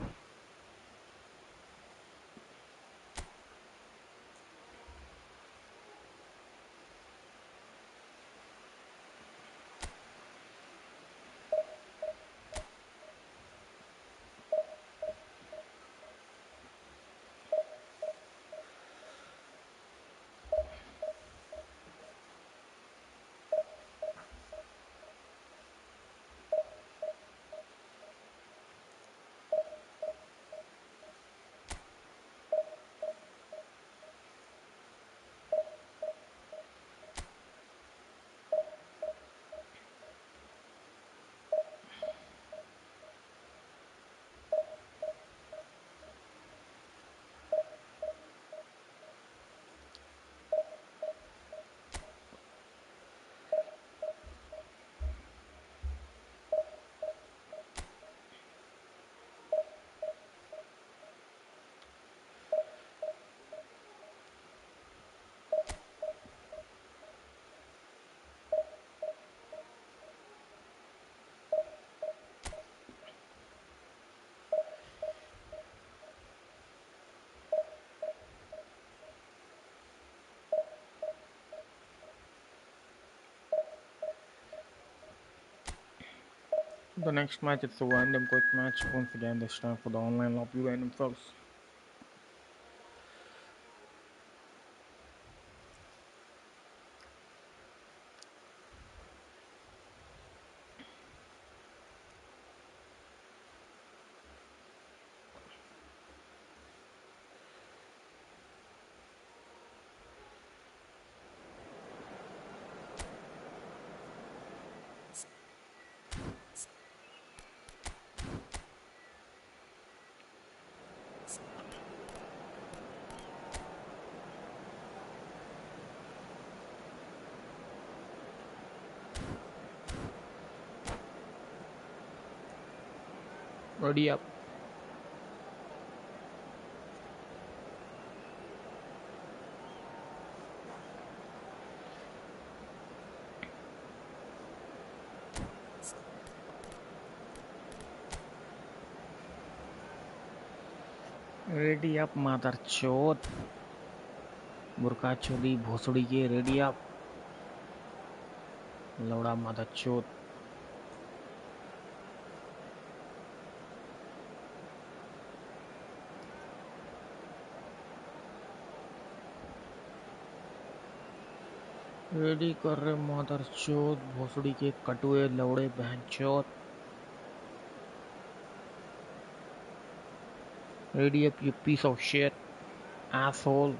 The next match is a random quick match. Once again, this time for the online lobby random first. Ready up. Ready up, mother chod. Burka chodi bhosodi ke ready up. Lauda mother chod. Ready कर रहे mother चोद भोसड़ी के कटुए लौड़े बहन चोद ready up you piece of shit asshole.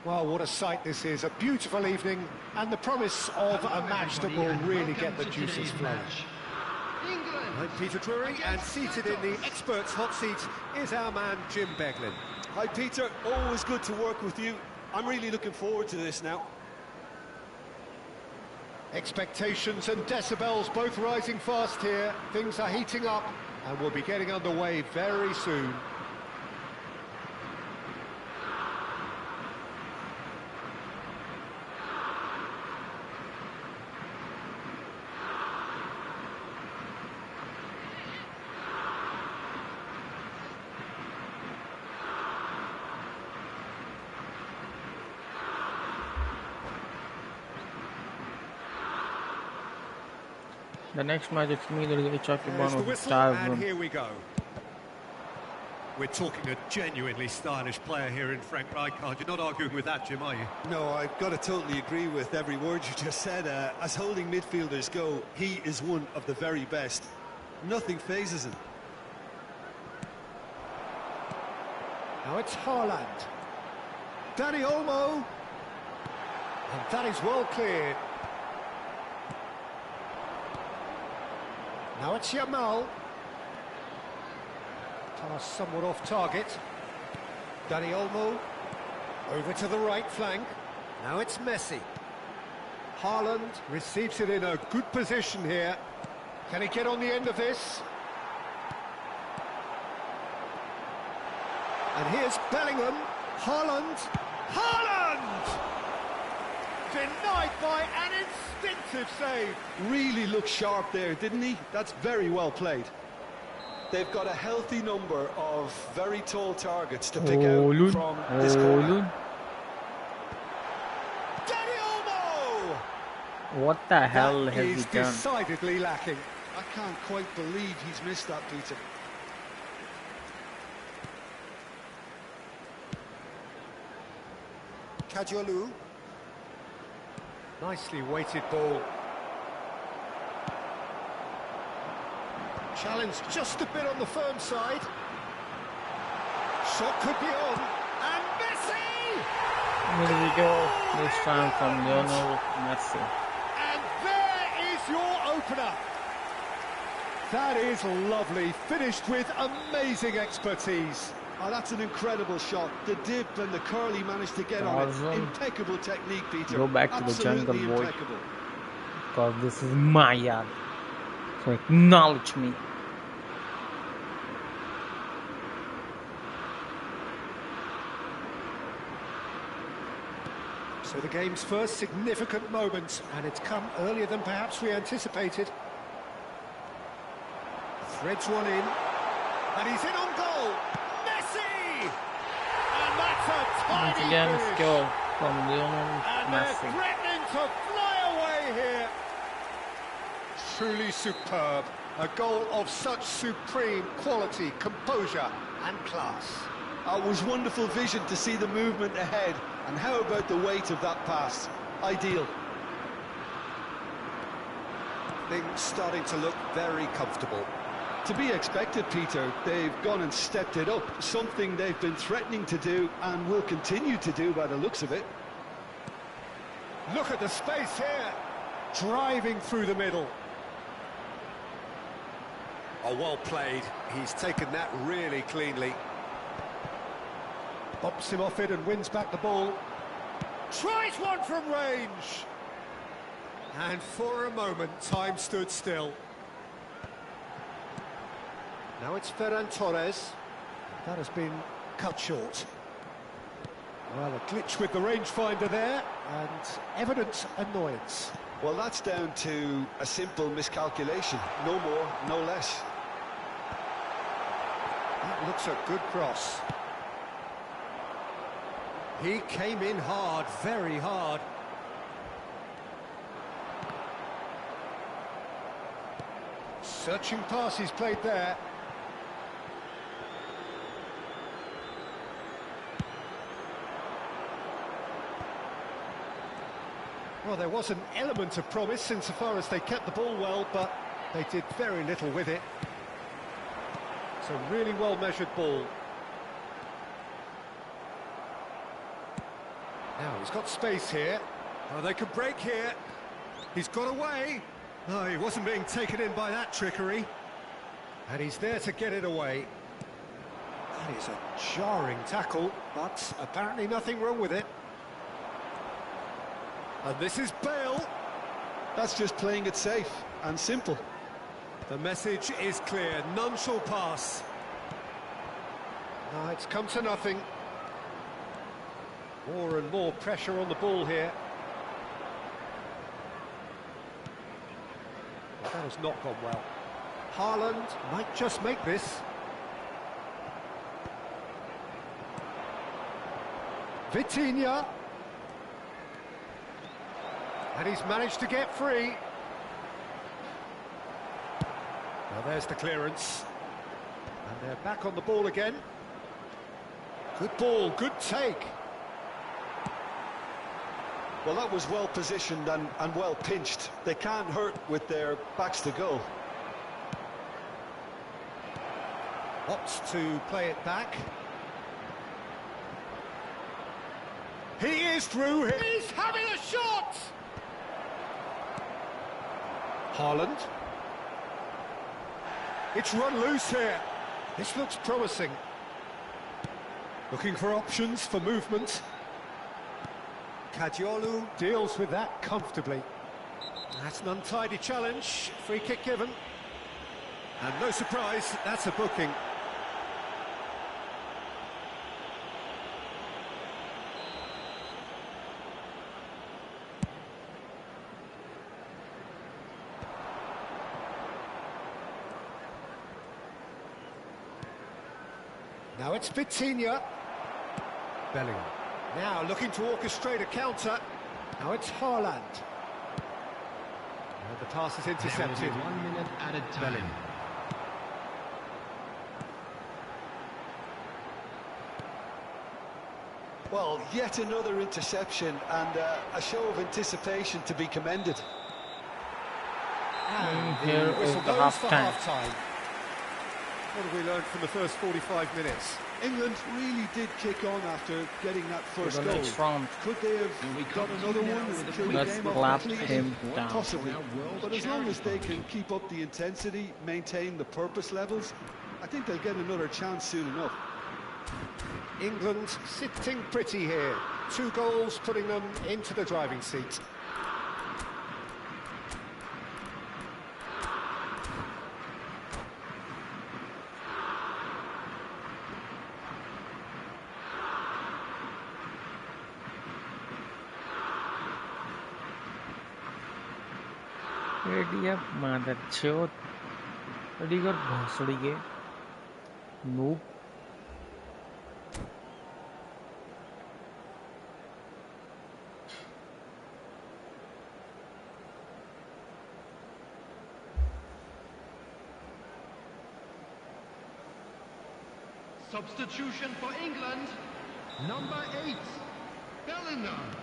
Well, what a sight this is. A beautiful evening and the promise of a match that will really get the juices flowing. I'm Peter Drury, and seated in the experts' hot seat is our man Jim Beglin. Hi, Peter. Always good to work with you. I'm really looking forward to this now. Expectations and decibels both rising fast here. Things are heating up and we'll be getting underway very soon. The next match is me, the HRKBOND with And here we go. We're talking a genuinely stylish player here in Frank Rijkaard. You're not arguing with that, Jim, are you? No, I've got to totally agree with every word you just said. As holding midfielders go, he is one of the very best. Nothing phases him. Now it's Haaland. Danny Olmo. And that is well cleared. Now it's Yamal. Pass somewhat off target. Danny Olmo. Over to the right flank. Now it's Messi. Haaland receives it in a good position here. Can he get on the end of this? And here's Bellingham. Haaland. Haaland! Denied by an instinctive save. Really looked sharp there, didn't he? That's very well played. They've got a healthy number of very tall targets to pick out from this corner. What the hell has he done? Decidedly lacking. I can't quite believe he's missed that, Peter. Kajolu. Nicely weighted ball. Challenge just a bit on the firm side. Shot could be on. And Messi! Here we go. This time from Lionel Messi. And there is your opener. That is lovely. Finished with amazing expertise. Oh, that's an incredible shot. The dip and the curl he managed to get on it. Impeccable technique, Peter. Go back to Absolutely the jungle, boy. impeccable. Because this is my yard. So acknowledge me. So the game's first significant moment, and it's come earlier than perhaps we anticipated. Threads one in, and he's in on goal. Messi! And that's a tiny Once again, finish. skill from Lionel And Messi. they're threatening to fly away here. Truly superb. A goal of such supreme quality, composure and class. It was wonderful vision to see the movement ahead. And how about the weight of that pass? Ideal. Things starting to look very comfortable. To be expected, Peter. They've gone and stepped it up. Something they've been threatening to do and will continue to do by the looks of it. Look at the space here. Driving through the middle. Oh, well played. He's taken that really cleanly. Bops him off it and wins back the ball. Tries one from range. And for a moment, time stood still. Now it's Ferran Torres. That has been cut short. Well, a glitch with the rangefinder there, and evident annoyance. Well, that's down to a simple miscalculation. No more, no less. That looks a good cross. He came in hard, very hard. Searching pass he's played there. Well, there was an element of promise insofar as they kept the ball well, but they did very little with it. It's a really well-measured ball. Now, he's got space here. Oh, they could break here. He's got away. No, he wasn't being taken in by that trickery. And he's there to get it away. That is a jarring tackle, but apparently nothing wrong with it. And this is Bale. That's just playing it safe and simple. The message is clear. None shall pass. No, it's come to nothing. More and more pressure on the ball here. That has not gone well. Haaland might just make this. Vitinha. And he's managed to get free. Now there's the clearance. And they're back on the ball again. Good ball, good take. Well, that was well positioned and well pinched. They can't hurt with their backs to goal. Opts to play it back. He is through here. He's having a shot! Haaland. It's run loose here. This looks promising. Looking for options for movement. Kajolu deals with that comfortably. That's an untidy challenge. Free kick given. And no surprise, that's a booking. Now it's Vitinha. Bellingham. Now looking to orchestrate a counter. Now it's Haaland. And the pass is intercepted. 1 minute added time. Bellingham. Well, yet another interception and a show of anticipation to be commended. And here the is whistle the goes for half-time. half-time. What have we learned from the first 45 minutes? England really did kick on after getting that first the goal. next round. Could they have got another one and killed the Let's game off clap completely? him down. Possibly. But as long as they can keep up the intensity, maintain the purpose levels, I think they'll get another chance soon enough. England sitting pretty here. 2 goals putting them into the driving seat. Ready up, mother chot. Ready got bhasdi ke. Noob. Substitution for England, number 8, Bellingham.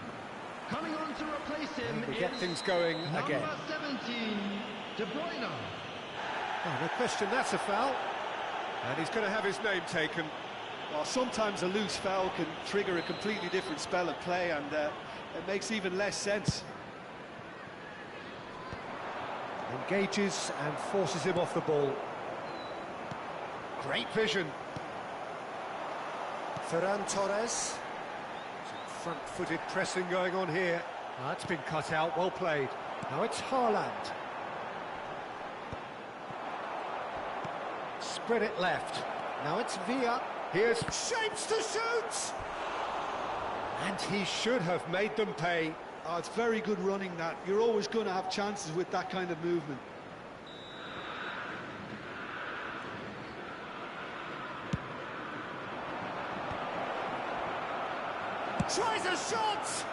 Coming on to replace him We get is things going again. number 17, De Bruyne. Oh, no question, that's a foul. And he's going to have his name taken. Well, sometimes a loose foul can trigger a completely different spell of play, and it makes even less sense. Engages and forces him off the ball. Great vision. Ferran Torres. Some front-footed pressing going on here. That's been cut out, well played. Now it's Haaland. Spread it left. Now it's Villa. Here's shapes to shoot! And he should have made them pay. Oh, it's very good running, that. You're always going to have chances with that kind of movement. Tries a shot!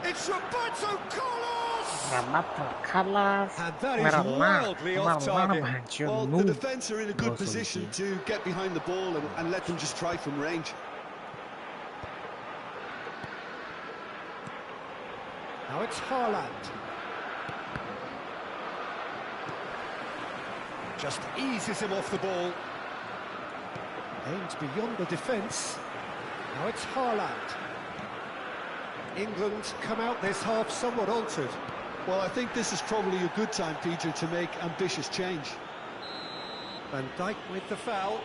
It's Roberto Carlos! And that is wildly off target. Well, the defence are in a good position to get behind the ball and let them just try from range. Now it's Haaland. Just eases him off the ball. Aims beyond the defence. Now it's Haaland. England come out this half somewhat altered. Well, I think this is probably a good time, Peter, to make ambitious change. Van Dijk with the foul.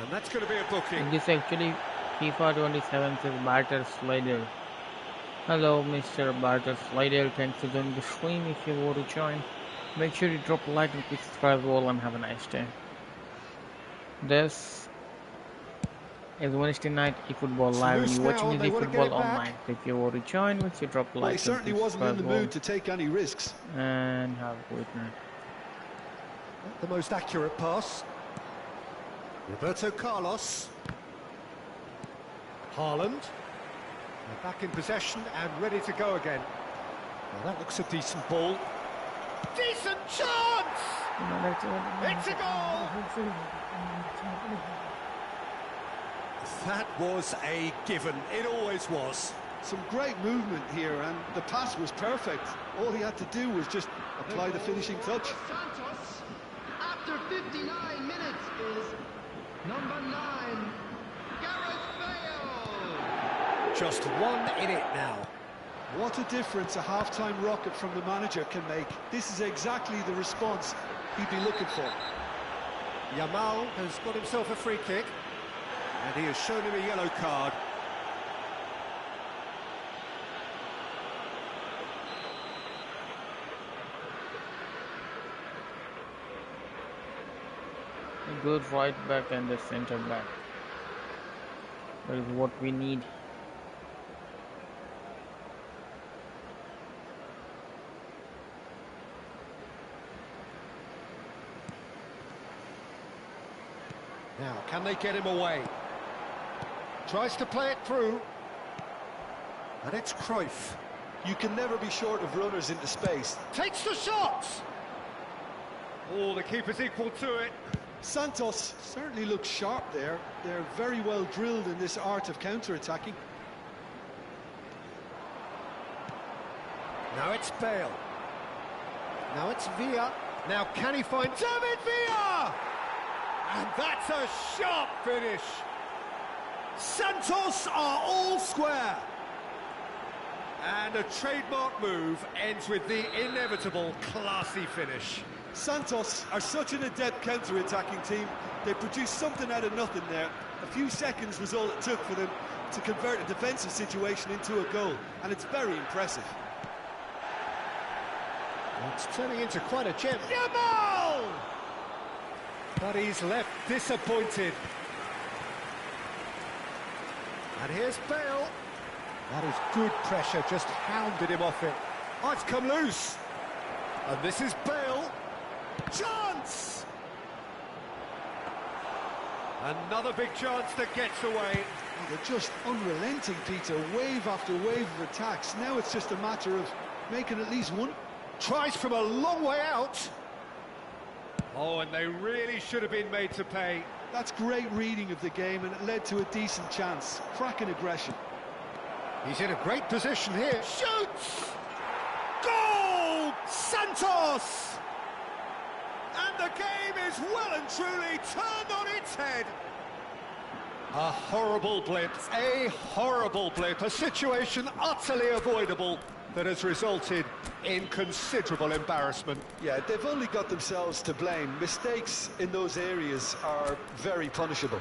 And that's going to be a booking. This actually FIFA 27 says Barter Slider. Hello, Mr. Barter Slider. Thanks for joining the stream. If you want to join, make sure you drop a like and please subscribe all and have a nice day. This is Wednesday night eFootball live and you're watching the eFootball online. So if you want to join, make sure you drop a like. Well, he certainly wasn't in the mood to take any risks. And have a great night. Not the most accurate pass. Roberto Carlos. Haaland. They're back in possession and ready to go again. Well, that looks a decent ball. Decent chance! It's a goal! That was a given. It always was. Some great movement here, and the pass was perfect. All he had to do was just apply the finishing touch. Santos, after 59 minutes, is number 9, Gareth Bale. Just 1 in it now. What a difference a half-time rocket from the manager can make. This is exactly the response he'd be looking for. Yamal has got himself a free kick. And he has shown him a yellow card. A good right back and the centre back. That is what we need. Now, can they get him away? Tries to play it through. And it's Cruyff. You can never be short of runners into space. Takes the shot! Oh, the keeper's equal to it. Santos certainly looks sharp there. They're very well drilled in this art of counter-attacking. Now it's Bale. Now it's Villa. Now can he find David Villa? And that's a sharp finish. Santos are all square. And a trademark move ends with the inevitable classy finish. Santos are such an adept counter-attacking team. They produced something out of nothing there. A few seconds was all it took for them to convert a defensive situation into a goal, and it's very impressive. It's turning into quite a gem. Yamal! But he's left disappointed. And here's Bale. That is good pressure, just hounded him off it. Oh, it's come loose. And this is Bale. Chance! Another big chance that gets away. Oh, they're just unrelenting, Peter. Wave after wave of attacks. Now it's just a matter of making at least one. Tries from a long way out. Oh, and they really should have been made to pay. That's great reading of the game, and it led to a decent chance. Cracking aggression. He's in a great position here. Shoots! Goal! Santos! And the game is well and truly turned on its head. A horrible blip, a situation utterly avoidable that has resulted in considerable embarrassment. Yeah, they've only got themselves to blame. Mistakes in those areas are very punishable.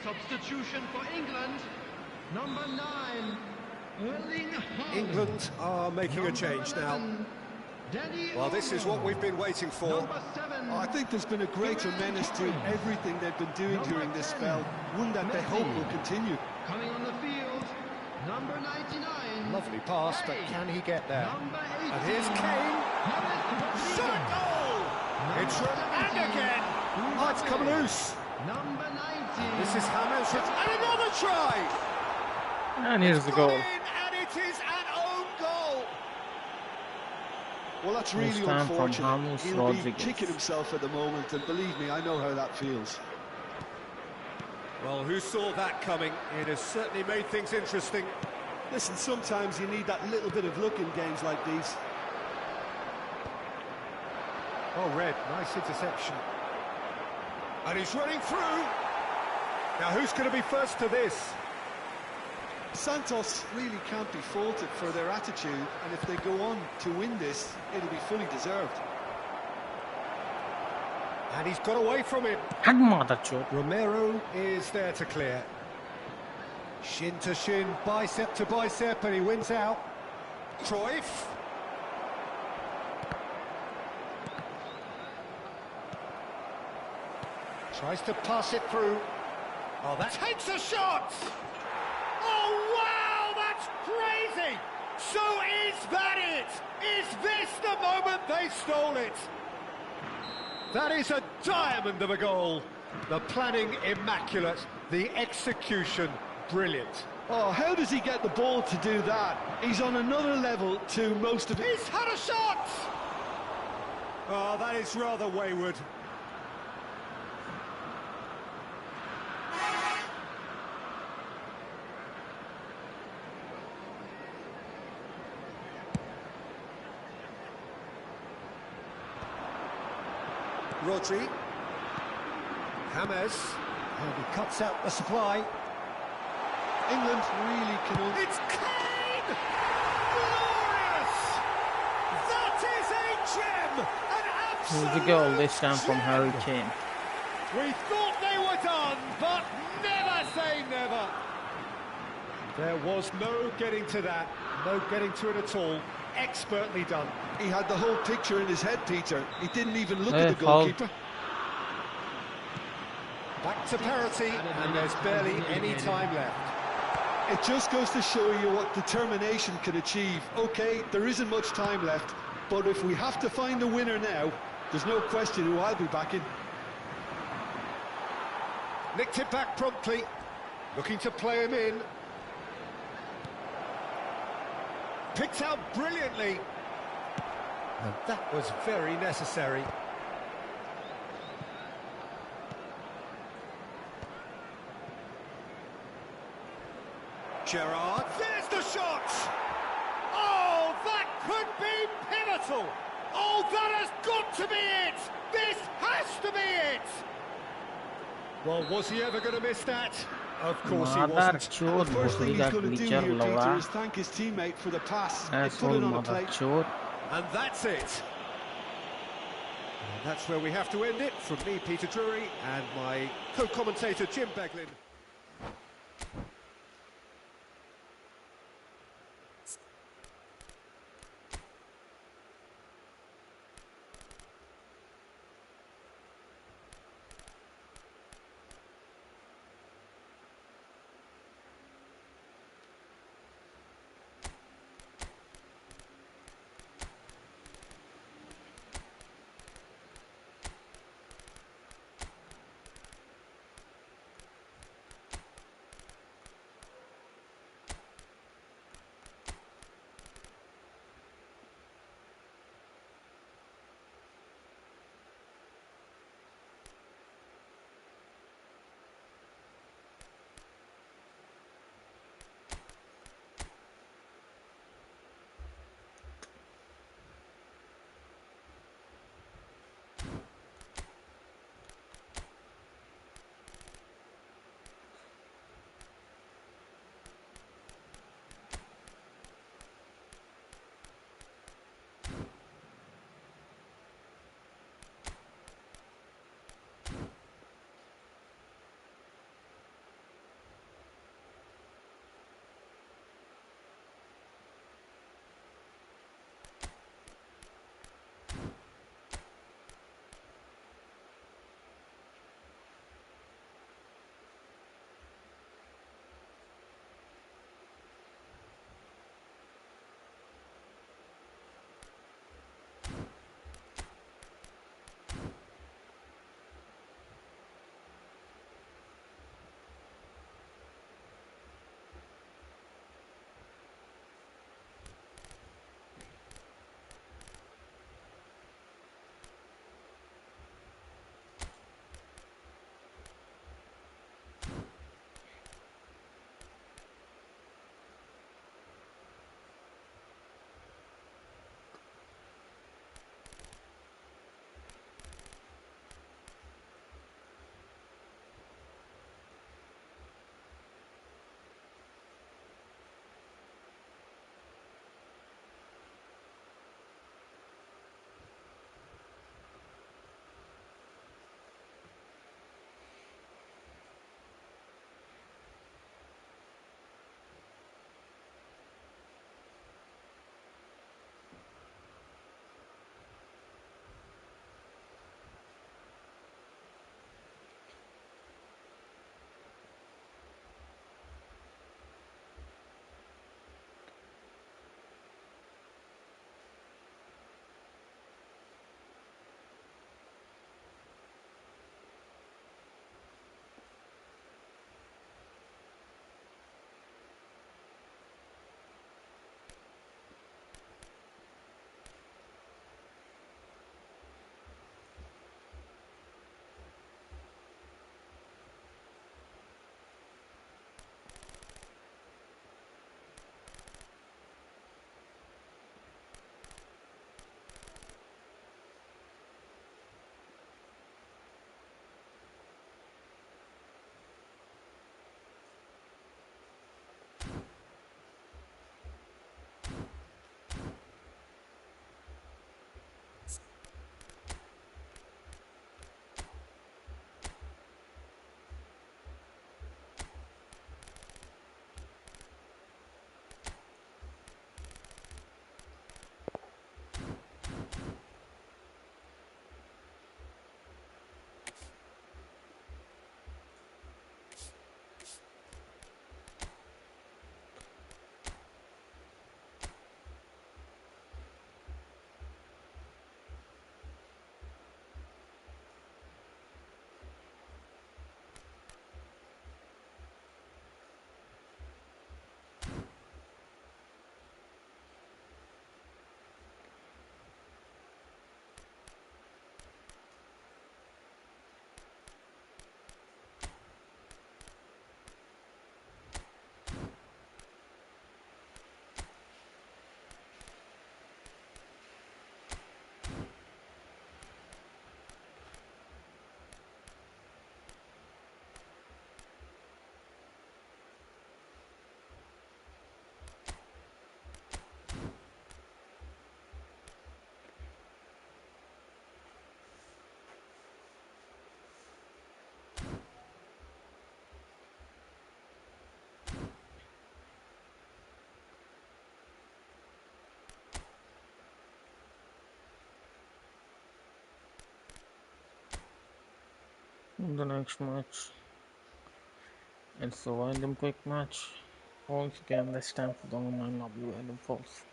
Substitution for England, number 9, Erling Haaland. England are making a change now. Well, this is what we've been waiting for. I think there's been a greater menace to everything they've been doing during this spell, one that they hope will continue. Coming on the field, number 99. Lovely pass, but can he get there? And here's Kane. Shot goal! It's and again. Oh, it's come loose. Number 19. This is James, and another try! And here's the goal. And it is an own goal! Well, that's really stand from unfortunate. James He'll be Rodriguez. kicking himself at the moment, and believe me, I know how that feels. Well, who saw that coming? It has certainly made things interesting. Listen, sometimes you need that little bit of luck in games like these. Oh, Red, nice interception. And he's running through. Now, who's going to be first to this? Santos really can't be faulted for their attitude, and if they go on to win this, it'll be fully deserved. And he's got away from him. And motherchod. Romero is there to clear. Shin to shin, bicep to bicep, and he wins out. Cruyff. Tries to pass it through. Oh, that takes a shot! Oh, wow, that's crazy! So is that it? Is this the moment they stole it? That is a diamond of a goal. The planning immaculate, the execution brilliant. Oh, how does he get the ball to do that? He's on another level to most of it. He's had a shot! Oh, that is rather wayward. Rodri. James. And he cuts out the supply. England really can... It's Kane! Glorious! That is a gem! An absolute... Here's the goal, this time from Harry Kane. We thought they were done, but never say never. There was no getting to that, no getting to it at all. Expertly done. He had the whole picture in his head, Peter. He didn't even look Hey, at the foul. goalkeeper. Back to parity, and there's barely any time left. It just goes to show you what determination can achieve. Okay, there isn't much time left, but if we have to find a winner now, there's no question who I'll be backing. Nicked it back promptly, looking to play him in. Picked out brilliantly. And that was very necessary. Gerrard, there's the shot! Oh, that could be pivotal! Oh, that has got to be it! This has to be it! Well, was he ever going to miss that? Of course he Mother wasn't. chode, The first thing he's that going to do glitcher here, Peter, lava. is thank his teammate for the pass. He Asshole put it on a mother plate. chode. And that's it. And that's where we have to end it. From me, Peter Drury, and my co-commentator, Jim Beglin. The next match, it's a random quick match. Once again, this time for the online lobby random falls.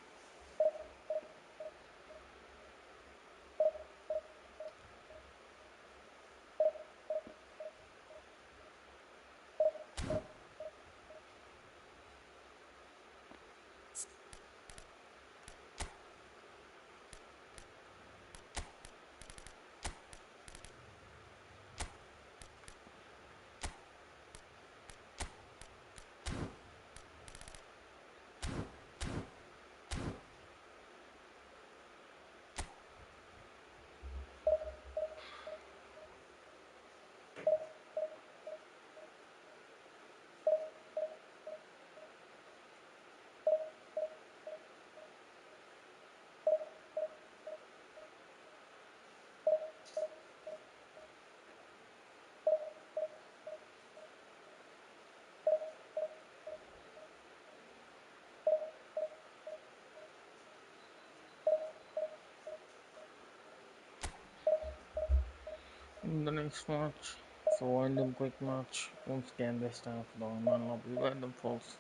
The next match, so random quick match. Once again, this time for the online lobby random falls.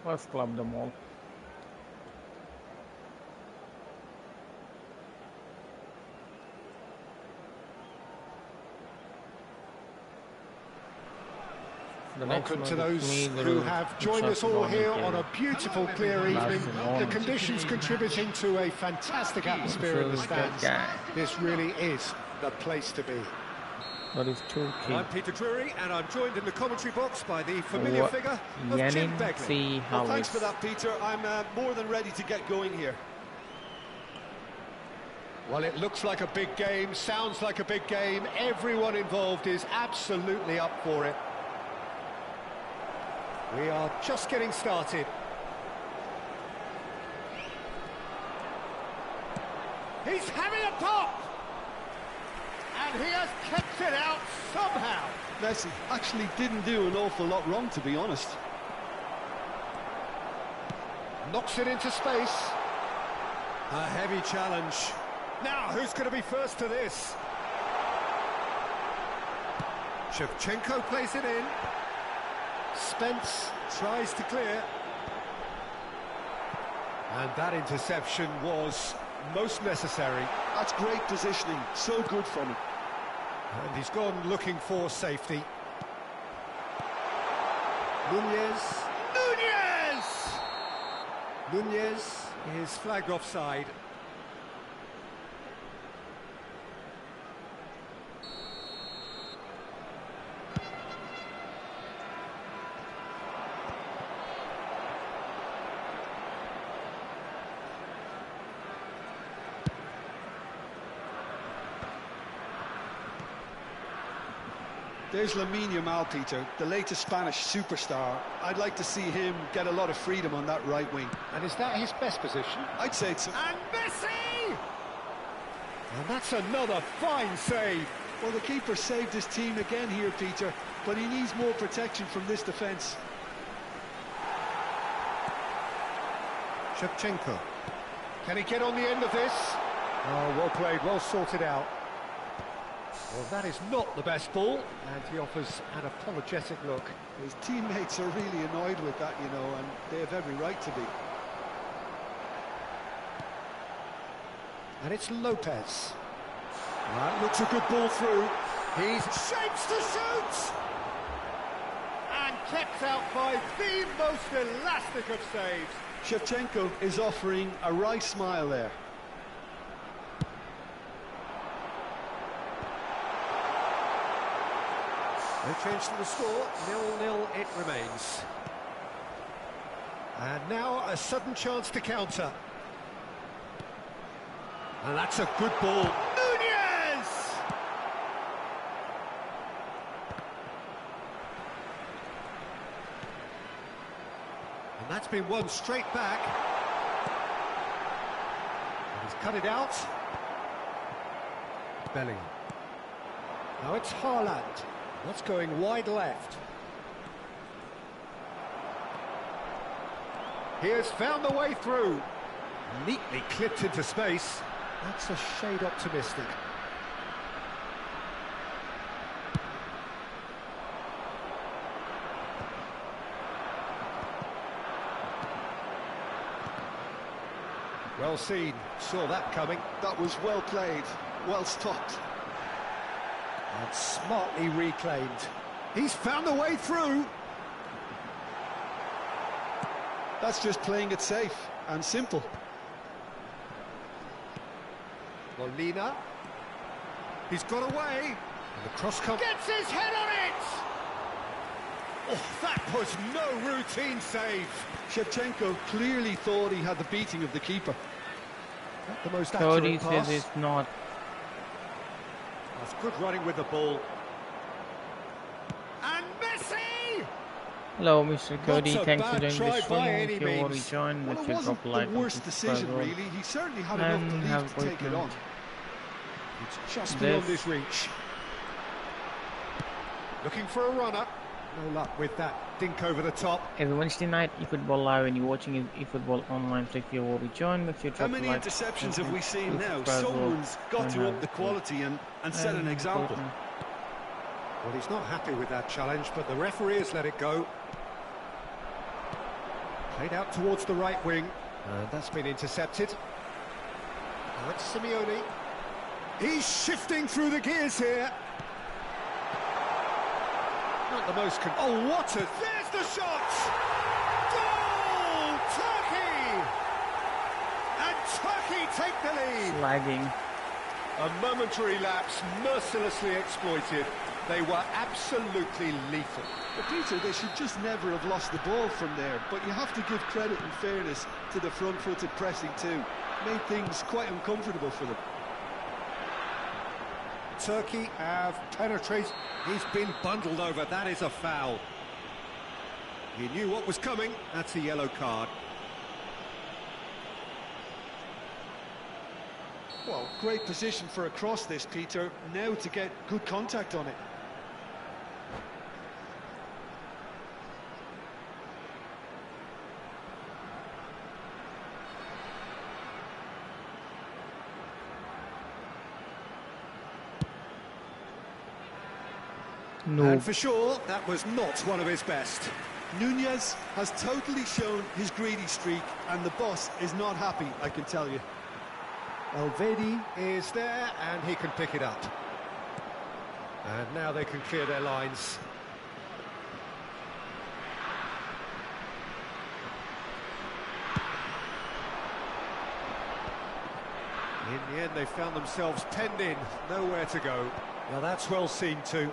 Let's club them all. Welcome to those who have joined us all here on a beautiful, clear evening. The conditions contributing to a fantastic atmosphere in the stands. This really is the place to be. That is Turkey. I'm Peter Drury, and I'm joined in the commentary box by the familiar figure of Jim Begley. Well, thanks for that, Peter. I'm more than ready to get going here. Well, it looks like a big game, sounds like a big game. Everyone involved is absolutely up for it. We are just getting started. He's having a pop! And he has kept it out somehow. Messi actually didn't do an awful lot wrong, to be honest. Knocks it into space. A heavy challenge. Now, who's going to be first to this? Shevchenko plays it in. Spence tries to clear. And that interception was most necessary. That's great positioning, so good from him. And he's gone looking for safety. Nunez is flagged offside. There's Lamine Yamal, Peter, the latest Spanish superstar. I'd like to see him get a lot of freedom on that right wing. And is that his best position? I'd say so. And Messi! And that's another fine save. Well, the keeper saved his team again here, Peter, but he needs more protection from this defence. Shevchenko. Can he get on the end of this? Oh, well played, well sorted out. Well, that is not the best ball, and he offers an apologetic look. His teammates are really annoyed with that, you know, and they have every right to be. And it's Lopez. That looks a good ball through. He's shapes to shoot! And kept out by the most elastic of saves. Shevchenko is offering a right smile there. No change to the score, 0-0 it remains. And now a sudden chance to counter. And that's a good ball. Nunez! And that's been won straight back. And he's cut it out. Bellingham. Now it's Haaland. That's going wide left. He has found the way through. Neatly clipped into space. That's a shade optimistic. Well seen. Saw that coming. That was well played, well stopped. And smartly reclaimed. He's found the way through. That's just playing it safe and simple. Molina. He's got away. And the cross comes. Gets his head on it! Oh, that was no routine save. Shevchenko clearly thought he had the beating of the keeper. Not the most Cody accurate pass. says it's not. That's good running with the ball. And Messi! Hello, Mr. Cody. Not a Thanks for bad joining try this by one. any If you want means. to join, Well, let's it just wasn't drop a like the worst decision, really. He certainly had enough And belief have to a take great it on. night. It's just beyond his reach. Looking for a runner. No luck with that dink over the top. Every Wednesday night, eFootball Live, and you're watching eFootball Online. So if you want to join, make sure you How drop a many like. interceptions have we seen now? subscribe well, Someone's got and to have up the a great- quality and set an example. Well, he's not happy with that challenge, but the referee has let it go. Played out towards the right wing. That's been intercepted. Now it's Simeone. He's shifting through the gears here. Not the most... Oh, what a... There's the shot! Goal! Turkey! And Turkey take the lead. Lagging. A momentary lapse, mercilessly exploited. They were absolutely lethal. But Peter, they should just never have lost the ball from there. But you have to give credit and fairness to the front-footed pressing too. Made things quite uncomfortable for them. Turkey have penetrated. He's been bundled over. That is a foul. He knew what was coming. That's a yellow card. Well, great position for a cross this, Peter. Now to get good contact on it. No. And for sure, that was not one of his best. Nunez has totally shown his greedy streak, and the boss is not happy, I can tell you. Elvedi is there, and he can pick it up. And now they can clear their lines. In the end, they found themselves penned in, nowhere to go. Now that's well seen too.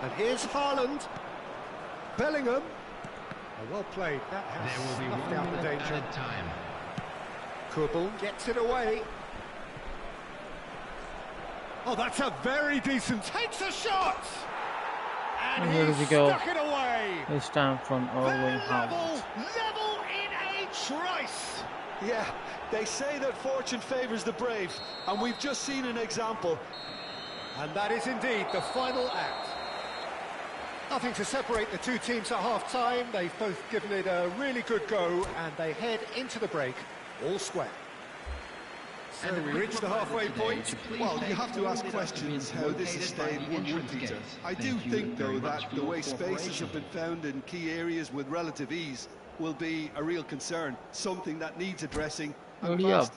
And here's Haaland. Bellingham. Oh, well played. That has There will be snuffed 1 out the minute danger. added time. Kubel gets it away. Oh, that's a very decent... Takes a shot! And here he's we go. stuck it away. This time from Erling Haaland. Level in a trice. Yeah, they say that fortune favours the brave, and we've just seen an example. And that is indeed the final act. Nothing to separate the two teams at half-time. They've both given it a really good go, and they head into the break all square. So we reach the halfway point. Well, you have to ask questions how this has stayed 1-1, Peter. I do think, though, that the way spaces have been found in key areas with relative ease will be a real concern, something that needs addressing. And fast.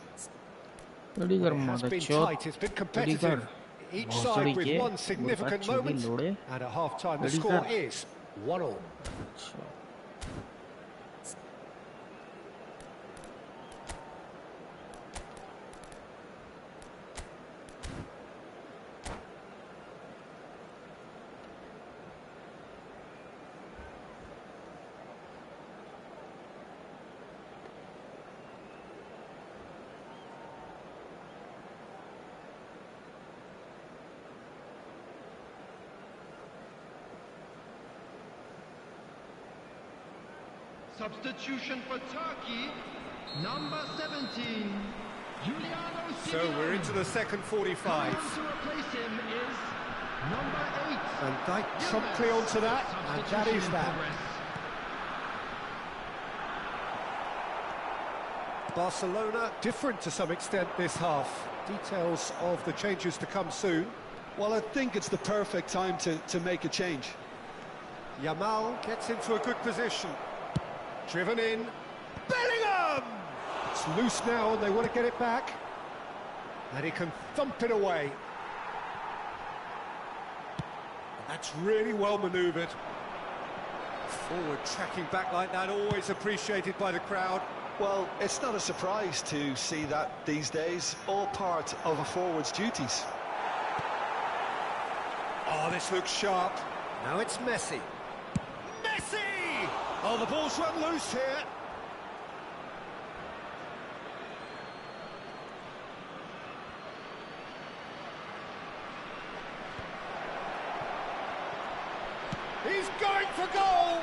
It has been tight, it's been competitive. Each side with one significant moment, and at half-time the score is 1-1. Sure. Substitution for Turkey, number 17, Giuliano So we're into the second 45. To replace him is number 8. And they promptly onto that, and that is that. Barcelona different to some extent this half. Details of the changes to come soon. Well, I think it's the perfect time to make a change. Yamal gets into a good position. Driven in. Bellingham! It's loose now and they want to get it back. And he can thump it away. And that's really well manoeuvred. Forward tracking back like that, always appreciated by the crowd. Well, it's not a surprise to see that these days, all part of a forward's duties. Oh, this looks sharp. Now it's Messi. Messi! Oh, the ball's run loose here. He's going for goal!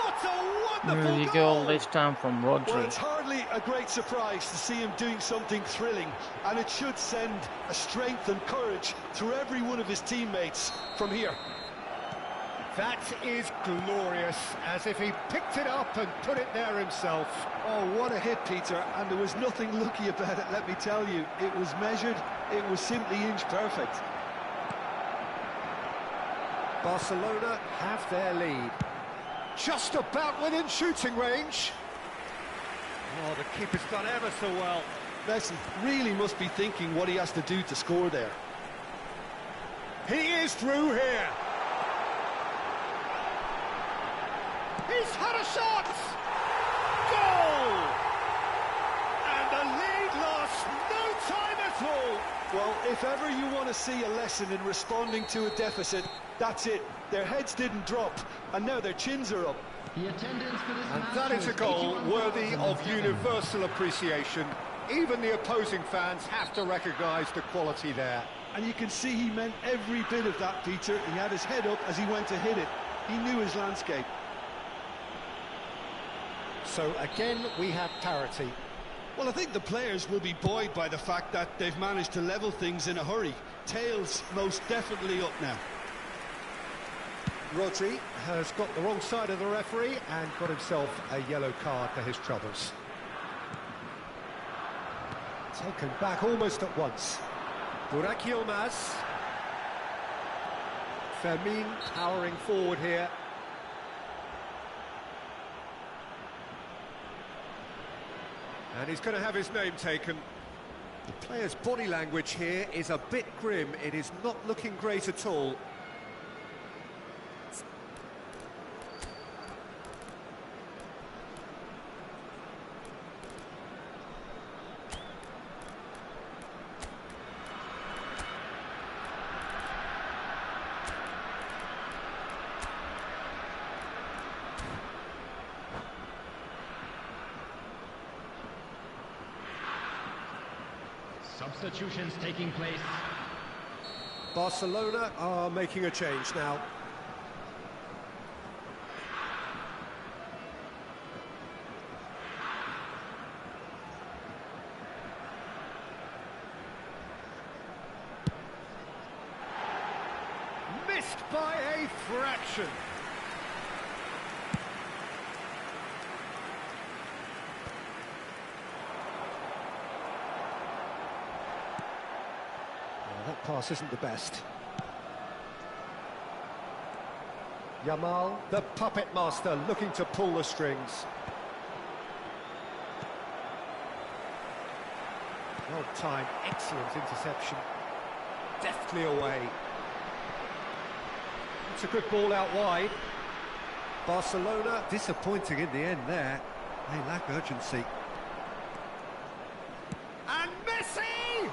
What a wonderful Early goal! goal this time from Well, Rodri. it's hardly a great surprise to see him doing something thrilling, and it should send a strength and courage through every one of his teammates from here. That is glorious, as if he picked it up and put it there himself. Oh, what a hit, Peter, and there was nothing lucky about it, let me tell you. It was measured, it was simply inch perfect. Barcelona have their lead. Just about within shooting range. Oh, the keeper's done ever so well. Messi really must be thinking what he has to do to score there. He is through here. He's had a shot! Goal! And the lead lost no time at all. Well, if ever you want to see a lesson in responding to a deficit, that's it. Their heads didn't drop, and now their chins are up. The attendance for this And match that is a was goal worthy of 81,007. universal appreciation. Even the opposing fans have to recognise the quality there. And you can see he meant every bit of that, Peter. He had his head up as he went to hit it. He knew his landscape. So again, we have parity. Well, I think the players will be buoyed by the fact that they've managed to level things in a hurry. Tails most definitely up now. Rodri has got the wrong side of the referee and got himself a yellow card for his troubles. Taken back almost at once. Burak Yilmaz. Fermin powering forward here. And he's going to have his name taken. The player's body language here is a bit grim. It is not looking great at all. Substitutions taking place. Barcelona are making a change now. Missed by a fraction. That pass isn't the best. Yamal, the puppet master, looking to pull the strings. Well timed, excellent interception. Deftly away. It's a good ball out wide. Barcelona disappointing in the end there. They lack urgency. And Messi!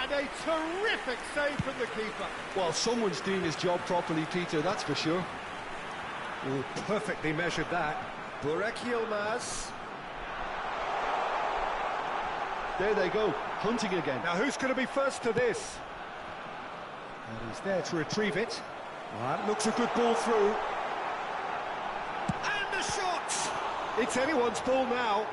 And a terrific save from the keeper. Well, someone's doing his job properly, Peter, that's for sure. Oh, perfectly measured that. Burak. There they go, hunting again. Now who's going to be first to this? And he's there to retrieve it. Well, that looks a good ball through. And the shot! It's anyone's ball now.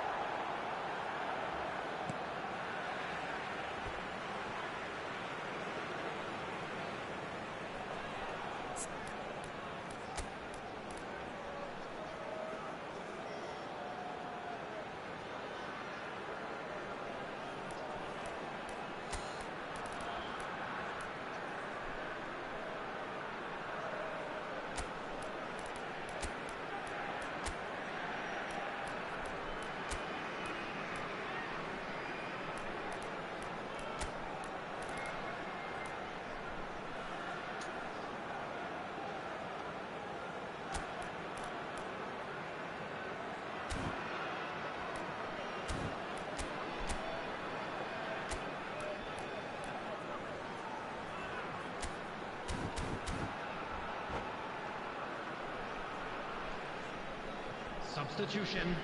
Substitution.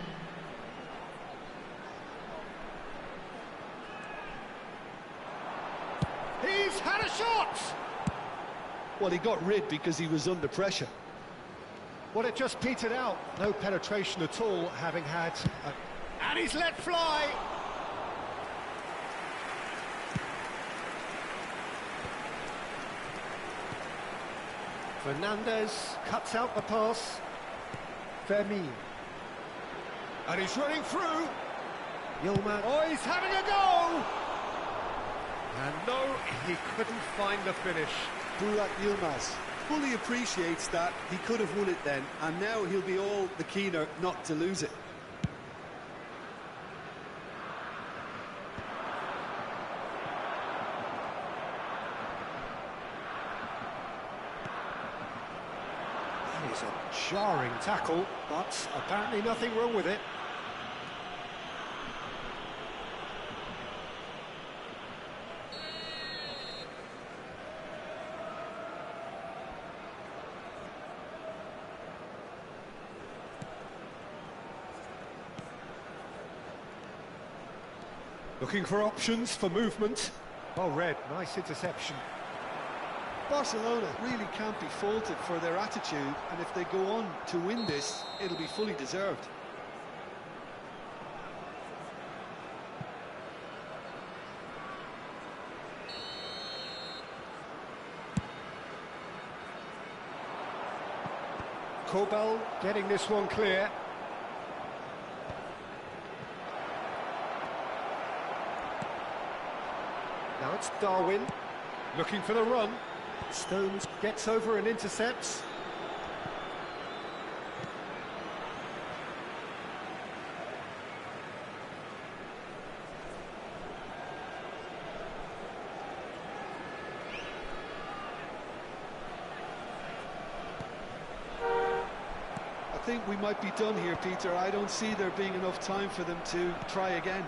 He's had a shot! Well, he got rid because he was under pressure. Well, it just petered out. No penetration at all, having had... And he's let fly! Fernandez cuts out the pass. Fermin. And he's running through. Yilmaz. Oh, he's having a go! And no, he couldn't find the finish. Burak Yilmaz fully appreciates that he could have won it then, and now he'll be all the keener not to lose it. That is a jarring tackle, but apparently nothing wrong with it. Looking for options for movement. Oh, Red, nice interception. Barcelona really can't be faulted for their attitude, and if they go on to win this, it'll be fully deserved. Kobel getting this one clear. Now it's Darwin, looking for the run. Stones gets over and intercepts. I think we might be done here, Peter. I don't see there being enough time for them to try again.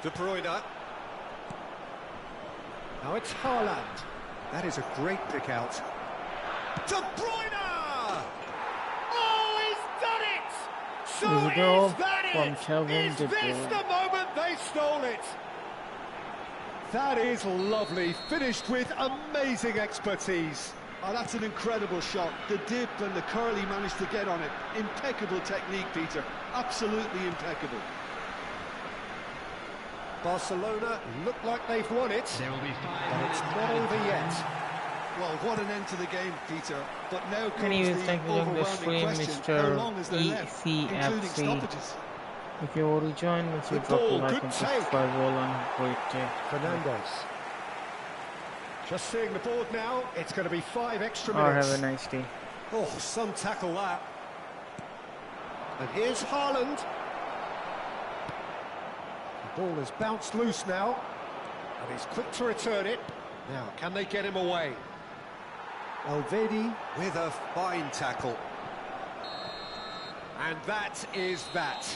De Bruyne. Now it's Haaland. That is a great pick out. De Bruyne! Oh, he's done it! So There we go is that from it? Kevin Is De this Bruyne. the moment they stole it? That is lovely, finished with amazing expertise. Oh, that's an incredible shot. The dip and the curl he managed to get on it. Impeccable technique, Peter. Absolutely impeccable. Barcelona look like they've won it, There will be 5 but minutes it's not over yet. Well, what an end to the game, Peter. But now Can you comes the thank me on the overwhelming stream, question. How Mr. long is there left, including ECFC? stoppages? If you already joined, make sure you Good drop a ball, like good and take. subscribe all on great day. Fernandez. Just seeing the board now, it's going to be 5 extra Or minutes. have a nice day. Oh, some tackle that. And here's Haaland. The ball has bounced loose now, and he's quick to return it. Now, can they get him away? Elvedi with a fine tackle. And that is that.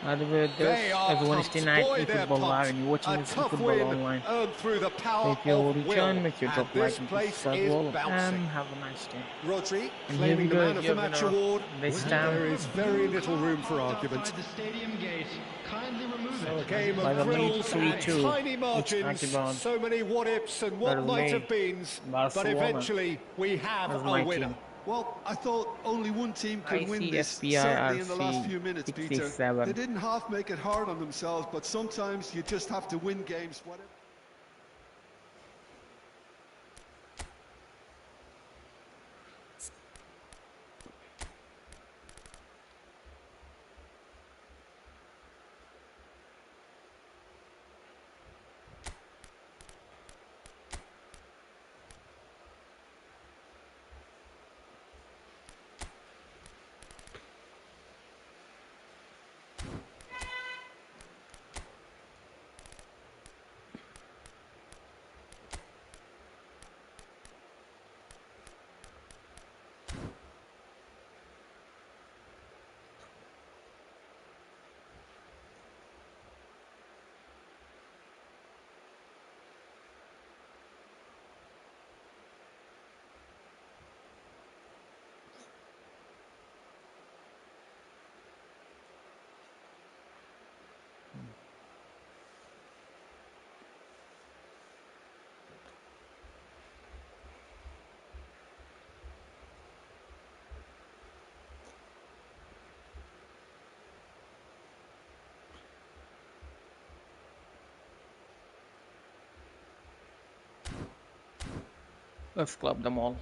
By the way, this is Wednesday night eFootball Live and you're watching this eFootball Online. Through the power If you're of return, will. make sure you drop like and subscribe and have a nice day. Rodri And here we claiming the go, man of the match award. This And time, there is very little room for argument. So a game by of the thrills and 3-2, tiny margins, HRKBOND. so many what-ifs and what might have beens, but Barcelona. Eventually we have That's a my winner. team. Well, I thought only one team could win this, certainly in the last few minutes, Peter. 67. They didn't half make it hard on themselves, but sometimes you just have to win games, whatever. Let's club them all.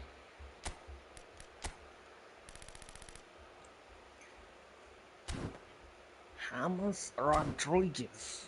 James Rodriguez.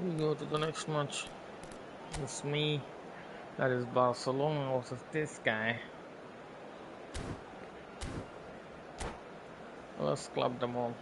We go to the next match. It's me. That is Barcelona versus this guy. Let's club them all.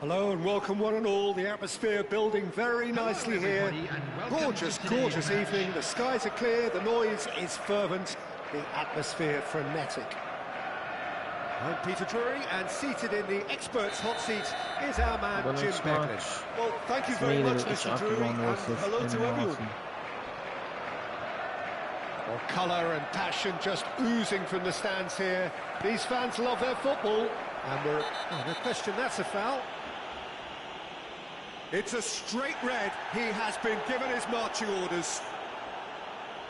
Hello and welcome one and all. The atmosphere building very nicely here. Gorgeous, gorgeous evening. The skies are clear, the noise is fervent, the atmosphere frenetic. I'm Peter Drury, and seated in the experts' hot seat is our man Jim Beglin. Well, thank you very much, Mr. Drury, and hello to everyone. Well, colour and passion just oozing from the stands here. These fans love their football, and no question, that's a foul. It's a straight red. He has been given his marching orders.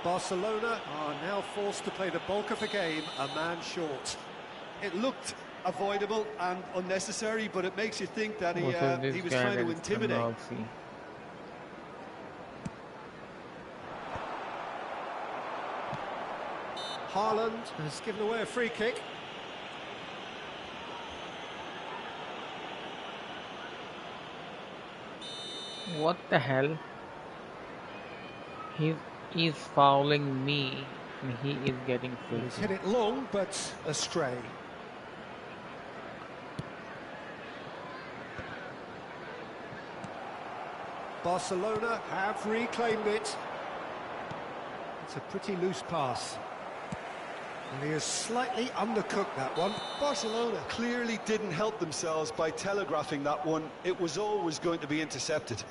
Barcelona are now forced to play the bulk of the game a man short. It looked avoidable and unnecessary, but it makes you think that he was trying to intimidate. Haaland has given away a free kick. What the hell? He's fouling me and he is getting free. He's hit it long, but astray. Barcelona have reclaimed it. It's a pretty loose pass. And he has slightly undercooked that one. Barcelona clearly didn't help themselves by telegraphing that one. It was always going to be intercepted.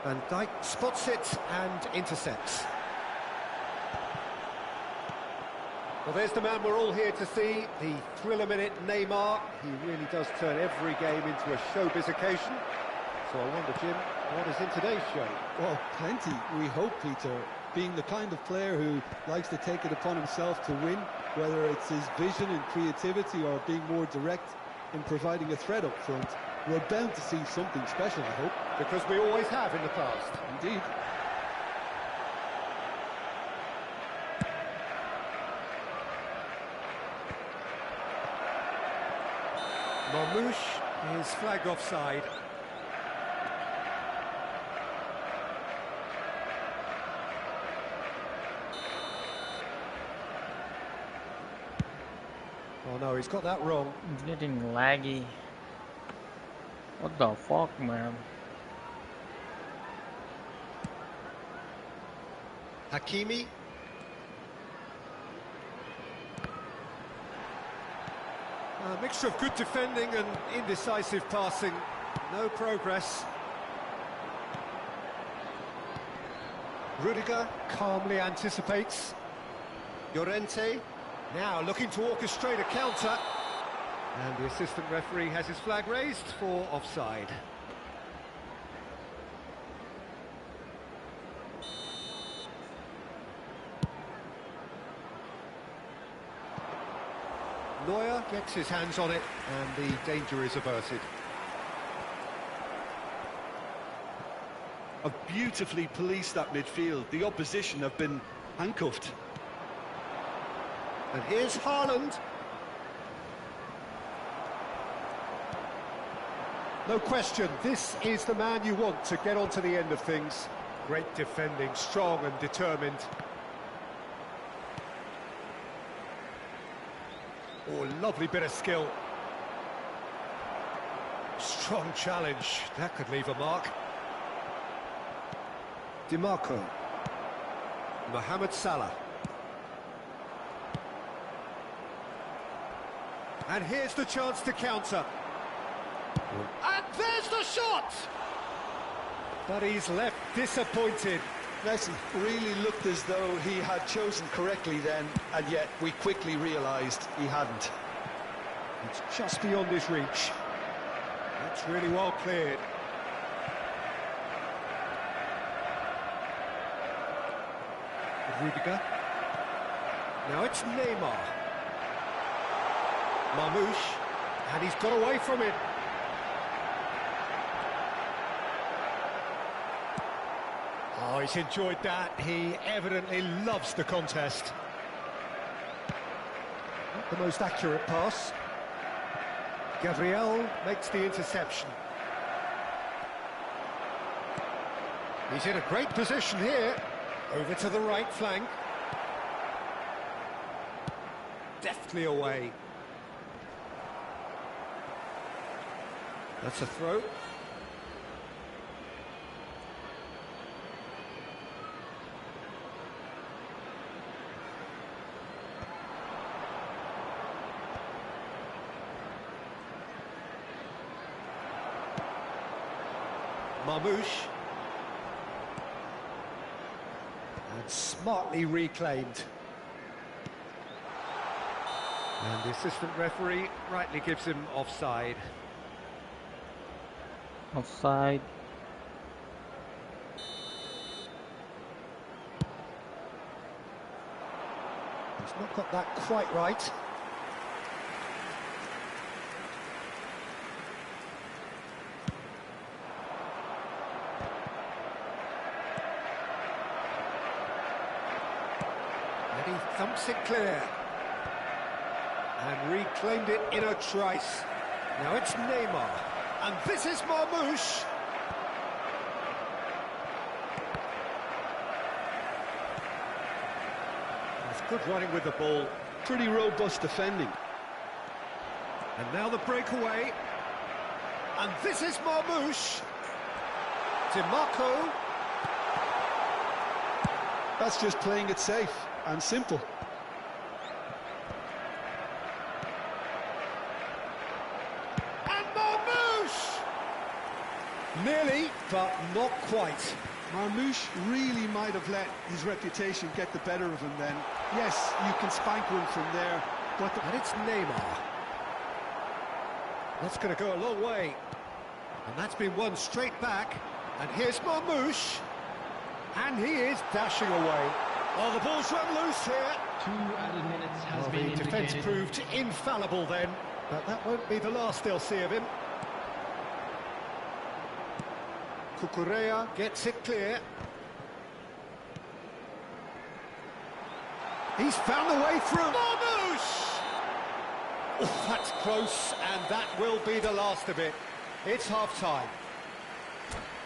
Van Dijk spots it and intercepts. Well, there's the man we're all here to see, the thriller-minute Neymar. He really does turn every game into a showbiz occasion. So I wonder, Jim, what is in today's show? Well, plenty, we hope, Peter. Being the kind of player who likes to take it upon himself to win, whether it's his vision and creativity or being more direct in providing a threat up front, we're bound to see something special, I hope. Because we always have in the past. Indeed. Marmoush is flagged offside. Oh no, he's got that wrong. It's getting laggy. What the fuck, man? Hakimi. A mixture of good defending and indecisive passing. No progress. Rudiger calmly anticipates. Llorente now looking to orchestrate a counter. And the assistant referee has his flag raised for offside. Neuer gets his hands on it, and the danger is averted. Have beautifully policed that midfield. The opposition have been handcuffed. And here's Haaland. No question, this is the man you want to get onto the end of things. Great defending, strong and determined. Oh, lovely bit of skill. Strong challenge, that could leave a mark. DiMarco. Mohamed Salah. And here's the chance to counter. And there's the shot! But he's left disappointed. Messi really looked as though he had chosen correctly then, and yet we quickly realised he hadn't. It's just beyond his reach. That's really well cleared. Rudiger. Now it's Neymar. Marmoush. And he's got away from it. Oh, he's enjoyed that. He evidently loves the contest. Not the most accurate pass. Gabriel makes the interception. He's in a great position here. Over to the right flank. Deftly away. That's a throw. Marmoush. And smartly reclaimed. And the assistant referee rightly gives him offside. Offside. He's not got that quite right. And he thumps it clear. And reclaimed it in a trice. Now it's Neymar. And this is Marmoush. That's good running with the ball. Pretty robust defending. And now the breakaway. And this is Marmoush. DiMarco. That's just playing it safe and simple. And Marmoush! Nearly, but not quite. Marmoush really might have let his reputation get the better of him then. Yes, you can spank one from there, but... And it's Neymar. That's going to go a long way. And that's been won straight back. And here's Marmoush. And he is dashing away. Oh, the ball's run loose here. 2 added minutes has been The defence indicated. proved infallible then. But that won't be the last they'll see of him. Cucurella gets it clear. He's found the way through. Marmoush! Oh, that's close, and that will be the last of it. It's half-time.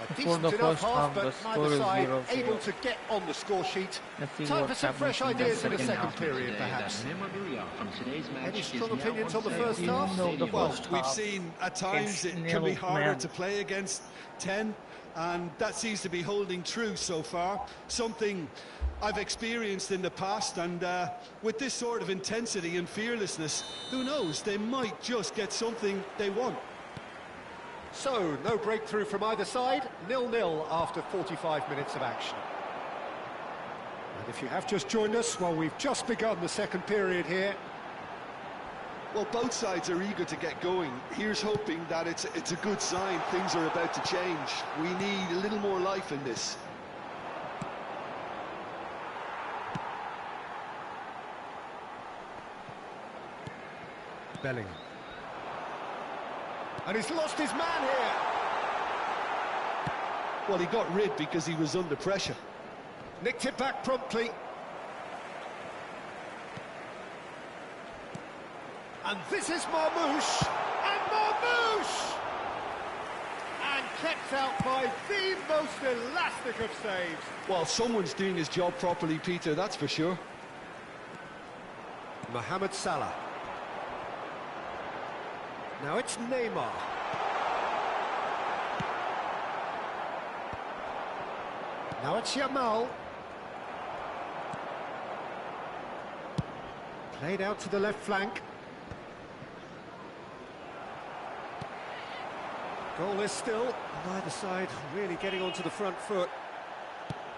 A For decent the enough first half, half, the but score neither is side 0-0. able to get on the score sheet. Let's see Time what for some fresh happens in the ideas in the second second half. period, perhaps. Memorabilia from today's match Any is strong now opinions on the sale first in half? No, the stadium. Well, first we've half seen at times against it can be nil harder man. to play against 10, and that seems to be holding true so far. Something I've experienced in the past, and with this sort of intensity and fearlessness, who knows, they might just get something they want. So, no breakthrough from either side, 0-0 after 45 minutes of action. And if you have just joined us, well, we've just begun the second period here. Well, both sides are eager to get going. Here's hoping that it's a good sign. Things are about to change. We need a little more life in this. Bellingham. And he's lost his man here. Well, he got rid because he was under pressure. Nicked it back promptly. And this is Marmoush. And Marmoush! And kept out by the most elastic of saves. Well, someone's doing his job properly, Peter, that's for sure. Mohamed Salah. Now it's Neymar. Now it's Yamal. Played out to the left flank. Goal is still. Neither side really getting onto the front foot.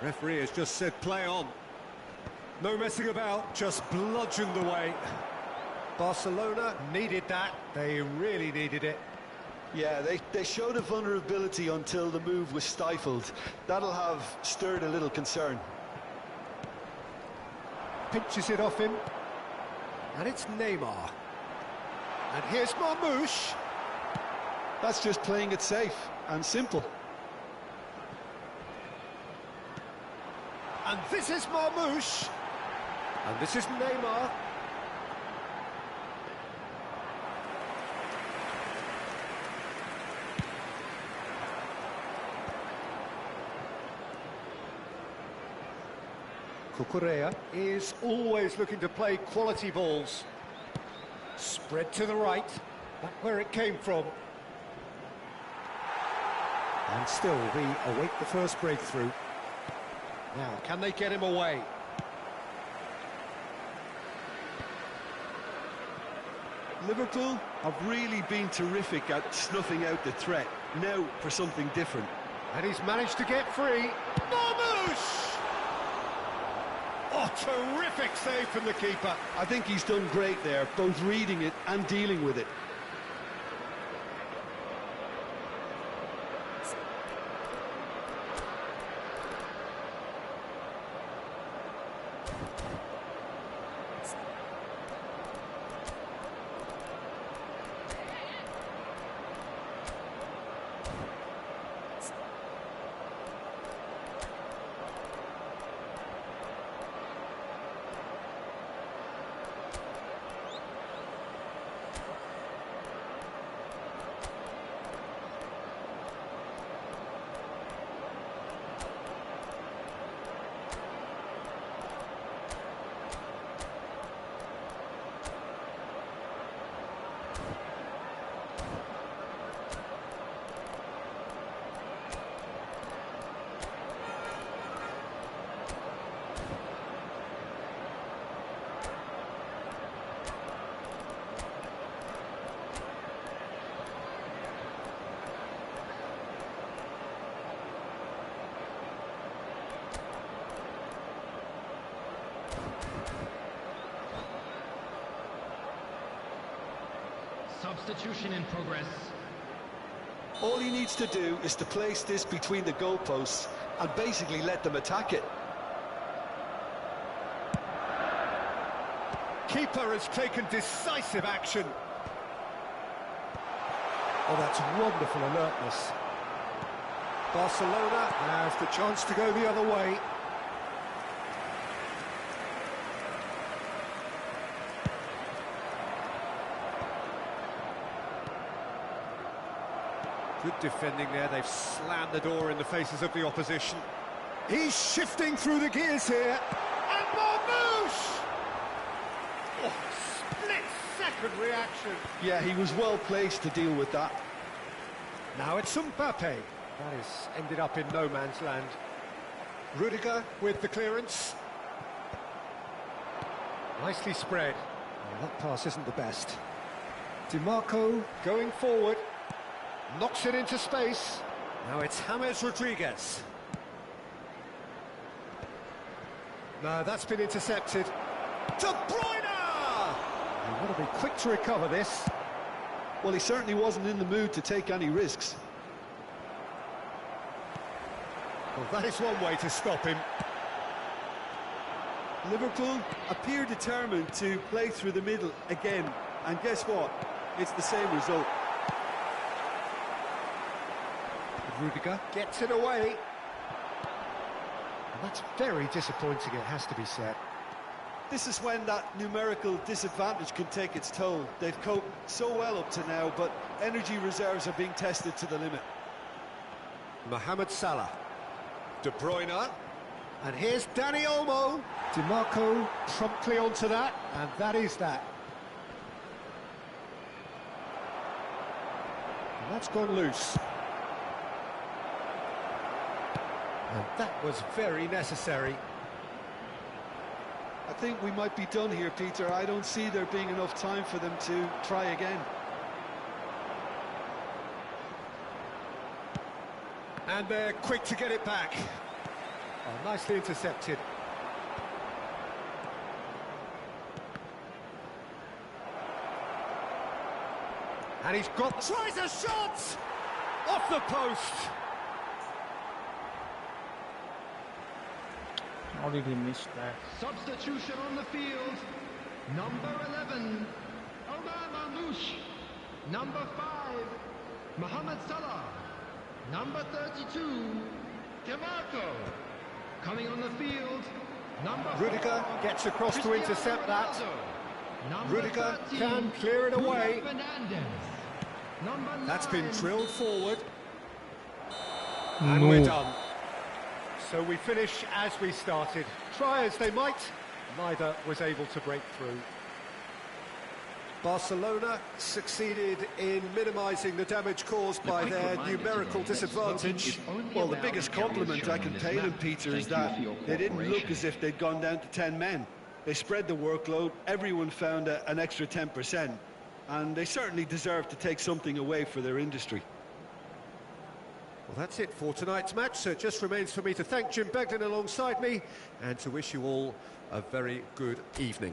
Referee has just said play on. No messing about, just bludgeoned the way. Barcelona needed that. They really needed it. Yeah, they showed a vulnerability until the move was stifled. That'll have stirred a little concern. Pinches it off him. And it's Neymar. And here's Marmoush. That's just playing it safe and simple. And this is Marmoush. And this is Neymar. Cucurella is always looking to play quality balls. Spread to the right, back where it came from. And still, we await the first breakthrough. Now, can they get him away? Liverpool have really been terrific at snuffing out the threat. Now for something different. And he's managed to get free. Marmouche! Oh, terrific save from the keeper. I think he's done great there, both reading it and dealing with it. Substitution in progress. All he needs to do is to place this between the goalposts and basically let them attack it. Keeper has taken decisive action. Oh, that's wonderful alertness. Barcelona have the chance to go the other way. Good defending there, they've slammed the door in the faces of the opposition. He's shifting through the gears here, and Marmouche! Oh, split-second reaction. Yeah, he was well placed to deal with that. Now it's Mbappe. That has ended up in no man's land. Rudiger with the clearance. Nicely spread. Oh, that pass isn't the best. DiMarco going forward. Knocks it into space. Now it's James Rodriguez. No, that's been intercepted. De Bruyne! You've got to be quick to recover this. Well, he certainly wasn't in the mood to take any risks. Well, that is one way to stop him. Liverpool appear determined to play through the middle again. And guess what? It's the same result. Rudiger gets it away. And that's very disappointing, it has to be said. This is when that numerical disadvantage can take its toll. They've coped so well up to now, but energy reserves are being tested to the limit. Mohamed Salah. De Bruyne. And here's Dani Olmo. DiMarco promptly onto that, and that is that. And that's gone loose. And that was very necessary. I think we might be done here, Peter. I don't see there being enough time for them to try again. And they're quick to get it back. Oh, nicely intercepted. And he's got... Tries a shot! Off the post! How did he miss that? Substitution on the field. Number 11, Omar Marmouche. Number 5, Mohamed Salah. Number 32, DiMarco. Coming on the field, number Rudiger 4, gets across to intercept that. Number Rudiger 13, can clear it away. Number 9, That's been drilled forward. And we're done. So we finish as we started. Try as they might, neither was able to break through. Barcelona succeeded in minimising the damage caused by their numerical disadvantage. Well, the biggest compliment I can pay them, Peter, is that they didn't look as if they'd gone down to 10 men. They spread the workload, everyone found an extra 10%, and they certainly deserve to take something away for their industry. Well, that's it for tonight's match, so it just remains for me to thank Jim Beglin alongside me and to wish you all a very good evening.